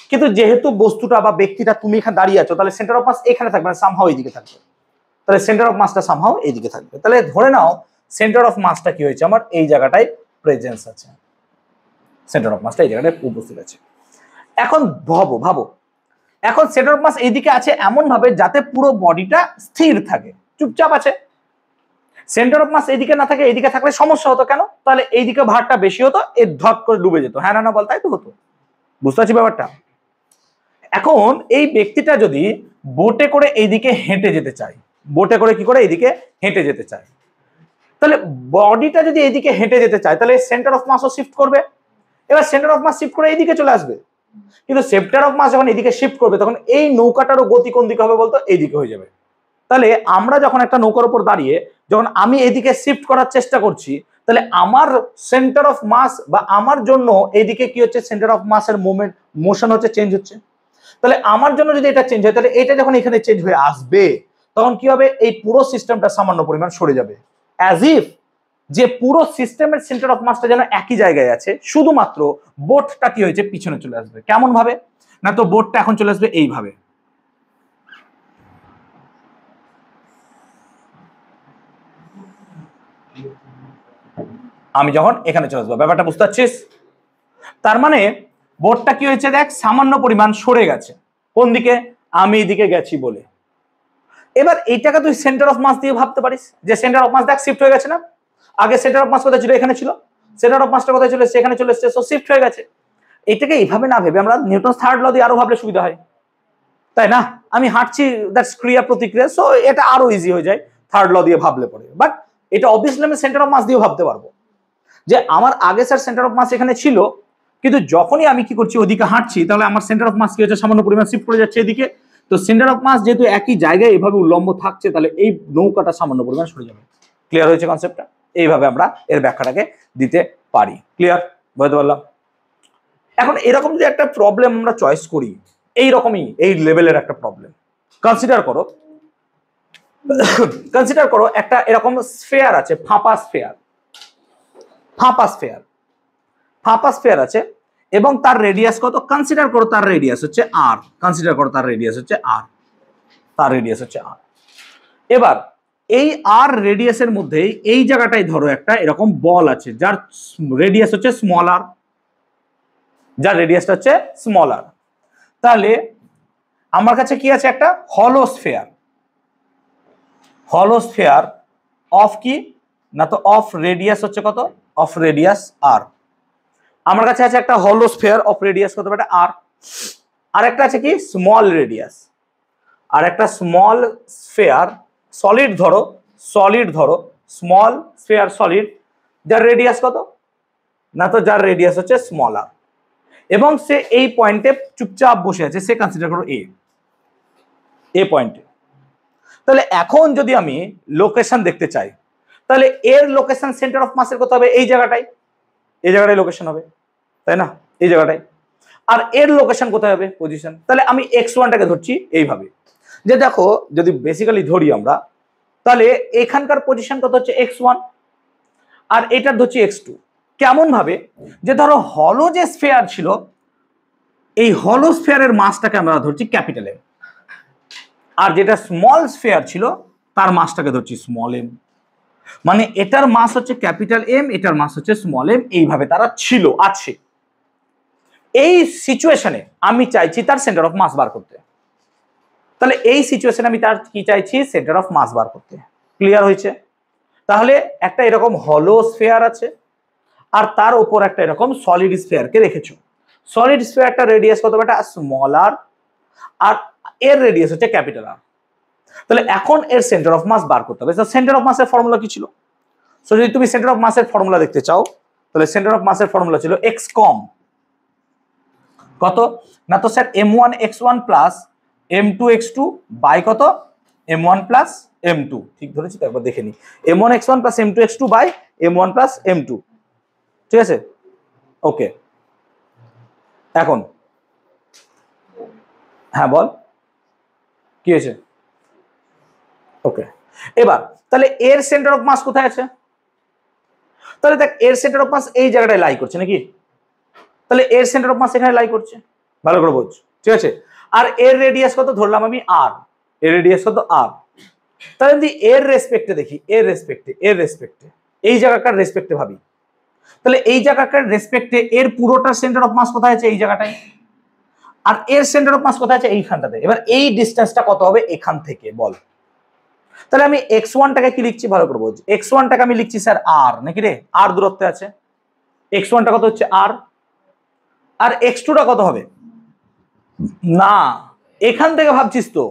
কিন্তু যেহেতু বস্তুটা বা ব্যক্তিটা তুমি এখানে দাঁড়িয়ে আছো, তাহলে সেন্টার অফ মাস এখানে থাকবে না, সামহাও এইদিকে থাকবে, তাহলে সেন্টার অফ মাসটা সামহাও এইদিকে থাকবে। তাহলে ধরে নাও সেন্টার অফ মাসটা কি হয়েছে, আমার এই জায়গাটায় প্রেজেন্স আছে, সেন্টার অফ মাসটা এই জায়গাটায় উপস্থিত আছে। এখন ভাবো এখন সেন্টার অফ মাস এইদিকে আছে এমন ভাবে যাতে পুরো বডিটা স্থির থাকে, চুপচাপ আছে। সেন্টার অফ মাস এইদিকে না থাকে, এইদিকে থাকলে সমস্যা হতো, কেন? তাহলে এইদিকে ভারটা বেশি হতো, এর ধপ করে ডুবে যেত, হ্যাঁ না বল, তাই তো হতো, বুঝতে পারছি ব্যাপারটা। এখন এই ব্যক্তিটা যদি বোটে করে এইদিকে হেঁটে যেতে চায়, এইদিকে হেঁটে যেতে চায়, তাহলে বডিটা যদি এইদিকে হেঁটে যেতে চায় তাহলে সেন্টার অফ মাসও শিফট করবে। এবার সেন্টার অফ মাস শিফট করে এইদিকে চলে আসবে, কিন্তু সেন্টার অফ মাস যখন এদিকে শিফট করবে তখন এই নৌকাটারও গতি কোন দিকে হবে বলতো? এইদিকে হয়ে যাবে। তাহলে আমরা যখন একটা নৌকার উপর দাঁড়িয়ে যখন আমি এদিকে শিফট করার চেষ্টা করছি, তাহলে আমার সেন্টার অফ মাস বা আমার জন্য এইদিকে কি হচ্ছে, সেন্টার অফ মাসের মোশন হচ্ছে, চেঞ্জ হচ্ছে। তাহলে আমার জন্য যদি এটা চেঞ্জ হয়, তাহলে এটা যখন এখানে চেঞ্জ হয়ে আসবে তখন কি হবে, এই পুরো সিস্টেমটা সামান্য পরিমাণ সরে যাবে, অ্যাজ ইফ যে পুরো সিস্টেমের সেন্টার অফ মাসটা যেন একই জায়গায় আছে, শুধুমাত্র বোটটা কি হয়েছে, পিছনে চলে আসবে। কেমন ভাবে না তো বোর্ডটা এখন চলে আসবে এইভাবে। আমি যখন এখানে চলে আসবো, ব্যাপারটা বুঝতে পারছিস? তার মানে বোর্ডটা কি হয়েছে দেখ, সামান্য পরিমাণ সরে গেছে। কোন দিকে? আমি এদিকে গেছি বলে। এবার এইটাকে তুই সেন্টার অফ মাস দিয়ে ভাবতে পারিস, যে সেন্টার অফ মাস দেখ শিফট হয়ে গেছে না। আগে সেন্টার অফ মাস কোথায় ছিল? এখানে ছিল। সেন্টার অফ মাসটা কোথায় ছিল? সেখানে চলে এসেছে, সো শিফট হয়ে গেছে। এটাকে এইভাবে না ভেবে আমরা নিউটনস থার্ড ল দিয়ে আরো ভাবলে সুবিধা হয়, তাই না? আমি হাঁটছি, দ্যাটস ক্রিয়া প্রতিক্রিয়া, সো এটা আরো ইজি হয়ে যায় থার্ড ল দিয়ে ভাবলে পরে। বাট এটা অবভিয়াসলি আমি সেন্টার অফ মাস দিয়েও ভাবতে পারবো, যে আমার আগে স্যার সেন্টার অফ মাস এখানে ছিল, কিন্তু যখনই আমি কি করছি ওদিকে হাঁটছি, তাহলে আমার সেন্টার অফ মাস কি হচ্ছে? সামান্য পরিমাণ শিফট করে যাচ্ছে এদিকে। তো সেন্টার অফ মাস যেহেতু একই জায়গায় এভাবে উল্লম্ব থাকছে, তাহলে এই নৌকাটা সামান্য পরিমাণ সরে যাবে। ক্লিয়ার হয়েছে কনসেপ্টটা? এইভাবে আমরা এর ব্যাখ্যাটাকে দিতে পারি। ক্লিয়ার? বুঝতে পারলাম? এখন এরকম যে একটা প্রবলেম আমরা চয়েস করি, এইরকমই এই লেভেলের একটা প্রবলেম কনসিডার করো। কনসিডার করো একটা এরকম স্ফেয়ার আছে, ফাঁপা স্ফেয়ার, ফাঁপা স্ফেয়ার, ফাঁপা স্ফেয়ার আছে, এবং তার রেডিয়াস কত? কনসিডার করো তার রেডিয়াস হচ্ছে আর। কনসিডার করো তার রেডিয়াস হচ্ছে আর, তার রেডিয়াস হচ্ছে আর। এবার এই আর রেডিয়াসের মধ্যে এই জায়গাটায় ধরো একটা এরকম বল আছে, যার রেডিয়াস হচ্ছে স্মল আর, যার রেডিয়াসটা হচ্ছে স্মল আর। তাহলে আমার কাছে কি আছে? একটা হলো স্ফেয়ার, হলো স্ফেয়ার অফ কি না, তো অফ রেডিয়াস হচ্ছে কত? অফ রেডিয়াস আর। আমার কাছে আছে একটা হলো স্ফেয়ার অফ রেডিয়াস কত? বেটা আর। আর একটা আছে কি? Small radius. আর একটা স্মল স্ফেয়ার সলিড ধরো, সলিড ধরো, স্মল স্ফেয়ার সলিড, যার রেডিয়াস কত না, তো যার রেডিয়াস হচ্ছে স্মল আর, এবং সে এই পয়েন্টে চুপচাপ বসে আছে। সে কনসিডার করো এ পয়েন্টে। তাহলে এখন যদি আমি লোকেশন দেখতে চাই, তাহলে এর লোকেশন সেন্টার অফ মাসের কত হবে? এই জায়গাটাই, এই জায়গাটাই লোকেশন হবে, তাই না? এই জায়গাটাই। আর এর লোকেশন কোথায় হবে? পজিশন। তাহলে আমি x1টাকে ধরছি এইভাবে, যে দেখো যদি বেসিক্যালি ধরি আমরা, তাহলে এখানকার পজিশন কত হচ্ছে? x1, আর এটার ধরছি x2। কেমন ভাবে? যে ধরো হলো যে স্ফেয়ার ছিল, এই হলো স্ফেয়ারের মাসটাকে আমরা ধরছি ক্যাপিটাল এম, আর যেটা স্মল স্ফেয়ার ছিল তার মাসটাকে ধরছি স্মল এম। মানে এটার মাস হচ্ছে ক্যাপিটাল এম, এটার মাস হচ্ছে স্মল এম, এইভাবে তারা ছিল, আছে। এই সিচুয়েশনে আমি চাইছি তার সেন্টার অফ মাস বার করতে। তাহলে এই সিচুয়েশনে আমি তার কি চাইছি? সেন্টার অফ মাস বার করতে। ক্লিয়ার হয়েছে? তাহলে একটা এরকম হলো স্ফেয়ার আছে, আর তার উপর একটা এরকম সলিড স্ফেয়ারকে রেখেছো। সলিড স্ফেয়ারটা রেডিয়াস কত? বেটা স্মল আর, আর এর রেডিয়াস হচ্ছে ক্যাপিটাল আর। তাহলে এখন এর সেন্টার অফ মাস বার করতে হবে। সেন্টার অফ মাসের ফর্মুলা কি ছিল? সো যদি তুমি সেন্টার অফ মাসের ফর্মুলা দেখতে চাও, তাহলে সেন্টার অফ মাসের ফর্মুলা ছিল এক্স কম কত না, তো sir m1x1 plus m2x2 by কত? m1 plus m2। ঠিক ধরেছি তো? একবার দেখে নি। m1x1 plus m2x2 by m1 plus m2। ঠিক আছে? ওকে, এখন হ্যাঁ বল কি হয়েছে? ওকে, এবার তাহলে এর সেন্টার অফ মাস কোথায় আছে? তাহলে দেখ এর সেন্টার অফ মাস এই জায়গাটায় লাই করছে নাকি? তাহলে এর সেন্টার অফ মাস এখানে লাই করছে, ভালো করে বোঝ। ঠিক আছে? আর এর রেডিয়াস কত ধরলাম আমি? আর। এর রেডিয়াস কত? আর। তাহলে যদি এর রেসপেক্টে দেখি, এর রেসপেক্টে, এর রেসপেক্টে, এই জায়গাকার রেসপেক্টে ভাবি, তাহলে এই জায়গাকার রেসপেক্টে এর পুরোটা সেন্টার অফ মাস কোথায় আছে? এই জায়গাটায়। আর এর সেন্টার অফ মাস কোথায় আছে? এইখানটাতে। এবার এই ডিসটেন্সটা কত হবে এখান থেকে বল? তাহলে আমি x1টাকে কি লিখছি? ভালো করে বোঝ। x1টাকে আমি লিখছি স্যার আর, নাকি রে? আর দূরত্বে আছে। x1টা কত হচ্ছে? আর। আর x2টা কত হবে? না, এখান থেকে ভাবছিস তো।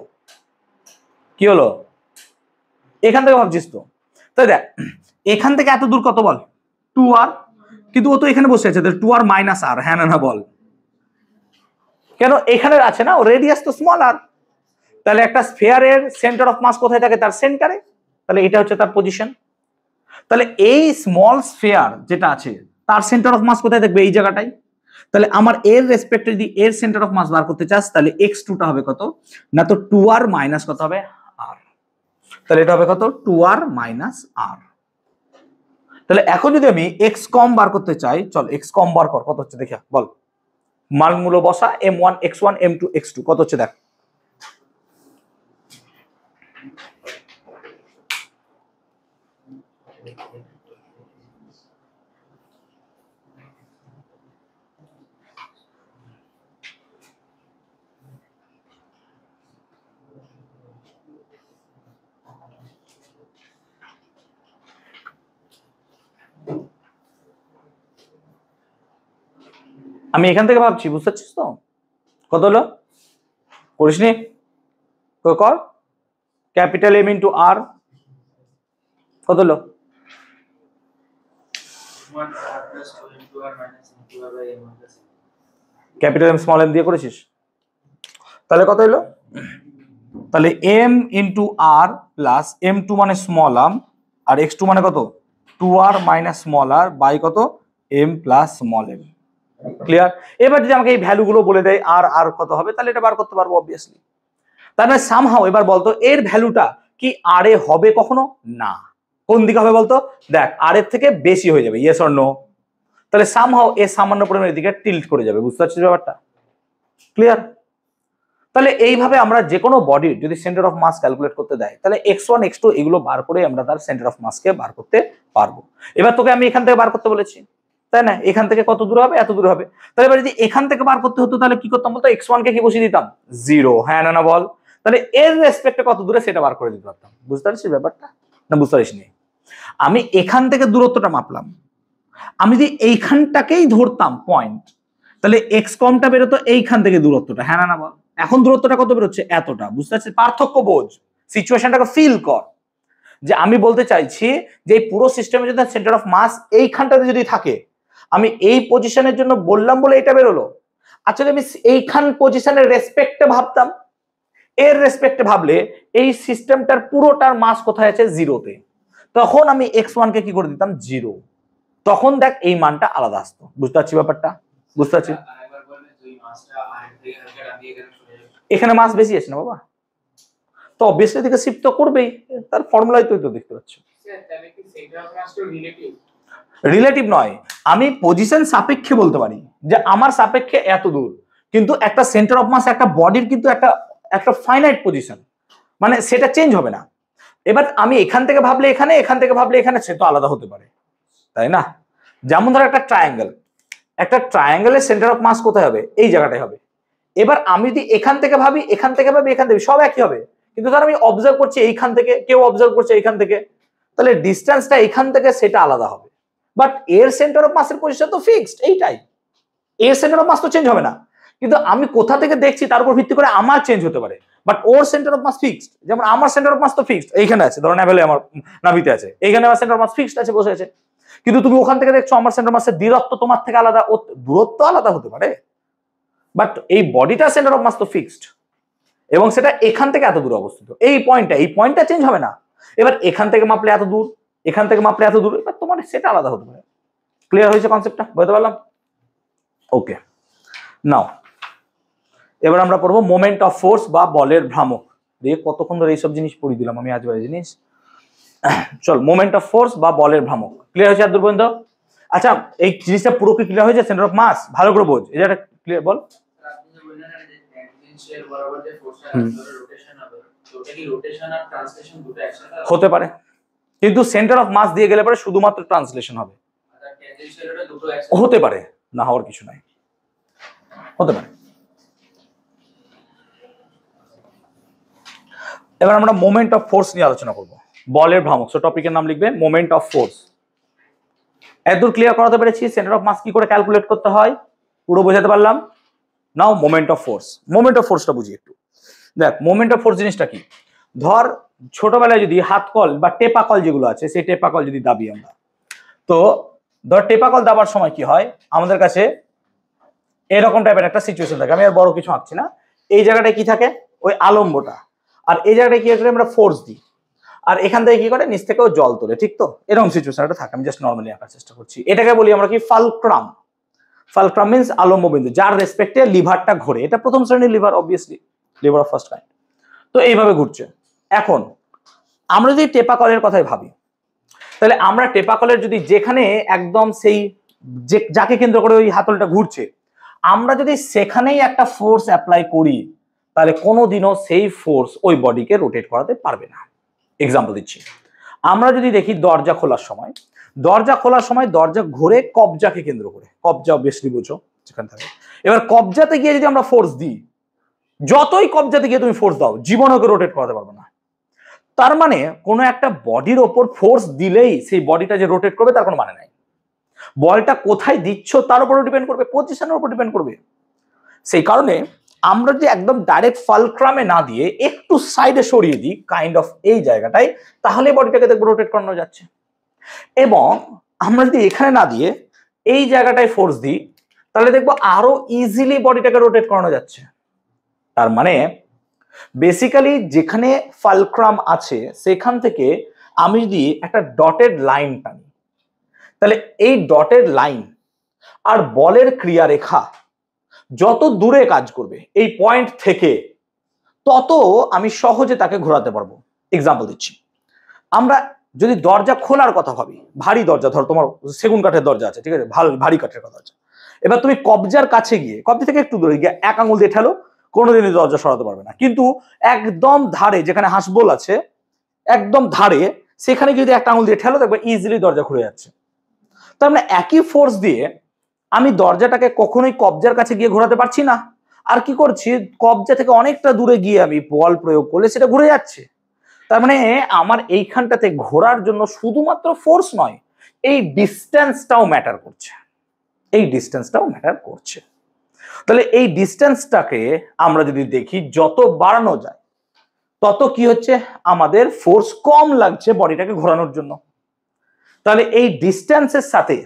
কি হলো? এখান থেকে ভাবছিস তো। তাই দেখ এখান থেকে এত দূর কত বল? 2r। কিন্তু ও তো এখানে বসে আছে, 2r মাইনাস আর। হ্যাঁ না বল? কেন? এখানে আছে না, ও রেডিয়াস তো স্মল আর। তাহলে একটা স্ফিয়ারের সেন্টার অফ মাস কোথায় থাকে? তার সেন্টারে। তাহলে এটা হচ্ছে তার পজিশন। তাহলে এই স্মল স্ফিয়ার যেটা আছে তার সেন্টার অফ মাস কোথায় থাকবে? এই জায়গাটাই। তাহলে আমার এর রেসপেক্টে যদি এর সেন্টার অফ মাস বার করতে চাস, তাহলে x2টা হবে কত না, তো 2r মাইনাস কত হবে? r। তাহলে এটা হবে কত? 2r minus r। তাহলে এখন যদি আমি x কম বার করতে চাই, চল x কম বার কর, কত হচ্ছে দেখে বল। মানগুলো বসা, m1 x1 m2 x2 কত হচ্ছে দেখ। আমি এখান থেকে ভাবছি, বুঝতে পারছিস তো কত হলো? করিসনি? কর ক্যাপিটাল এম ইন্টু আর কত হলো? ক্যাপিটাল এম স্মল এম দিয়ে করেছিস, তাহলে কত হলো? তাহলে M into R plus M two মানে small M, R X two মানে কত? Two R minus small R by কত? M plus small M. Clear? এবার যদি আমাকে এই ভ্যালুগুলো বলে দেয় আর আর কত হবে, তাহলে এটা বার করতে পারবো অবভিয়াসলি। তার মানে সামহাও এবার বলতো এর ভ্যালুটা কি আর এ হবে কখনো? না। কোন দিকে হবে বলতো? দেখ আর এর থেকে বেশি হয়ে যাবে, ইয়েস অর নো? তাহলে সামহাও এ সামান্য পরিমাণের দিকে টিল্ট করে যাবে, বুঝতে পারছিস ব্যাপারটা? ক্লিয়ার? তাহলে এইভাবে আমরা যে কোনো বডির যদি সেন্টার অফ মাস ক্যালকুলেট করতে দেয়, তাহলে x1 x2 এগুলো বার করে আমরা তার সেন্টার অফ মাসকে বার করতে পারবো। এবার তোকে আমি এখান থেকে বার করতে বলেছি, তাই না? এখান থেকে কত দূর হবে? এত দূর হবে। তাহলে এবার যদি এখান থেকে বার করতে হতো তাহলে কি করতাম বলতো? x1 কে কি বসিয়ে দিতাম? 0। হ্যাঁ না না বল? তাহলে এর রেসপেক্টে কত দূরে সেটা বার করে দিতে পারতাম। বুঝতে পারছিস ব্যাপারটা না বুঝতে পারিসনি? আমি এখান থেকে দূরত্বটা মাপলাম, আমি যদি এইখানটাকেই ধরতাম পয়েন্ট, তাহলে এক্স কমটা বেরোতো এইখান থেকে দূরত্বটা। হ্যাঁ না না বল? এখন দূরত্বটা কত বেরোচ্ছে? এতটা। বুঝতে পারছিস? পার্থক্য বোঝ, সিচুয়েশনটাকে ফিল কর। যে আমি বলতে চাইছি যে এই পুরো সিস্টেমে যদি সেন্টার অফ মাস এইখানটাতে যদি থাকে, আমি এই পজিশনের জন্য বললাম বলে এটা বেরোলো। আচ্ছা আমি এইখান পজিশনের রেসপেক্টে ভাবতাম, এর রেসপেক্টে ভাবলে এই সিস্টেমটার পুরোটার মাস কোথায় আছে? 0-তে। তখন আমি x1 কে কি করে দিতাম? 0। তখন দেখ এই মানটা আলাদা আসতো। বুঝতে পারছি ব্যাপারটা? বুঝতে পারছি? এখানে মাস বেশি আছে না বাবা, তো অবভিয়াসলি দিকে শিফট তো করবেই, তার ফর্মুলাই তো দেখতে পাচ্ছ। রিলেটিভ নয়, আমি পজিশন সাপেক্ষে বলতে পারি যে আমার সাপেক্ষে এত দূর, কিন্তু একটা সেন্টার অফ মাস একটা বডির কিন্তু একটা একটা ফাইনাইট পজিশন, মানে সেটা চেঞ্জ হবে না। এবার আমি এখান থেকে ভাবলে এখানে, এখান থেকে ভাবলে এখানে, সে তো আলাদা হতে পারে, তাই না? যেমন ধর একটা ট্রায়াঙ্গেল, একটা ট্রায়াঙ্গেলের সেন্টার অফ মাস কোথায় হবে? এই জায়গাটায় হবে। এবার আমি যদি এখান থেকে ভাবি, এখান থেকে ভাবি, এখান থেকে, সব একই হবে, কিন্তু ধর আমি অবজার্ভ করছি এইখান থেকে, কেউ অবজার্ভ করছে এইখান থেকে, তাহলে ডিস্টেন্সটা এখান থেকে সেটা আলাদা হবে। বাট এর সেন্টার অফ মাসের পজিশন তো ফিক্সড, এইটাই। এর সেন্টার অফ মাস তো চেঞ্জ হবে না, কিন্তু আমি কোথা থেকে দেখছি তার উপর ভিত্তি করে আমার চেঞ্জ হতে পারে। বাট ওর সেন্টার অফ মাস ফিক্সড। যেমন আমার সেন্টার অফ মাস তো ফিক্সড, এইখানে আছে, ধরো নেভেলে আমার নাভিতে আছে, এইখানে আমার সেন্টার অফ মাস ফিক্সড আছে, বসে আছে। কিন্তু তুমি ওখান থেকে দেখছো আমার সেন্টার অফ মাসের দূরত্ব তোমার থেকে আলাদা, ও দূরত্ব আলাদা হতে পারে, বাট এই বডিটার সেন্টার অফ মাস তো ফিক্সড, এবং সেটা এখান থেকে এত দূর অবস্থিত। এই পয়েন্টটা চেঞ্জ হবে না। এবার এখান থেকে মাপলে এত দূর, এখান থেকে মাপলে এত দূর, এবার তোমার সেটা আলাদা হতে পারে। ক্লিয়ার হয়েছে কনসেপ্টটা? বুঝতে পারলাম? ওকে, নাও এবার আমরা পড়বো মোমেন্ট অফ ফোর্স বা বলের ভ্রামক। দিয়ে কতক্ষণ ধরে এইসব জিনিস পড়ি দিলাম আমি, আজবাজে জিনিস। চল, মোমেন্ট অফ ফোর্স বা বলের ভ্রামক ক্লিয়ার হয়েছে আর দূর পর্যন্ত? আচ্ছা এই জিনিসটা পুরো কি ক্লিয়ার হয়েছে? সেন্টার অফ মাস ভালো করে বোঝ, এটা ক্লিয়ার বল। হতে পারে, কিন্তু সেন্টার অফ মাস দিয়ে গেলে পরে শুধুমাত্র ট্রান্সলেশন হবে। হতে পারে, না হওয়ার কিছু নাই, হতে পারে। এবার আমরা মোমেন্ট অফ ফোর্স নিয়ে আলোচনা করব, বলের ভ্রামক। সো টপিকের নাম লিখবে মোমেন্ট অফ ফোর্স। এতদূর ক্লিয়ার করাতে পেরেছি সেন্টার অফ মাস কি করে ক্যালকুলেট করতে হয়, পুরো বোঝাতে পারলাম। Now moment of force. Moment of ফোর্সটা বুঝি একটু। দেখ মোমেন্ট অফ ফোর্স জিনিসটা কি, ধর ছোটবেলায় যদি হাত কল বা টেপা কল যেগুলো আছে, সেই টেপা কল যদি দাবি আমরা, তো ধর টেপা কল দাবার সময় কি হয়, আমাদের কাছে এরকম টাইপের একটা সিচুয়েশন থাকে। আমি আর বড় কিছু আঁকছি না। এই জায়গাটায় কি থাকে? ওই আলম্বটা, আর এই জায়গাটায় কি করে আমরা ফোর্স দিই, আর এখান থেকে কি করে নিচ থেকেও জল তোলে, ঠিক তো? এরকম সিচুয়েশনটা থাকে। আমি জাস্ট নর্মালি আঁকার চেষ্টা করছি। এটাকে বলি আমরা কি? ফালক্রাম। ফালক্রাম মিন্স আলম্ব বিন্দু, যার রেসপেক্টে লিভারটা ঘোরে। এটা প্রথম শ্রেণীর liver, obviously liver of first kind. তো এইভাবে ঘুরছে। এখন আমরা যদি টেপা কলের কথাই ভাবি, তাহলে আমরা টেপা কলের যদি যেখানে একদম সেই যাকে কেন্দ্র করে ওই হাতলটা ঘুরছে, আমরা যদি সেখানেই একটা ফোর্স অ্যাপ্লাই করি তাহলে কোনোদিনও সেই ফোর্স ওই বডিকে রোটেট করাতে পারবে না। এক্সাম্পল দিচ্ছি, আমরা যদি দেখি দরজা খোলার সময় দরজা ঘুরে কবজাকে কেন্দ্র করে, কবজা অবভিয়াসলি বুঝো যেখানে থাকে, এবার কবজাতে গিয়ে যদি আমরা ফোর্স দিই, যতই কবজাতে গিয়ে তুমি ফোর্স দাও জীবনে ওকে রোটেট করাতে পারবে না। তার মানে কোনো একটা বডির ওপর ফোর্স দিলেই সেই বডিটা যে রোটেট করবে তার কোনো মানে নাই। বলটা কোথায় দিচ্ছ তার উপর ডিপেন্ড করবে, পজিশনের উপর ডিপেন্ড করবে। সেই কারণে আমরা যদি একদম ডাইরেক্ট ফালক্রামে না দিয়ে একটু সাইডে সরিয়ে দিই কাইন্ড অফ এই জায়গাটায়, তাহলে বডিটাকে দেখবো রোটেট করানো যাচ্ছে। এবং আমরা যদি এখানে না দিয়ে এই জায়গাটায় ফোর্স দিই তাহলে দেখবো আরো ইজিলি বডিটাকে রোটেট করানো যাচ্ছে। তার মানে বেসিক্যালি যেখানে ফালক্রাম আছে সেখান থেকে আমি যদি একটা ডটেড লাইন টানি, তাহলে এই ডটেড লাইন আর বলের ক্রিয়ারেখা যত দূরে কাজ করবে এই পয়েন্ট থেকে, তত আমি সহজে তাকে ঘোরাতে পারবো। এক্সাম্পল দিচ্ছি, আমরা যদি দরজা খোলার কথা ভাবি, ভারী দরজা, ধর তোমার সেগুন কাঠের দরজা আছে, ঠিক আছে, ভারী কাঠের কথা আছে, এবার তুমি কবজার কাছে গিয়ে, কবজা থেকে একটু দূরে গিয়ে এক আঙুল দিয়ে ঠেলো, কোনোদিনই দরজা সরাতে পারবে না। কিন্তু একদম ধারে যেখানে হাঁসবোল আছে, একদম ধারে সেখানে যদি একটা আঙুল দিয়ে ঠেলো দেখবে ইজিলি দরজা খুলে যাচ্ছে। তার মানে একই ফোর্স দিয়ে আমি দরজাটাকে কখনোই কবজার কাছে গিয়ে ঘোরাতে পারছি না, আর কি করছি, কবজা থেকে অনেকটা দূরে গিয়ে আমি বল প্রয়োগ করলে সেটা ঘুরে যাচ্ছে। তার মানে আমার এইখানটাতে ঘোরার জন্য শুধুমাত্র ফোর্স নয়, এই ডিস্টেন্সটাও ম্যাটার করছে, এই ডিস্টেন্সটাও ম্যাটার করছে। তাহলে এই ডিস্টেন্সটাকে আমরা যদি দেখি যত বাড়ানো যায় তত কি হচ্ছে, আমাদের ফোর্স কম লাগছে বডিটাকে ঘোরানোর জন্য। তাহলে এই ডিস্টেন্সের সাথে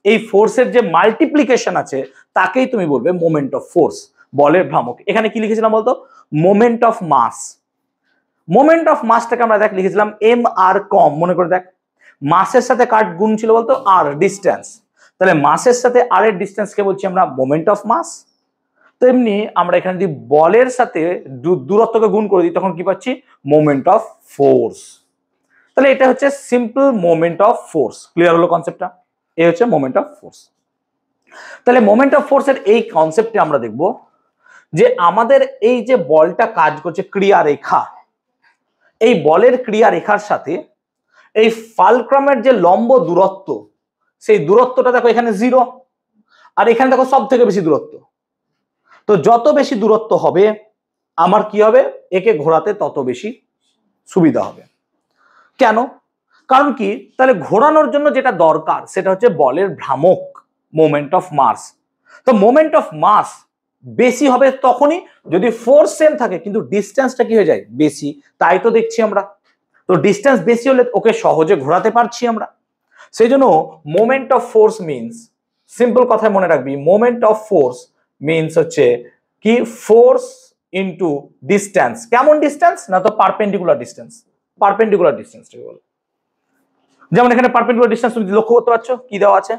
এই ফোর্সের যে মাল্টিপ্লিকেশন আছে তাকেই তুমি বলবে মোমেন্ট অফ ফোর্স, বলের ভ্রামক। এখানে কি লিখেছিলাম বলতো, moment of mass. Moment of মাসটাকে আমরা দেখ লিখেছিলাম এম আর কম, মনে করে দেখ, মাসের সাথে কার গুণ ছিল বলতো, আর, ডিস্টেন্স। তাহলে মাসের সাথে আর এর ডিস্টেন্সকে বলছি আমরা মোমেন্ট অফ মাস। তেমনি আমরা এখানে যদি বলের সাথে দূরত্বকে গুণ করে দিই তখন কি পাচ্ছি, মোমেন্ট অফ ফোর্স। তাহলে এটা হচ্ছে simple moment of force. Clear হলো কনসেপ্টটা? এই হচ্ছে মোমেন্ট অফ ফোর্স। তাহলে মোমেন্ট অফ ফোর্সের এই কনসেপ্টে আমরা দেখব যে আমাদের এই যে বলটা কাজ করছে ক্রিয়া রেখা, এই বলের ক্রিয়া রেখার সাথে এই ফালক্রামের যে লম্ব দূরত্ব, সেই দূরত্বটা দেখো এখানে 0, আর এখানে দেখো সব থেকে বেশি দূরত্ব। তো যত বেশি দূরত্ব হবে আমার কি হবে, একে ঘোরাতে তত বেশি সুবিধা হবে। কেন? কারণ কি, তাহলে ঘোরানোর জন্য যেটা দরকার সেটা হচ্ছে বলের ভ্রামক, মোমেন্ট অফ মাস। তো মোমেন্ট অফ মাস বেশি হবে তখনই যদি ফোর্স সেম থাকে কিন্তু ডিস্টেন্সটা কি হয়ে যায়, বেশি। তাই তো দেখছি আমরা, তো ডিস্টেন্স বেশি হলে ওকে সহজে ঘোরাতে পারছি আমরা। সেই জন্য moment of force means, simple কথায় মনে রাখবি, মোমেন্ট অফ ফোর্স মিনস হচ্ছে কি, ফোর্স ইনটু ডিস্টেন্স। কেমন ডিস্টেন্স না, তো পারপেন্ডিকুলার ডিস্টেন্স। পারপেন্ডিকুলার ডিস্টেন্সটাকে বলে, যেমন এখানে পারপেন্ডিকুলার ডিস্টেন্স তুমি লক্ষ্য করতে পারছো কি দেওয়া আছে,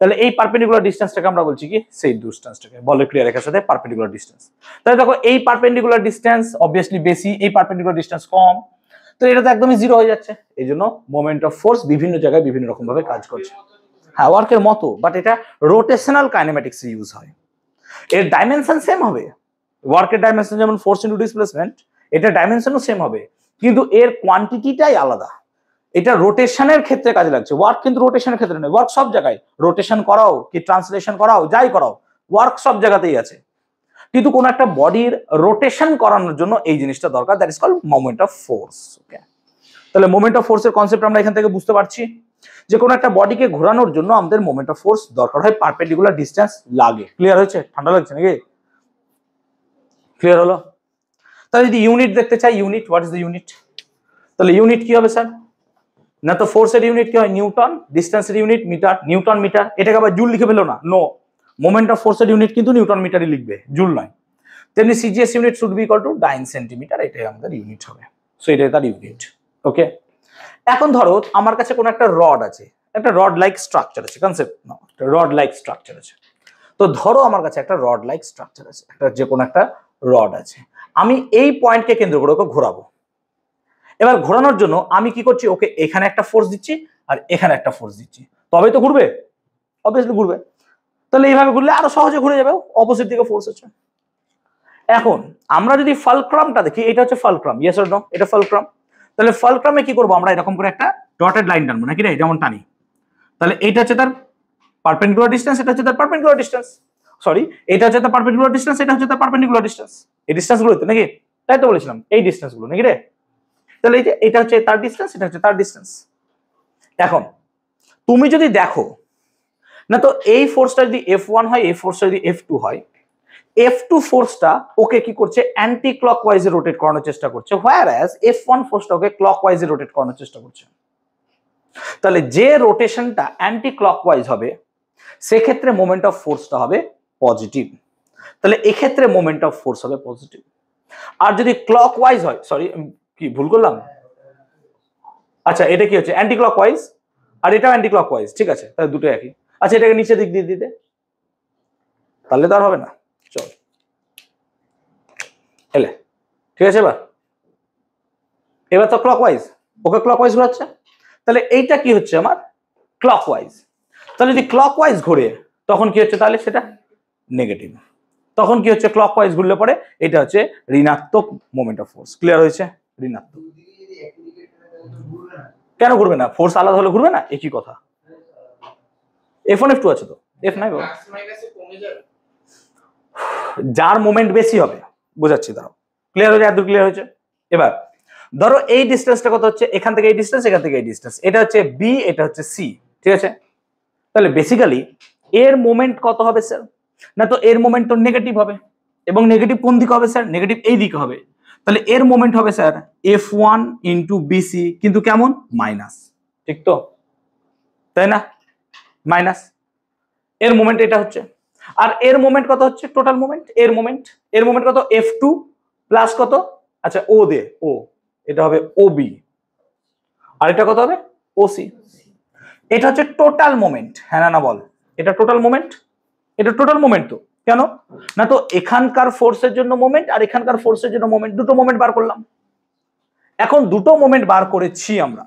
তাহলে এই পারপেন্ডিকুলার ডিস্টেন্সটাকে আমরা বলছি কি, সেই ডিস্টেন্সটাকে বলের ক্রিয়া রেখার সাথে পারপেন্ডিকুলার ডিস্টেন্স। তাহলে দেখো এই পারপেন্ডিকুলার ডিস্টেন্স অবভিয়াসলি বেশি, এই পারপেন্ডিকুলার ডিস্টেন্স কম, তো এটা তো একদমই 0 হয়ে যাচ্ছে। এই জন্য মোমেন্ট অফ ফোর্স বিভিন্ন জায়গায় বিভিন্ন রকম ভাবে কাজ করছে। হ্যাঁ, ওয়ার্কের মতো, বাট এটা রোটেশনাল কাইনেমেটিক্স এ ইউজ হয়। এর ডাইমেনশন সেম হবে, ওয়ার্কের ডাইমেনশন যেমন ফোর্স ইনটু ডিসপ্লেসমেন্ট, এটা ডাইমেনশনও সেম হবে, কিন্তু এর কোয়ান্টিটিটাই আলাদা। এটা রোটেশনের ক্ষেত্রে কাজে লাগছে, ওয়ার্ক কিন্তু রোটেশনের ক্ষেত্রে নয়। ওয়ার্ক সব জায়গায়, রোটেশন করাও কি ট্রান্সলেশন করাও যাই করাও, ওয়ার্ক সব জায়গাতেই আছে। কিন্তু কোন একটা বডির রোটেশন করানোর জন্য এই জিনিসটা দরকার, that is called moment of force. Okay, তাহলে মোমেন্ট অফ ফোর্সের কনসেপ্ট আমরা এখান থেকে বুঝতে পারছি যে কোন একটা বডিকে ঘোরানোর জন্য আমাদের মোমেন্ট অফ ফোর্স দরকার হয়, পারপেন্ডিকুলার ডিস্টেন্স লাগে। ক্লিয়ার হয়েছে? ঠান্ডা লাগছে নাকি? ক্লিয়ার হলো? তাহলে যদি ইউনিট দেখতে চাই, unit, what is the unit? তাহলে ইউনিট কি হবে স্যার, না তো ফোর্সের ইউনিট কি হয়, নিউটন, ডিস্টেন্সের ইউনিট মিটার, নিউটন মিটার। এটাকে আবার জুল লিখে ফেলো না, নো, মোমেন্ট অফ ফোর্সের ইউনিট কিন্তু নিউটন মিটারই লিখবে, জুল নয়। তেমনি CGS unit should be equal to dyne centimetre, এটাই আমাদের ইউনিট হবে। সো এটাই তার ইউনিট। ওকে, এখন ধরো আমার কাছে কোনো একটা রড আছে, একটা রড লাইক স্ট্রাকচার আছে, কনসেপ্ট না, রড লাইক স্ট্রাকচার আছে। তো ধরো আমার কাছে একটা রড লাইক স্ট্রাকচার আছে, একটা যে কোনো একটা রড আছে, আমি এই পয়েন্টকে কেন্দ্র করে ওকে ঘোরাবো। এবার ঘোরানোর জন্য আমি কি করছি, ওকে এখানে একটা ফোর্স দিচ্ছি আর এখানে একটা ফোর্স দিচ্ছি, তবেই তো ঘুরবে, অবভিয়াসলি ঘুরবে। তাহলে এইভাবে ঘুরলে আরো সহজে ঘুরে যাবে, অপোজিট দিকে ফোর্স আছে। এখন আমরা যদি ফালক্রামটা দেখি, এটা হচ্ছে ফালক্রাম, ইয়েস অর নো, এটা ফালক্রাম। তাহলে ফালক্রামে কি করবো আমরা, এরকম করে একটা ডটেড লাইন টানবো নাকি রে, যেমন টানি। তাহলে এটা হচ্ছে তার পারপেন্ডিকুলার ডিসটেন্স, এটা হচ্ছে তার পারপেন্ডিকুলার ডিসটেন্স, সরি এটা হচ্ছে তার পারপেন্ডিকুলার ডিসটেন্স, এটা হচ্ছে তার পারপেন্ডিকুলার ডিসটেন্স। এই ডিসটেন্স গুলো তো নাকি, তাই তো বলেছিলাম, এই ডিসটেন্স গুলো নাকি রে। তাহলে এই যে এটা হচ্ছে তার ডিসটেন্স, এটা হচ্ছে তার ডিসটেন্স। এখন তুমি যদি দেখো না, তো এই ফোর্সটা যদি F1 হয়, এই ফোর্সটা যদি F2 হয়, F2 ফোর্সটা ওকে কি করছে, অ্যান্টি ক্লকওয়াইজে রোটেট করানোর চেষ্টা করছে, হোয়ারএজ F1 ফোর্সটা ওকে ক্লকওয়াইজে রোটেট করানোর চেষ্টা করছে। তাহলে যে রোটেশনটা অ্যান্টি ক্লকওয়াইজ হবে সেক্ষেত্রে মোমেন্ট অফ ফোর্সটা হবে পজিটিভ। তাহলে এক্ষেত্রে মোমেন্ট অফ ফোর্স হবে পজিটিভ। আর যদি ক্লকওয়াইজ হয়, সরি কি ভুল করলাম, আচ্ছা এটা কি হচ্ছে অ্যান্টি ক্লকওয়াইজ, আর এটাও অ্যান্টি ক্লকওয়াইজ, ঠিক আছে, তাহলে দুটো একই। আচ্ছা এটাকে নিচে দিক দিয়ে দিতে, তাহলে তো আর হবে না, চল এলে, ঠিক আছে। এবার তো ক্লকওয়াইজ, ওকে ক্লকওয়াইজ ঘোরাচ্ছে, তাহলে এইটা কি হচ্ছে আমার ক্লকওয়াইজ। তাহলে যদি ক্লকওয়াইজ ঘুরে তখন কি হচ্ছে, তাহলে সেটা নেগেটিভ। তখন কি হচ্ছে, ক্লকওয়াইজ ঘুরলে পরে এটা হচ্ছে ঋণাত্মক মোমেন্ট অফ ফোর্স। ক্লিয়ার হয়েছে, ঋণাত্মক। কেন ঘুরবে না, ফোর্স আলাদা হলে ঘুরবে না, একই কথা। F1 F2 আছে তো, F নাই বাবা, যার মোমেন্ট বেশি হবে, বোঝাচ্ছি দাঁড়াও, ক্লিয়ার হয়েছে, এত ক্লিয়ার হয়েছে। এবার ধরো এই ডিসটেন্সটা কত হচ্ছে, এখান থেকে এই ডিসটেন্স, এখান থেকে এই ডিসটেন্স, এটা হচ্ছে বি, এটা হচ্ছে সি, ঠিক আছে। তাহলে বেসিক্যালি এর মোমেন্ট কত হবে স্যার, না তো এর মোমেন্ট তো নেগেটিভ হবে, এবং নেগেটিভ কোন দিকে হবে স্যার, নেগেটিভ এই দিকে হবে। তাহলে এর মোমেন্ট হবে স্যার F1 ইন্টু বিসি, কিন্তু কেমন, মাইনাস, ঠিক তো, তাই না, মাইনাস। এর মোমেন্ট এটা হচ্ছে, আর এর মোমেন্ট কত হচ্ছে, টোটাল মোমেন্ট, এর মোমেন্ট কত, F2 প্লাস কত, আচ্ছা ও দে ও, এটা হবে OB, আর এটা কত হবে OC। এটা হচ্ছে টোটাল মোমেন্ট, হ্যাঁ না বল, এটা টোটাল মোমেন্ট, এটা টোটাল মোমেন্ট তো, কেন না, তো এখানকার ফোর্সের জন্য মোমেন্ট আর এখানকার ফোর্সের জন্য মোমেন্ট, দুটো মোমেন্ট বার করলাম। এখন দুটো মোমেন্ট বার করেছি আমরা,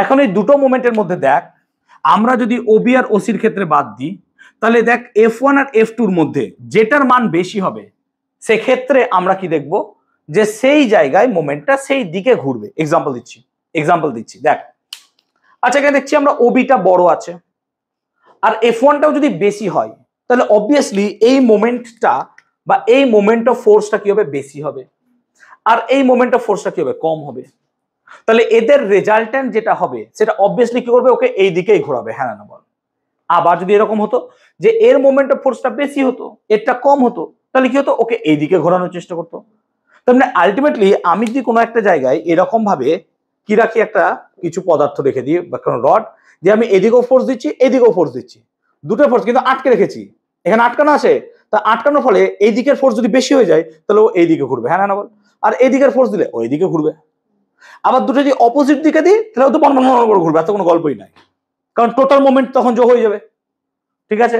এখন এই দুটো মোমেন্টের মধ্যে দেখ, আমরা যদি OB আর OC-র ক্ষেত্রে বাদ দিই, তাহলে দেখ F1 আর F2-র মধ্যে যেটার মান বেশি হবে সেক্ষেত্রে আমরা কি দেখব, যে সেই জায়গায় মোমেন্টটা সেই দিকে ঘুরবে। এক্সাম্পল দিচ্ছি দেখ, আচ্ছা এখানে দেখছি আমরা OB-টা বড় আছে আর F1-টাও যদি বেশি হয়, তাহলে অবভিয়াসলি এই মোমেন্টটা বা এই মোমেন্ট অফ ফোর্সটা কি হবে, বেশি হবে, আর এই মোমেন্ট অফ ফোর্সটা কি হবে, কম হবে। তাহলে এদের রেজাল্টেন্ট যেটা হবে সেটা অবভিয়াসলি কি করবে, ওকে এই দিকেই ঘোরাবে, হ্যাঁ না বল। আবার যদি এরকম হতো যে এর মোমেন্ট অফ ফোর্সটা বেশি হতো, এরটা কম হতো, তাহলে কি হতো, ওকে এই দিকে ঘোরানোর চেষ্টা করতো। তার মানে আলটিমেটলি আমি যদি কোনো একটা জায়গায় এরকম ভাবে কি রাখি, একটা কিছু পদার্থ রেখে দিই বা কোনো রড, যে আমি এদিকেও ফোর্স দিচ্ছি এদিকেও ফোর্স দিচ্ছি, দুটো ফোর্স কিন্তু আটকে রেখেছি, এখানে আটকানো আছে, তা আটকানোর ফলে এই দিকের ফোর্স যদি বেশি হয়ে যায় তাহলে ও এই দিকে ঘুরবে, হ্যাঁ না বল, আর এই দিকের ফোর্স দিলে ওই দিকে ঘুরবে। আবার দুটো যদি অপোজিট দিকে দিই তাহলে ও তো বন করে ঘুরবে, এত কোনো গল্পই নাই, কারণ টোটাল মোমেন্ট তখন যোগ হয়ে যাবে, ঠিক আছে।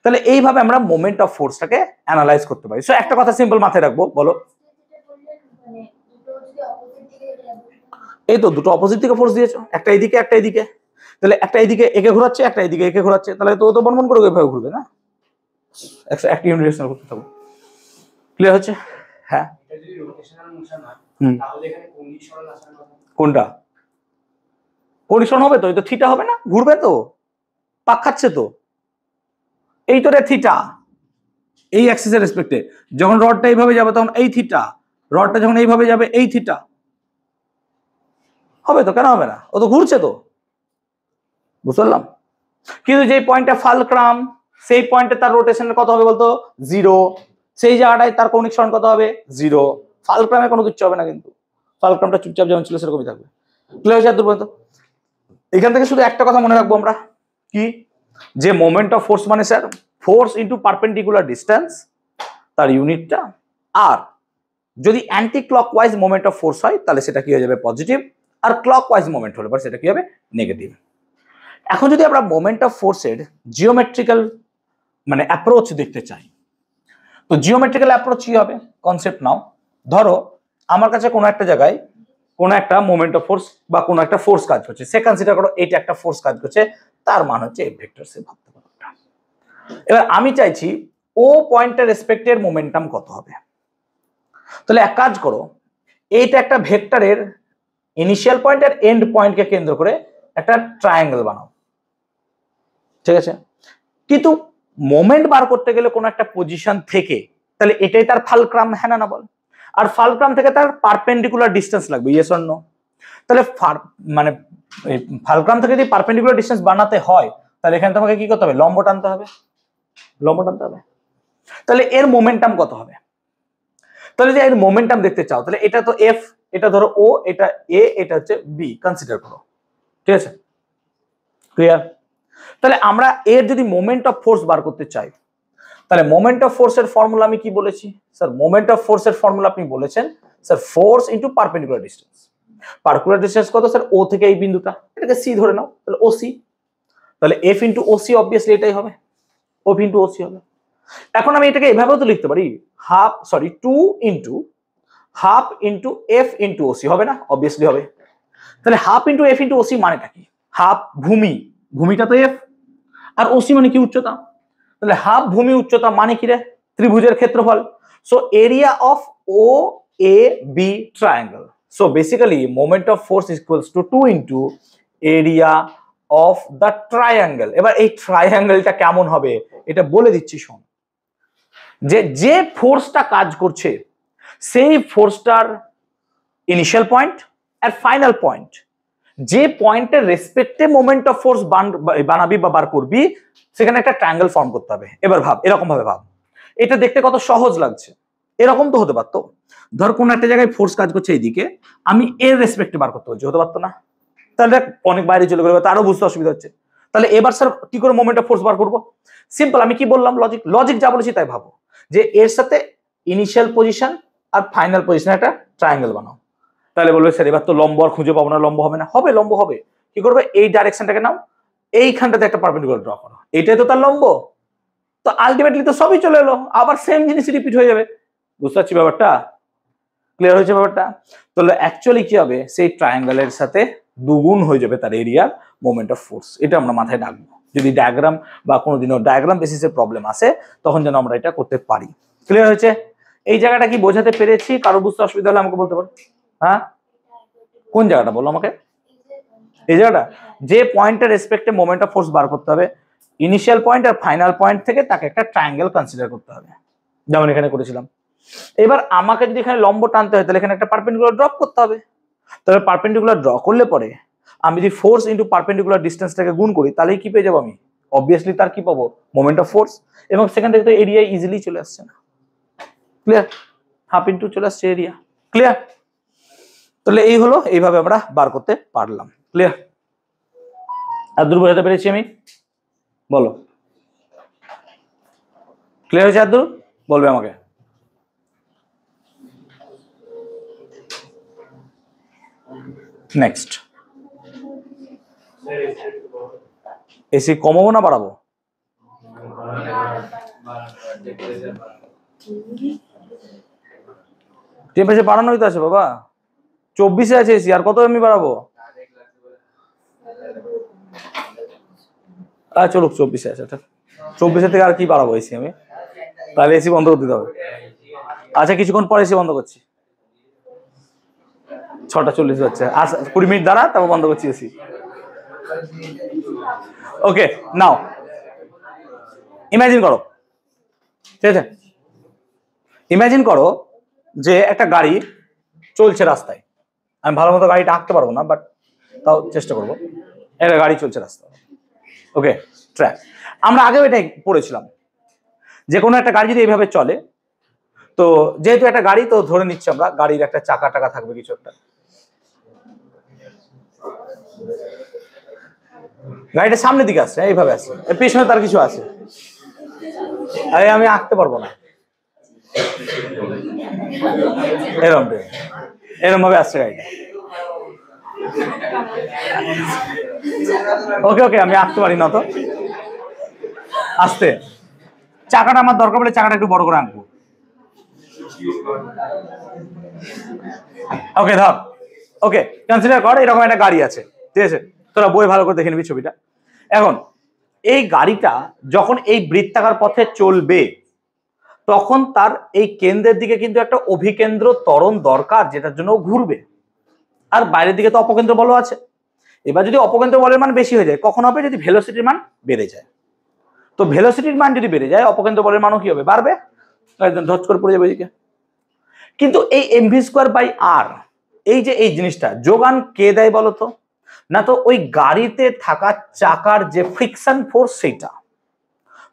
তাহলে এইভাবে আমরা মোমেন্ট অফ ফোর্সটাকে অ্যানালাইজ করতে পারি। সো একটা কথা সিম্পল মাথায় রাখবো, বলো, এই তো দুটো অপোজিট দিকে ফোর্স দিয়েছো, একটা এইদিকে একটা এইদিকে, তাহলে একটা এইদিকে একে ঘোরাচ্ছে একটা এইদিকে একে ঘোরাচ্ছে, তাহলে তো ও তো বনবন করে এভাবে ঘুরবে না, একটা ইউনিডিরেকশনাল করতে থাকবো। ক্লিয়ার হচ্ছে, হ্যাঁ। কোনটা কন্ডিশন হবে, তো এই তো থিটা হবে না, ঘুরবে তো, পাক খাচ্ছে তো, এই তো রে থিটা, এই অ্যাক্সিসের রেসপেক্টে যখন রডটা এইভাবে যাবে তখন এই থিটা, রডটা যখন এইভাবে যাবে এই থিটা হবে তো, কেন হবে না, ও তো ঘুরছে তো, বুঝতে পারলাম। কিন্তু যে পয়েন্টটা ফালক্রাম, সেই পয়েন্টে তার রোটেশনের কত হবে বলতো, 0, সেই জায়গাটায় তার কৌণিক সরণ কত হবে, 0। ফালক্রামে কোনো কিছু হবে না, কিন্তু ফালক্রামটা চুপচাপ যেমন ছিল সেরকমই থাকবে। ক্লিয়ার হয়েছে দুর্বল? এখান থেকে শুধু একটা কথা মনে রাখবো আমরা, কি, যে মোমেন্ট অফ ফোর্স মানে sir force into perpendicular distance, তার ইউনিটটা, আর যদি anti clockwise moment of force হয় তাহলে সেটা কি হয়ে যাবে, পজিটিভ, আর ক্লকওয়াইজ মোমেন্ট হলে পরে সেটা কি হবে, নেগেটিভ। এখন যদি আমরা মোমেন্ট অফ ফোর্সের জিওমেট্রিক্যাল মানে অ্যাপ্রোচ দেখতে চাই, তো জিওমেট্রিক্যাল অ্যাপ্রোচ কি হবে, কনসেপ্ট নাও, ধরো আমার কাছে কোনো একটা জায়গায় কোনো একটা মোমেন্ট অফ ফোর্স বা কোনো একটা ফোর্স কাজ করছে, সে কনসিডার করো এটা একটা ফোর্স কাজ করছে, তার মান হচ্ছে এফ ভেক্টর, সে ভাবতে পারো। এবার আমি চাইছি ও পয়েন্টের রেসপেক্টের মোমেন্টাম কত হবে। তাহলে এক কাজ করো, এইটা একটা ভেক্টরের ইনিশিয়াল পয়েন্ট আর এন্ড পয়েন্টকে কেন্দ্র করে একটা ট্রায়াঙ্গেল বানাও, ঠিক আছে? কিন্তু মোমেন্ট বার করতে গেলে কোনো একটা পজিশন থেকে, তাহলে এটাই তার ফালক্রাম, হ্যাঁ না বল? আর ফালক্রাম থেকে তার পারপেন্ডিকুলার ডিস্টেন্স লাগবে, ইয়েস অর নো? তাহলে মানে ফালক্রাম থেকে যদি পারপেন্ডিকুলার ডিস্টেন্স বানাতে হয়, তাহলে এখানে তোমাকে কি করতে হবে? লম্ব টানতে হবে, লম্ব টানতে হবে। তাহলে এর মোমেন্টাম কত হবে? তাহলে যে এর মোমেন্টাম দেখতে চাও, তাহলে এটা তো এফ, এটা ধরো ও, এটা এ, এটা হচ্ছে বি, কনসিডার করো, ঠিক আছে? ক্লিয়ার? তাহলে আমরা এর যদি মোমেন্ট অফ ফোর্স বার করতে চাই, তাহলে মোমেন্ট অফ ফোর্সের ফর্মুলা আমি কি বলেছি স্যার? মোমেন্ট অফ ফোর্সের ফর্মুলা আপনি বলেছেন sir force into perpendicular distance. Perpendicular distance কত স্যার? ও থেকে এই বিন্দুটা, এটাকে সি ধরে নাও, তাহলে ও সি। তাহলে F into O C, obviously এটাই হবে, ও ইনটু ও সি হবে। এখন আমি এটাকে এভাবেও তো লিখতে পারি, half, sorry 2 into half into F into O C, হবে না? অবভিয়াসলি হবে। তাহলে half into F into O C মানেটা কি? হাফ ভূমি, ভূমিটা তো এফ, আর ও সি মানে কি? উচ্চতা। তাহলে হাফ ভূমি উচ্চতা মানে কি রে? ত্রিভুজের ক্ষেত্রফল। So area of O A B triangle. So basically moment of force equals to 2 into area of the triangle. এবার এই ট্রায়াঙ্গেলটা কেমন হবে এটা বলে দিচ্ছি, শোন। যে ফোর্সটা কাজ করছে সেই ফোর্সটার ইনিশিয়াল পয়েন্ট আর ফাইনাল পয়েন্ট, যে পয়েন্টের রেসপেক্টে মোমেন্ট অফ ফোর্স বানাবি বা বার করবি, সেখানে একটা ট্রায়াঙ্গেল ফর্ম করতে হবে। এবার ভাব, এরকম ভাবে ভাব, এটা দেখতে কত সহজ লাগছে। এরকম তো হতে পারতো, ধর কোন একটা জায়গায় ফোর্স কাজ করছে এইদিকে, আমি এর রেসপেক্টে বার করতে বলছি, হতে পারতো না? তাহলে অনেক বাইরে চলে গেলে তারও বুঝতে অসুবিধা হচ্ছে। তাহলে এবার স্যার কি করে মোমেন্ট অফ ফোর্স বার করবো? সিম্পল, আমি কি বললাম, লজিক যা বলেছি তাই ভাবো, যে এর সাথে ইনিশিয়াল পজিশন আর ফাইনাল পজিশন একটা ট্রায়াঙ্গেল বানাও। তাহলে বলবে স্যার এবার তো লম্ব আর খুঁজে পাবো না, লম্ব হবে না। হবে, লম্ব হবে। কি করবে? এই ডাইরেকশনটাকে নাও, এইখানটাতে একটা পারপেন্ডিকুলার ড্র করো, এটাই তো তার লম্ব। তো আলটিমেটলি তো সবই চলে এলো, আবার সেম জিনিস রিপিট হয়ে যাবে। বুঝতে পারছি ব্যাপারটা? ক্লিয়ার হয়েছে ব্যাপারটা? তাহলে অ্যাকচুয়ালি কি হবে, সেই ট্রায়াঙ্গেলের সাথে দুগুণ হয়ে যাবে তার এরিয়ার মোমেন্ট অফ ফোর্স। এটা আমরা মাথায় রাখবো, যদি ডায়াগ্রাম বা কোনোদিনও ডায়াগ্রাম বেসিসে প্রবলেম আসে তখন যেন আমরা এটা করতে পারি। ক্লিয়ার হয়েছে? এই জায়গাটা কি বোঝাতে পেরেছি? কারো বুঝতে অসুবিধা হলে আমাকে বলতে পারো। হ্যাঁ, কোন জায়গাটা বলো আমাকে? এই জায়গাটা, যে পয়েন্টের রেসপেক্টে মোমেন্ট অফ ফোর্স বার করতে হবে, ইনিশিয়াল পয়েন্ট আর ফাইনাল পয়েন্ট থেকে তাকে একটা ট্রায়াঙ্গেল কনসিডার করতে হবে, যেমন এখানে করেছিলাম। এবার আমাকে যদি এখানে লম্ব টানতে হয়, তাহলে এখানে একটা পারপেন্ডিকুলার ড্রপ করতে হবে। তাহলে পারপেন্ডিকুলার ড্র করলে পরে আমি যদি ফোর্স ইনটু পারপেন্ডিকুলার ডিসটেন্সটাকে গুণ করি, তাহলেই কি পেয়ে যাবো আমি? অবভিয়াসলি তার কি পাবো? Moment of force. এবং সেখান থেকে তো এরিয়া ইজিলি চলে আসছে না? ক্লিয়ার? হাফ ইনটু চলে আসছে এরিয়া। ক্লিয়ার? তাহলে এই হলো, এইভাবে আমরা বার করতে পারলাম। ক্লিয়ার? আর দূর বোঝাতে পেরেছি আমি? বলো, ক্লিয়ার হয়েছে? আর দূর বলবে আমাকে। নেক্সট, এসি কমাবো না বাড়াবো? টেম্পারেচার বাড়ানোই তো আছে বাবা, 24-এ আছে এসি, আর কত আমি বাড়াবো? চলুক 24-এ আছে, 24-এর থেকে আর কি বাড়াবো এসি আমি? তাহলে এসি বন্ধ করতে হবে। আচ্ছা কিছুক্ষণ পরে এসি বন্ধ করছি, 6:40 হচ্ছে, আর 20 মিনিট দাঁড়া, তারপর বন্ধ করছি এসি। ওকে, নাও ইমাজিন করো, ঠিক আছে? ইমাজিন করো যে একটা গাড়ি চলছে রাস্তায়, আমি ভালো মতো গাড়িটা আঁকতে পারবো না, বাট তাও চেষ্টা করবো। একটা গাড়ি চলছে রাস্তায়, ওকে, ট্র্যাক। আমরা আগেও এটাই পড়েছিলাম, যে কোনো একটা গাড়ি যদি এইভাবে চলে, তো যেহেতু একটা গাড়ি, তো ধরে নিচ্ছি আমরা গাড়ির একটা চাকা টাকা থাকবে কিছু একটা। গাড়িটা সামনের দিকে আসছে, এইভাবে আসছে, পেছনে তার কিছু আছে, আরে আমি আঁকতে পারবো না, এরকম এরকম ভাবে আসছে গাড়িটা। ওকে ওকে, আমি আঁকতে পারি না তো, আসতে চাকাটা আমার দরকার পড়লে চাকাটা একটু বড় করে আঁকবো। ওকে ধর, ওকে কনসিডার কর এরকম একটা গাড়ি আছে, ঠিক আছে? তোরা বই ভালো করে দেখে নিবি ছবিটা। এখন এই গাড়িটা যখন এই বৃত্তাকার পথে চলবে তখন তার এই কেন্দ্রের দিকে কিন্তু একটা অভিকেন্দ্র ত্বরণ দরকার, যেটার জন্য ঘুরবে। আর বাইরের দিকে তো অপকেন্দ্র বল আছে। এবার যদি অপকেন্দ্র বলের মান বেশি হয়ে যায় কখন হবে? যদি ভেলোসিটির মান বেড়ে যায়। তো ভেলোসিটির মান যদি বেড়ে যায় অপকেন্দ্র বলের মানও কি হবে? বাড়বে, একদম ধচ করে পড়ে যাবে এদিকে। কিন্তু এই mv²/r এই যে এই জিনিসটা যোগান কে দেয় বলতো? না তো ওই গাড়িতে থাকা চাকার যে ফ্রিকশন ফোর্স সেটা।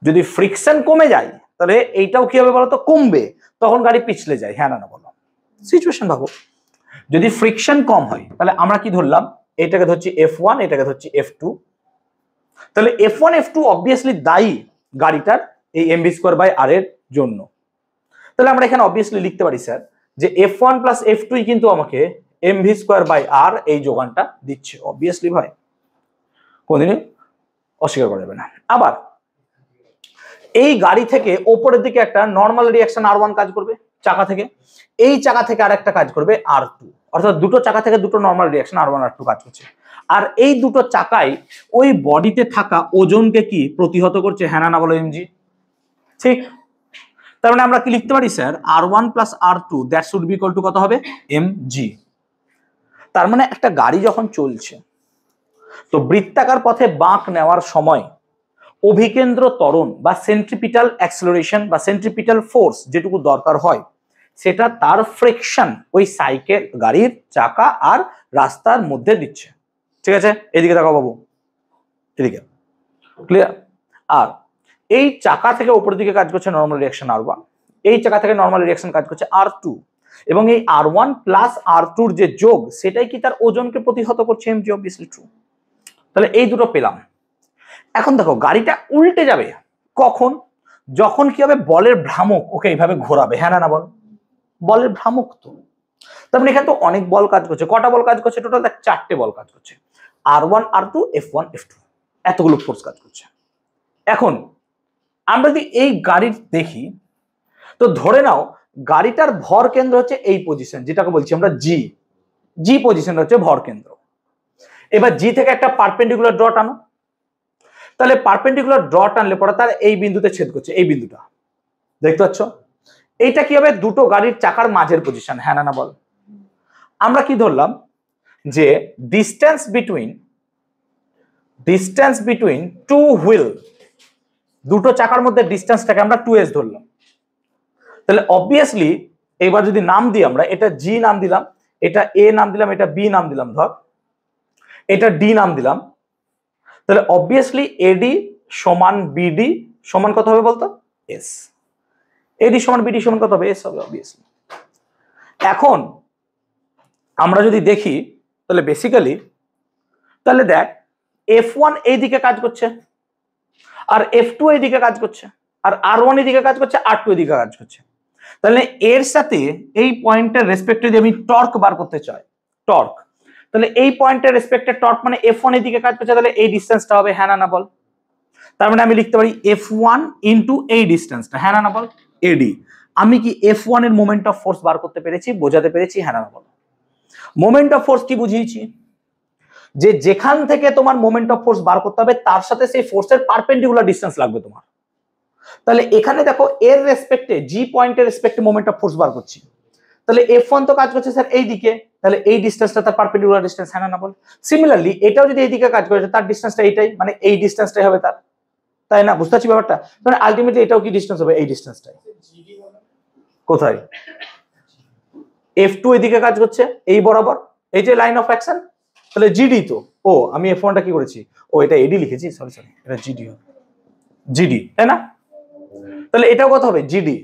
যদি ফ্রিকশন কমে যায় তাহলে এইটাও কি হবে বলতো? কমবে, তখন গাড়ি পিছলে যায়। হ্যাঁ না বলো? সিচুয়েশন ভাবো। যদি ফ্রিকশন কম হয় তাহলে আমরা কি ধরলাম? এটাকে ধরছি F1, এটাকে ধরছি F2। তাহলে F1 F2 অবভিয়াসলি দায়ী গাড়িটার এই mv²/r এর জন্য। তাহলে আমরা এখানে অবভিয়াসলি লিখতে পারি স্যার যে F1 প্লাস F2 কিন্তু আমাকে mv²/r এই যোগানটা দিচ্ছে। অবভিয়াসলি ভাই কোনদিনই অস্বীকার করা যাবে না। আবার এই গাড়ি থেকে ওপরের দিকে একটা নর্মাল রিঅ্যাকশন R1 কাজ করবে চাকা থেকে, এই চাকা থেকে আরেকটা কাজ করবে R2, অর্থাৎ দুটো চাকা থেকে দুটো নর্মাল রিঅ্যাকশন R1 R2 কাজ করছে। আর এই দুটো চাকায় ওই বডিতে থাকা ওজনকে কি প্রতিহত করছে? হ্যাঁ না বলো mg? ঠিক। তার মানে আমরা কি লিখতে পারি sir? R1 plus R2 that should be equal to কত হবে? mg। তার মানে একটা গাড়ি যখন চলছে তো বৃত্তাকার পথে বাঁক নেওয়ার সময় অভিকেন্দ্র ত্বরণ বা সেন্ট্রিপিটাল অ্যাক্সেলারেশন বা সেন্ট্রিপিটাল ফোর্স যেটুকু দরকার হয় সেটা তার ফ্রিকশন ওই সাইকেল গাড়ির চাকা আর রাস্তার মধ্যে দিচ্ছে। ঠিক আছে, এদিকে দেখো বাবু, এদিকে ক্লিয়ার। আর এই চাকা থেকে উপরের দিকে কাজ করছে নর্মাল রিঅ্যাকশন R1, এই চাকা থেকে নর্মাল রিঅ্যাকশন কাজ করছে R2, এবং এই R1 প্লাস R2 এর যে যোগ সেটাই কি তার ওজনকে প্রতিহত করছে mg? Obviously true. তাহলে এই দুটো পেলাম। এখন দেখো গাড়িটা উল্টে যাবে কখন? যখন কি হবে? বলের ভ্রামক ওকে এইভাবে ঘোরাবে। হ্যাঁ না বল? বলের ভ্রামক তো। তার মানে এখানে তো অনেক বল কাজ করছে। কটা বল কাজ করছে? টোটাল 4টে বল কাজ করছে। R1 R2 F1 F2 এতগুলো ফোর্স কাজ করছে। এখন আমরা যদি এই গাড়ির দেখি তো ধরে নাও গাড়িটার ভর কেন্দ্র হচ্ছে এই পজিশন, যেটাকে বলছি আমরা জি। জি পজিশন হচ্ছে ভর কেন্দ্র। এবার জি থেকে একটা পারপেন্ডিকুলার ডট আনো, তাহলে পারপেন্ডিকুলার ডট আনলে পরে তার এই বিন্দুতে ছেদ করছে, এই বিন্দুটা দেখতে পাচ্ছ? এইটা কি হবে? দুটো গাড়ির চাকার মাঝের পজিশন। হ্যাঁ না বল? আমরা কি ধরলাম যে ডিস্টেন্স বিটুইন টু হুইল, দুটো চাকার মধ্যে ডিস্টেন্সটাকে আমরা 2s ধরলাম। তাহলে অবভিয়াসলি এবার যদি নাম দিই আমরা, এটা জি নাম দিলাম, এটা এ নাম দিলাম, এটা বি নাম দিলাম, ধর এটা ডি নাম দিলাম, তাহলে অবভিয়াসলি এডি সমান বিডি সমান কত হবে বলতো? এস। এডি সমান বিডি সমান কত হবে? এস হবে অবভিয়াসলি। এখন আমরা যদি দেখি তাহলে বেসিক্যালি তাহলে দেখ F1 এই দিকে কাজ করছে আর F2 এই দিকে কাজ করছে আর R1 এই দিকে কাজ করছে, R2 এই দিকে কাজ করছে। তাহলে এর সাথে এই পয়েন্টের রেসপেক্টে যদি আমি টর্ক বার করতে চাই, টর্ক, তাহলে এই পয়েন্টের রেসপেক্টে টর্ক মানে F1 এর দিকে কাজ করছে, তাহলে এই ডিসটেন্সটা হবে। হ্যাঁ না বল? তার মানে আমি লিখতে পারি F1 ইনটু এই ডিসটেন্সটা। হ্যাঁ না বল? এডি। আমি কি F1 এর মোমেন্ট অফ ফোর্স বার করতে পেরেছি? বোঝাতে পেরেছি? হ্যাঁ না বল? মোমেন্ট অফ ফোর্স কি বুঝিয়েছি? যে যেখান থেকে তোমার মোমেন্ট অফ ফোর্স বার করতে হবে তার সাথে সেই ফোর্সের পারপেন্ডিকুলার ডিসটেন্স লাগবে তোমার। তাহলে এখানে দেখো এর রেসপেক্টে জি পয়েন্টের রেসপেক্টে মোমেন্ট অফ ফোর্স বার করছি, তাহলে F1 তো কাজ করছে স্যার এই দিকে, তাহলে এই ডিসটেন্সটা তার পারপেন্ডিকুলার ডিসটেন্স। হ্যাঁ না বল? সিমিলারলি এটাও যদি এই দিকে কাজ করে তার ডিসটেন্সটা এইটাই, মানে এই ডিসটেন্সটাই হবে তার, তাই না? বুঝতে পারছি ব্যাপারটা? মানে আলটিমেটলি এটাও কি ডিসটেন্স হবে? এই ডিসটেন্সটাই। কোথায়? F2 এদিকে কাজ করছে এই বরাবর, এই যে লাইন অফ অ্যাকশন, তাহলে জিডি তো। ও আমি F1টা কি করেছি? ও এটা এডি লিখেছি, সরি এটা জিডি হবে, জিডি, তাই না? তাহলে এটাও কত হবে? জিডি।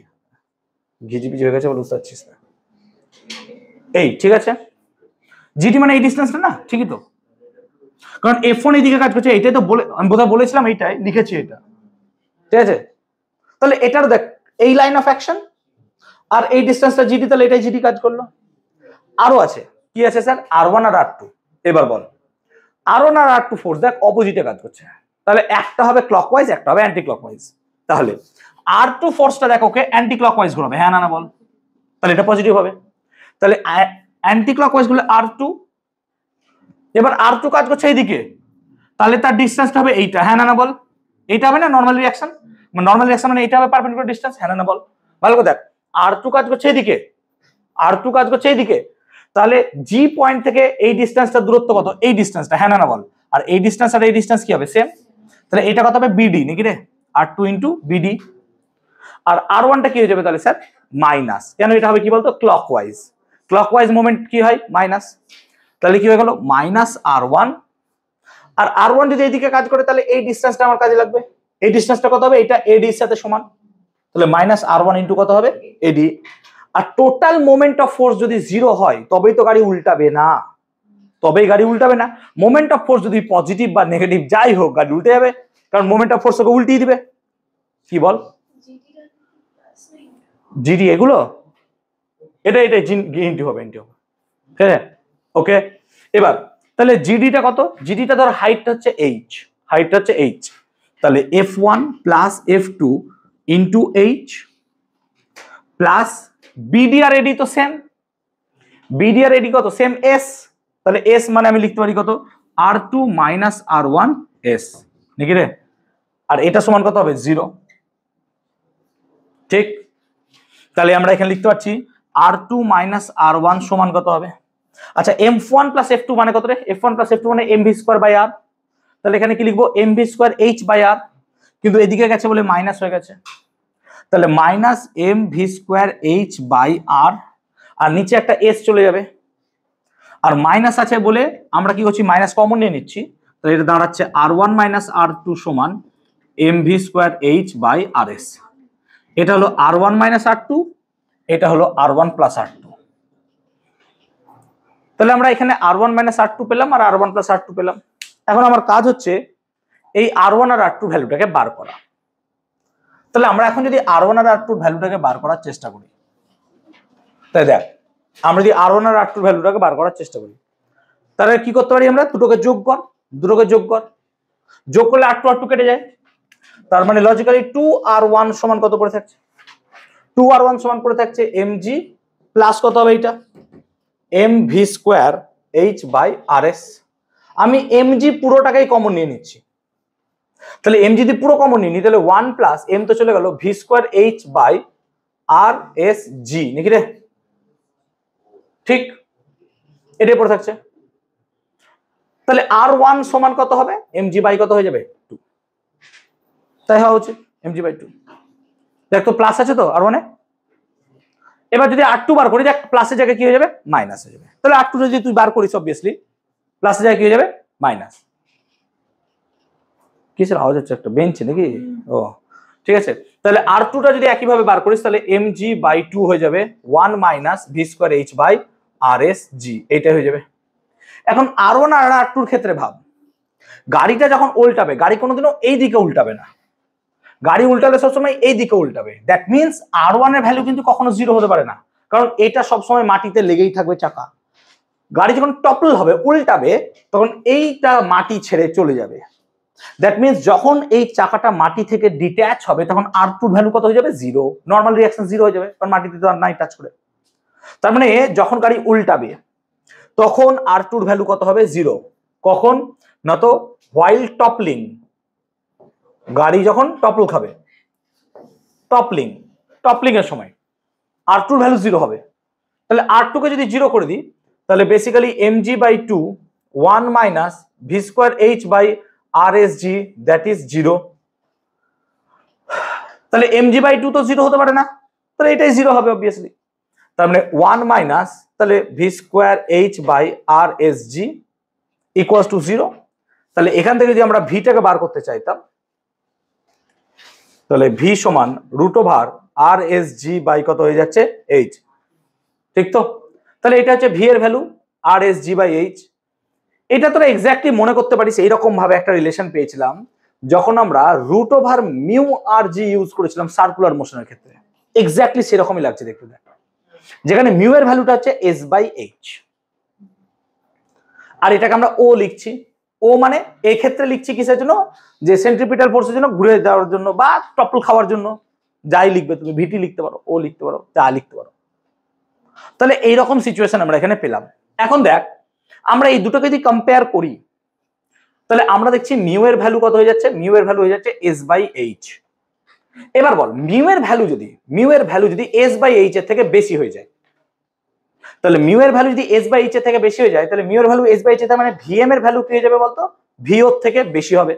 ঘিজিপি হয়ে গেছে বলে বুঝতে পারছিস না? এই ঠিক আছে, জিডি মানে এই ডিসটেন্সটা না? ঠিকই তো, কারণ F1 এদিকে কাজ করছে, এইটাই তো বলে আমি বোধহয় বলেছিলাম, এইটাই লিখেছি এটা, ঠিক আছে? তাহলে এটারও দেখ এই লাইন অফ অ্যাকশন আর এই ডিসটেন্সটা জিডি, তাহলে এটাই জিডি কাজ করলো। আরো আছে, কি আছে স্যার? R1 আর R2। এবার বল R1 আর R2 ফোর্স দেখ অপোজিটে কাজ করছে, তাহলে একটা হবে ক্লকওয়াইজ একটা হবে অ্যান্টি ক্লকওয়াইজ। তাহলে R2 ফোর্সটা দেখো ওকে অ্যান্টি ক্লকওয়াইজ ঘোরাবে। হ্যাঁ না বল? তাহলে এটা পজিটিভ হবে। তাহলে অ্যান্টি ক্লকওয়াইজ গুলো R2, এবার R2 কাজ করছে এইদিকে, তাহলে তার ডিসটেন্সটা হবে এইটা। হ্যাঁ না বল? এটা হবে না নর্মাল রিঅ্যাকশন, নর্মাল রিঅ্যাকশন মানে এটা হবে পারপেন্ডিকুলার ডিসটেন্স, হ্যাঁ না বল? ভালো করে দেখ, R2 কাজ করছে এইদিকে, R2 কাজ করছে এইদিকে, তাহলে জি পয়েন্ট থেকে এই ডিসটেন্সটা দূরত্ব কত? এই ডিসটেন্সটা, হ্যাঁ না বল? আর এই ডিসটেন্স আর এই ডিসটেন্স কি হবে? সেম। তাহলে এটা কত হবে? বিডি নাকি রে? R2 into BD. আর R1টা কি হয়ে যাবে তাহলে স্যার? মাইনাস। কেন এটা হবে কি বলতো? ক্লকওয়াইজ, ক্লকওয়াইজ মোমেন্ট কি হয়? মাইনাস। তাহলে কি হয়ে গেল? Minus R1। আর R1 যদি এইদিকে কাজ করে তাহলে এই ডিসটেন্সটা আমার কাজে লাগবে। এই ডিসটেন্সটা কত হবে? এটা AD এর সাথে সমান, তাহলে মাইনাস R1 ইন্টু কত হবে? AD। আর টোটাল মোমেন্ট অফ ফোর্স যদি 0 হয় তবেই তো গাড়ি উল্টাবে না, তবেই গাড়ি উল্টাবে না। মোমেন্ট অফ ফোর্স যদি পজিটিভ বা নেগেটিভ যাই হোক গাড়ি উল্টে যাবে, কারণ মোমেন্ট অফ ফোর্স ওকে উল্টিয়ে দিবে। কি বল? জিডি এগুলো, এটা ইন্টু হবে, ইন্টু হবে, ঠিক আছে? ওকে, এবার তাহলে জিডিটা কত? জিডিটা ধর হাইটটা হচ্ছে h, হাইটটা হচ্ছে h, তাহলে F1 plus F2 into h plus BD আর এডি তো সেম, বিডি আর এডি কত? সেম s, তাহলে s মানে আমি লিখতে পারি কত? R2 মাইনাস R1 s নাকি রে? আর এটা সমান কত হবে? 0, ঠিক? তাহলে আমরা এখানে লিখতে পারছি R2 মাইনাস R1 সমান কত হবে? আচ্ছা, F1 প্লাস F2 মানে কত রে? F1 প্লাস F2 মানে mv স্কয়ার বাই r, তাহলে এখানে কি লিখবো? mv square h by r, কিন্তু এদিকে গেছে বলে মাইনাস হয়ে গেছে, তাহলে minus mv square h by r, আর নিচে একটা s চলে যাবে, আর মাইনাস আছে বলে আমরা কি করছি? মাইনাস কমন নিয়ে নিচ্ছি, তাহলে এটা দাঁড়াচ্ছে R1 মাইনাস R2 সমান mv square h by rs। এটা হলো R1 মাইনাস R2, এটা হলো R1 প্লাস R2। তাহলে আমরা এখানে R1 মাইনাস R2 পেলাম আর R1 প্লাস R2 পেলাম। এখন আমার কাজ হচ্ছে এই R1 আর R2 ভ্যালুটাকে বার করা। তাহলে আমরা এখন যদি R1 আর R2 ভ্যালুটাকে বার করার চেষ্টা করি, তাই দেখ, আমরা যদি R1 আর R2 ভ্যালুটাকে বার করার চেষ্টা করি, তাহলে কি করতে পারি? আমরা দুটোকে যোগ কর, দুটোকে যোগ কর, যোগ করলে R2 R2 কেটে যায়, তার মানে লজিক্যালি 2R1 সমান কত পড়ে থাকছে? 2R1 সমান পড়ে থাকছে mg প্লাস কত হবে? এটা mv square h by rs। আমি mg পুরোটাকেই কমন নিয়ে নিচ্ছি, তাহলে mg যদি পুরো কমন নিয়ে নি তাহলে 1 প্লাস m তো চলে গেল v square h by rs g নাকি রে? ঠিক, এটাই পড়ে থাকছে। তাহলে R1 সমান কত হবে? mg বাই কত হয়ে যাবে? 2, তাই হওয়া উচিত, mg বাই 2। দেখ তো প্লাস আছে তো R1 এ, এবার যদি R2 বার করি, দেখ প্লাসের জায়গায় কি হয়ে যাবে? মাইনাস হয়ে যাবে। তাহলে R2 যদি তুই বার করিস অবভিয়াসলি প্লাসের জায়গায় কি হয়ে যাবে? মাইনাস। কিসের আওয়াজ হচ্ছে? একটা বেঞ্চে নাকি? ও ঠিক আছে, তাহলে R2টা যদি একইভাবে বার করিস তাহলে mg বাই 2 হয়ে যাবে 1 minus v square h by rs g, এইটাই হয়ে যাবে। এখন R1 আর R2 এর ক্ষেত্রে ভাব, গাড়িটা যখন উল্টাবে, গাড়ি কোনোদিনও এই দিকে উল্টাবে না, গাড়ি উল্টালে সবসময় এই দিকে উল্টাবে। দ্যাট মিনস R1 এর ভ্যালু কিন্তু কখনো 0 হতে পারে না, কারণ এটা সবসময় মাটিতে লেগেই থাকবে চাকা। গাড়ি যখন টপল হবে, উল্টাবে, তখন এইটা মাটি ছেড়ে চলে যাবে। দ্যাট মিনস যখন এই চাকাটা মাটি থেকে ডিট্যাচ হবে তখন R2 ভ্যালু কত হয়ে যাবে? 0, নর্মাল রিঅ্যাকশন 0 হয়ে যাবে, কারণ মাটিতে তো আর নাই টাচ করে। তার মানে যখন গাড়ি উল্টাবে তখন R2 ভ্যালু কত হবে? 0। কখন না? তো হোয়াইল টপলিং, গাড়ি যখন টপল খাবে, টপলিং এর সময় R2 ভ্যালু 0 হবে। তাহলে R2 কে যদি 0 করে দিই তাহলে basically mg by 2 1 minus v square h by rsg, that is 0। তাহলে mg বাই 2 তো 0 হতে পারে না, তাহলে এটাই 0 হবে অবভিয়াসলি। তার মানে 1 মাইনাস তাহলে v square h by rsg equals to 0। তাহলে এখান থেকে যদি আমরা ভিটাকে বার করতে চাইতাম তাহলে v সমান রুট ওভার rsg বাই কত হয়ে যাচ্ছে? h, ঠিক তো? তাহলে এটা হচ্ছে v এর ভ্যালু rsg বাই h। এটা তোরা এক্স্যাক্টলি মনে করতে পারিস এইরকম ভাবে একটা রিলেশন পেয়েছিলাম যখন আমরা রুট ওভার মিউ আর জি ইউজ করেছিলাম সার্কুলার মোশনের ক্ষেত্রে, এক্স্যাক্টলি সেরকমই লাগছে দেখতে, যেখানে মিউ এর ভ্যালুটা হচ্ছে s বাই h, আর এটাকে আমরা ও লিখছি। ও মানে এই ক্ষেত্রে লিখছি কিসের জন্য? যে সেন্ট্রিপিটাল ফোর্সের জন্য, ঘুরে যাওয়ার জন্য, বা টপল খাওয়ার জন্য, যাই লিখবে তুমি, ভিটি লিখতে পারো, ও লিখতে পারো, যা লিখতে পারো। তাহলে এইরকম সিচুয়েশন আমরা এখানে পেলাম। এখন দেখ, আমরা এই দুটোকে যদি কম্পেয়ার করি তাহলে আমরা দেখছি মিউ এর ভ্যালু কত হয়ে যাচ্ছে, মিউ এর ভ্যালু হয়ে যাচ্ছে s/h। এবার বল মিউ এর ভ্যালু যদি s/h এর থেকে বেশি হয়ে যায়, তাহলে মিউ এর ভ্যালু যদি s/h এর থেকে বেশি হয়ে যায়, তাহলে মিউ এর ভ্যালু s/h এর মানে vm এর ভ্যালু কি হয়ে যাবে বলতো, v0 থেকে বেশি হবে।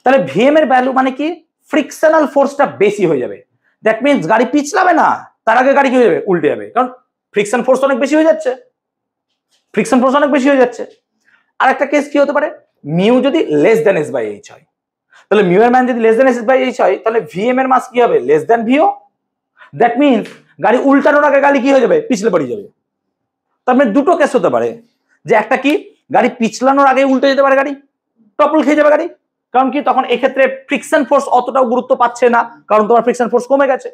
তাহলে vm এর ভ্যালু মানে কি, ফ্রিকশনাল ফোর্সটা বেশি হয়ে যাবে। দ্যাট মিন্স গাড়ি পিছলাবে না, তার আগে গাড়ি কি হয়ে যাবে, উল্টে যাবে, কারণ ফ্রিকশন ফোর্স অনেক বেশি হয়ে যাচ্ছে, আর একটা কেস কি হতে পারে, মিউ যদি লেস দেন s/h হয়, তাহলে মিউ এর মান যদি লেস দেন s/h হয়, তাহলে vm এর মাস কি হবে, less than vo। That means গাড়ি উল্টানোর আগে গাড়ি কি হয়ে যাবে, পিছলে পড়ে যাবে। তার মানে দুটো কেস হতে পারে, যে একটা কি গাড়ি পিছলানোর আগে উল্টে যেতে পারে, গাড়ি টপল খেয়ে যাবে গাড়ি, কারণ কি তখন এক্ষেত্রে ফ্রিকশন ফোর্স অতটাও গুরুত্ব পাচ্ছে না, কারণ তোমার ফ্রিকশন ফোর্স কমে গেছে।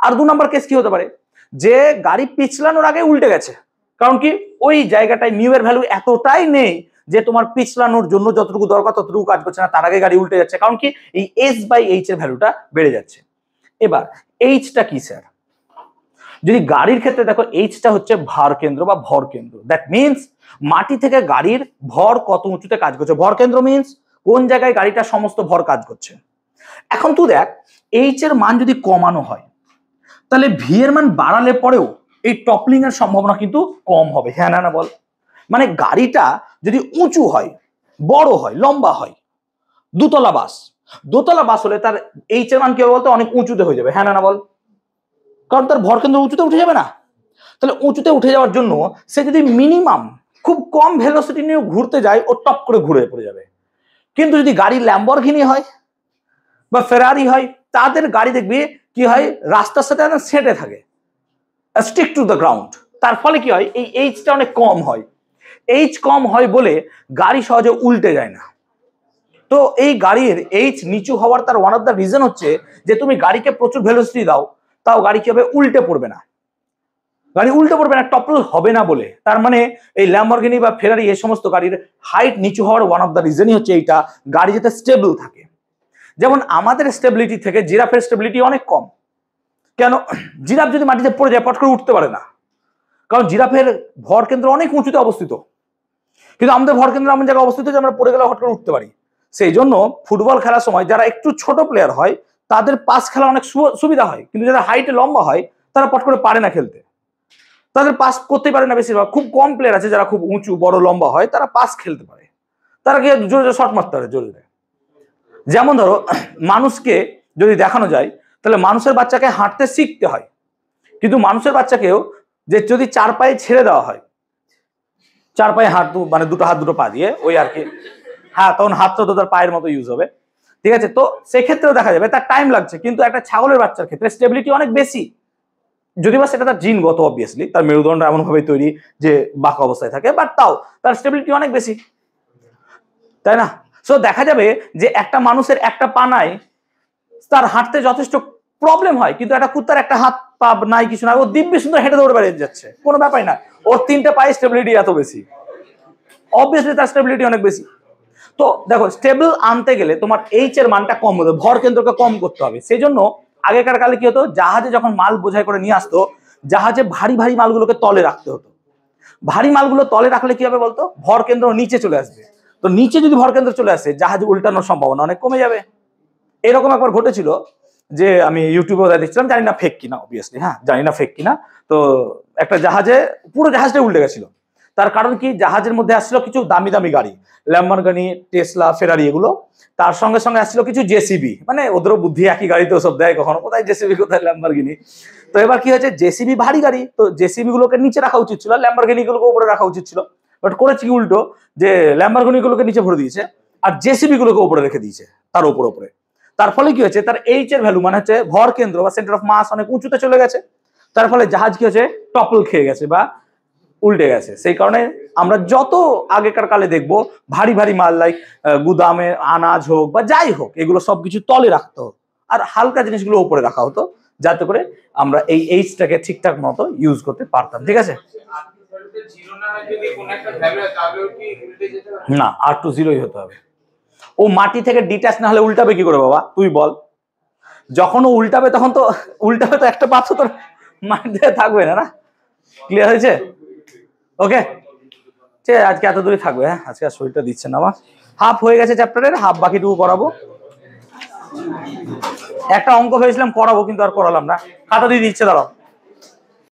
আর 2 নম্বর কেস কি হতে পারে, যে গাড়ি পিছলানোর আগে উল্টে গেছে, কারণ কি ওই জায়গাটায় মিউ এর ভ্যালু এতটাই নেই যে তোমার পিছলানোর জন্য যতটুকু দরকার ততটুকু কাজ করছে না, তার আগে গাড়ি উল্টে যাচ্ছে, কারণ কি এই s/h এর ভ্যালুটা বেড়ে যাচ্ছে। এবার এইচটা কি স্যার, যদি গাড়ির ক্ষেত্রে দেখো এইচটা হচ্ছে ভার কেন্দ্র বা ভর কেন্দ্র। দ্যাট মিন্স মাটি থেকে গাড়ির ভর কত উঁচুতে কাজ করছে, ভর কেন্দ্র মিন্স কোন জায়গায় গাড়িটা সমস্ত ভর কাজ করছে। এখন তুই দেখ এইচ এর মান যদি কমানো হয়, তাহলে ভি এর মান বাড়ালে পরেও এই টপলিং এর সম্ভাবনা কিন্তু কম হবে, হ্যাঁ না বল। মানে গাড়িটা যদি উঁচু হয়, বড় হয়, লম্বা হয়, দোতলা বাস হলে তার এইচ এর মান কি হবে বলতো, অনেক উঁচুতে হয়ে যাবে, হ্যাঁ না বল, কারণ তার ভর কেন্দ্র উঁচুতে উঠে যাবে না। তাহলে উঁচুতে উঠে যাওয়ার জন্য সে যদি মিনিমাম খুব কম ভেলোসিটি নিয়ে ঘুরতে যায়, ও টপ করে ঘুরে পড়ে যাবে। কিন্তু যদি গাড়ি ল্যাম্বরগিনি হয় বা ফেরারি হয়, তাদের গাড়ি দেখবি কি হয়, রাস্তার সাথে সেটে থাকে, স্টিক টু দ্য গ্রাউন্ড। তার ফলে কি হয়, এই এইচটা অনেক কম হয়। এইচ কম হয় বলে গাড়ি সহজে উল্টে যায় না। তো এই গাড়ির এইচ নিচু হওয়ার তার ওয়ান অফ দ্য রিজন হচ্ছে যে তুমি গাড়িকে প্রচুর ভেলোসিটি দাও, তাও গাড়ি কি হবে, উল্টে পড়বে না, টপল হবে না বলে। তার মানে এই ল্যাম্বরগিনি বা ফেরারি এই সমস্ত গাড়ির হাইট নিচু হওয়ার ওয়ান অফ দ্য রিজনই হচ্ছে এইটা, গাড়ি যাতে স্টেবল থাকে। যেমন আমাদের স্টেবিলিটি থেকে জিরাফের স্টেবিলিটি অনেক কম। কেন, জিরাফ যদি মাটিতে পড়ে যায় পট করে উঠতে পারে না, কারণ জিরাফের ভর কেন্দ্র অনেক উঁচুতে অবস্থিত, কিন্তু আমাদের ভর কেন্দ্র এমন জায়গায় অবস্থিত যে আমরা পড়ে গেলে হট করে উঠতে পারি। সেই জন্য ফুটবল খেলার সময় যারা একটু ছোট প্লেয়ার হয় তাদের পাস খেলা অনেক সুবিধা হয়, কিন্তু যারা হাইটে লম্বা হয় তারা পট করে পারে না খেলতে, তাদের পাস করতে পারে না। বেশিরভাগ খুব কম প্লেয়ার আছে যারা খুব উঁচু বড় লম্বা হয়, তারা পাস খেলতে পারে, তারা কি জোরে জোরে শট মারতে পারে জোরে। যেমন ধরো মানুষকে যদি দেখানো যায়, তাহলে মানুষের বাচ্চাকে হাঁটতে শিখতে হয়, কিন্তু মানুষের বাচ্চাকেও যে যদি 4 পায়ে ছেড়ে দেওয়া হয়, 4 পায়ে হাত মানে দুটো হাত দুটো পা দিয়ে ওই আর কি, হ্যাঁ তখন হাতটা তো তার পায়ের মতো ইউজ হবে, ঠিক আছে। তো সেক্ষেত্রেও দেখা যাবে তার টাইম লাগছে, কিন্তু একটা ছাগলের বাচ্চার ক্ষেত্রে স্টেবিলিটি অনেক বেশি, যদি বা সেটা তার জিনগত, অবভিয়াসলি তার মেরুদণ্ড এমন ভাবে তৈরি যে বাঁকা অবস্থায় থাকে, বাট তাও তার স্টেবিলিটি অনেক বেশি, তাই না। সো দেখা যাবে যে একটা মানুষের একটা পা নাই, তার হাঁটতে যথেষ্ট প্রবলেম হয়, কিন্তু একটা কুত্তার একটা হাত পা নাই, কিছু নাই, ও দিব্যি সুন্দর হেঁটে দৌড়ে বেড়ে যাচ্ছে, কোনো ব্যাপারই না, ওর 3টে পায়ে স্টেবিলিটি এত বেশি, অবভিয়াসলি তার স্টেবিলিটি অনেক বেশি। তো দেখো স্টেবল আনতে গেলে তোমার এইচ এর মানটা কম হতে, ভর কেন্দ্রকে কম করতে হবে। সেই জন্য আগেকার কালে কি হতো, জাহাজে যখন মাল বোঝাই করে নিয়ে আসতো, জাহাজে ভারী ভারী মালগুলোকে তলে রাখতে হতো। ভারী মালগুলো তলে রাখলে কি হবে বলতো, ভর কেন্দ্র নিচে চলে আসবে। তো নিচে যদি ভর কেন্দ্র চলে আসে, জাহাজ উল্টানোর সম্ভাবনা অনেক কমে যাবে। এরকম একবার ঘটেছিল, যে আমি ইউটিউবে দেখছিলাম, জানি না ফেক কিনা, অবভিয়াসলি হ্যাঁ জানি না ফেক কিনা, তো একটা জাহাজে পুরো জাহাজটাই উল্টে গেছিল। তার কারণ কি, জাহাজের মধ্যে আসছিল কিছু দামি দামি গাড়ি, ল্যাম্বরগিনি, টেসলা, ফেরারি এগুলো, তার সঙ্গে সঙ্গে আসছিল কিছু জেসিবি, মানে ওদেরও বুদ্ধি একই গাড়িতে সব দেয়, কখনো কোথায় জেসিবি কোথায় ল্যাম্বরগিনি। তো এবার কি হয়েছে, জেসিবি ভারী গাড়ি, তো জেসিবি গুলোকে নিচে রাখা উচিত ছিল, ল্যাম্বরগিনি গুলোকে উপরে রাখা উচিত ছিল, বাট করেছে কি উল্টো, যে ল্যাম্বরগিনি গুলোকে নিচে ভরে দিয়েছে আর জেসিবি গুলোকে উপরে রেখে দিয়েছে তার উপরে। তার ফলে কি হয়েছে, তার এইচ এর ভ্যালু মানে হচ্ছে ভর কেন্দ্র বা সেন্টার অফ মাস অনেক উঁচুতে চলে গেছে, তার ফলে জাহাজ কি হচ্ছে, টপল খেয়ে গেছে বা উল্টে গেছে। সেই কারণে আমরা যত আগেকার কালে দেখবো ভারী ভারী মাল, লাইক গুদামে আনাজ হোক বা যাই হোক, এগুলো সবকিছু তলে রাখতো, আর হালকা জিনিসগুলো উপরে রাখা হতো, যাতে করে আমরা এই এইচটাকে ঠিকঠাক মতো ইউজ করতে পারতাম, ঠিক আছে। না, R2 0 হতে হবে। ও মাটি থেকে ডিটাচ না হলে উল্টাবে কি করে বাবা, তুই বল। যখন ও উল্টাবে তখন তো একটা পাথর তোর মাটিতে থাকবে না, না? ক্লিয়ার হয়েছে? ওকে। ঠিক আছে, আজকে এত দূরে থাকবে। হ্যাঁ, আজকে আর শরীরটা দিচ্ছে না আমার। হাফ হয়ে গেছে চ্যাপ্টারের, হাফ বাকিটুকু করাবো। একটা অঙ্ক ভেবেছিলাম করাবো, কিন্তু আর করালাম না। খাতা দিয়ে দিচ্ছে, দাঁড়াও।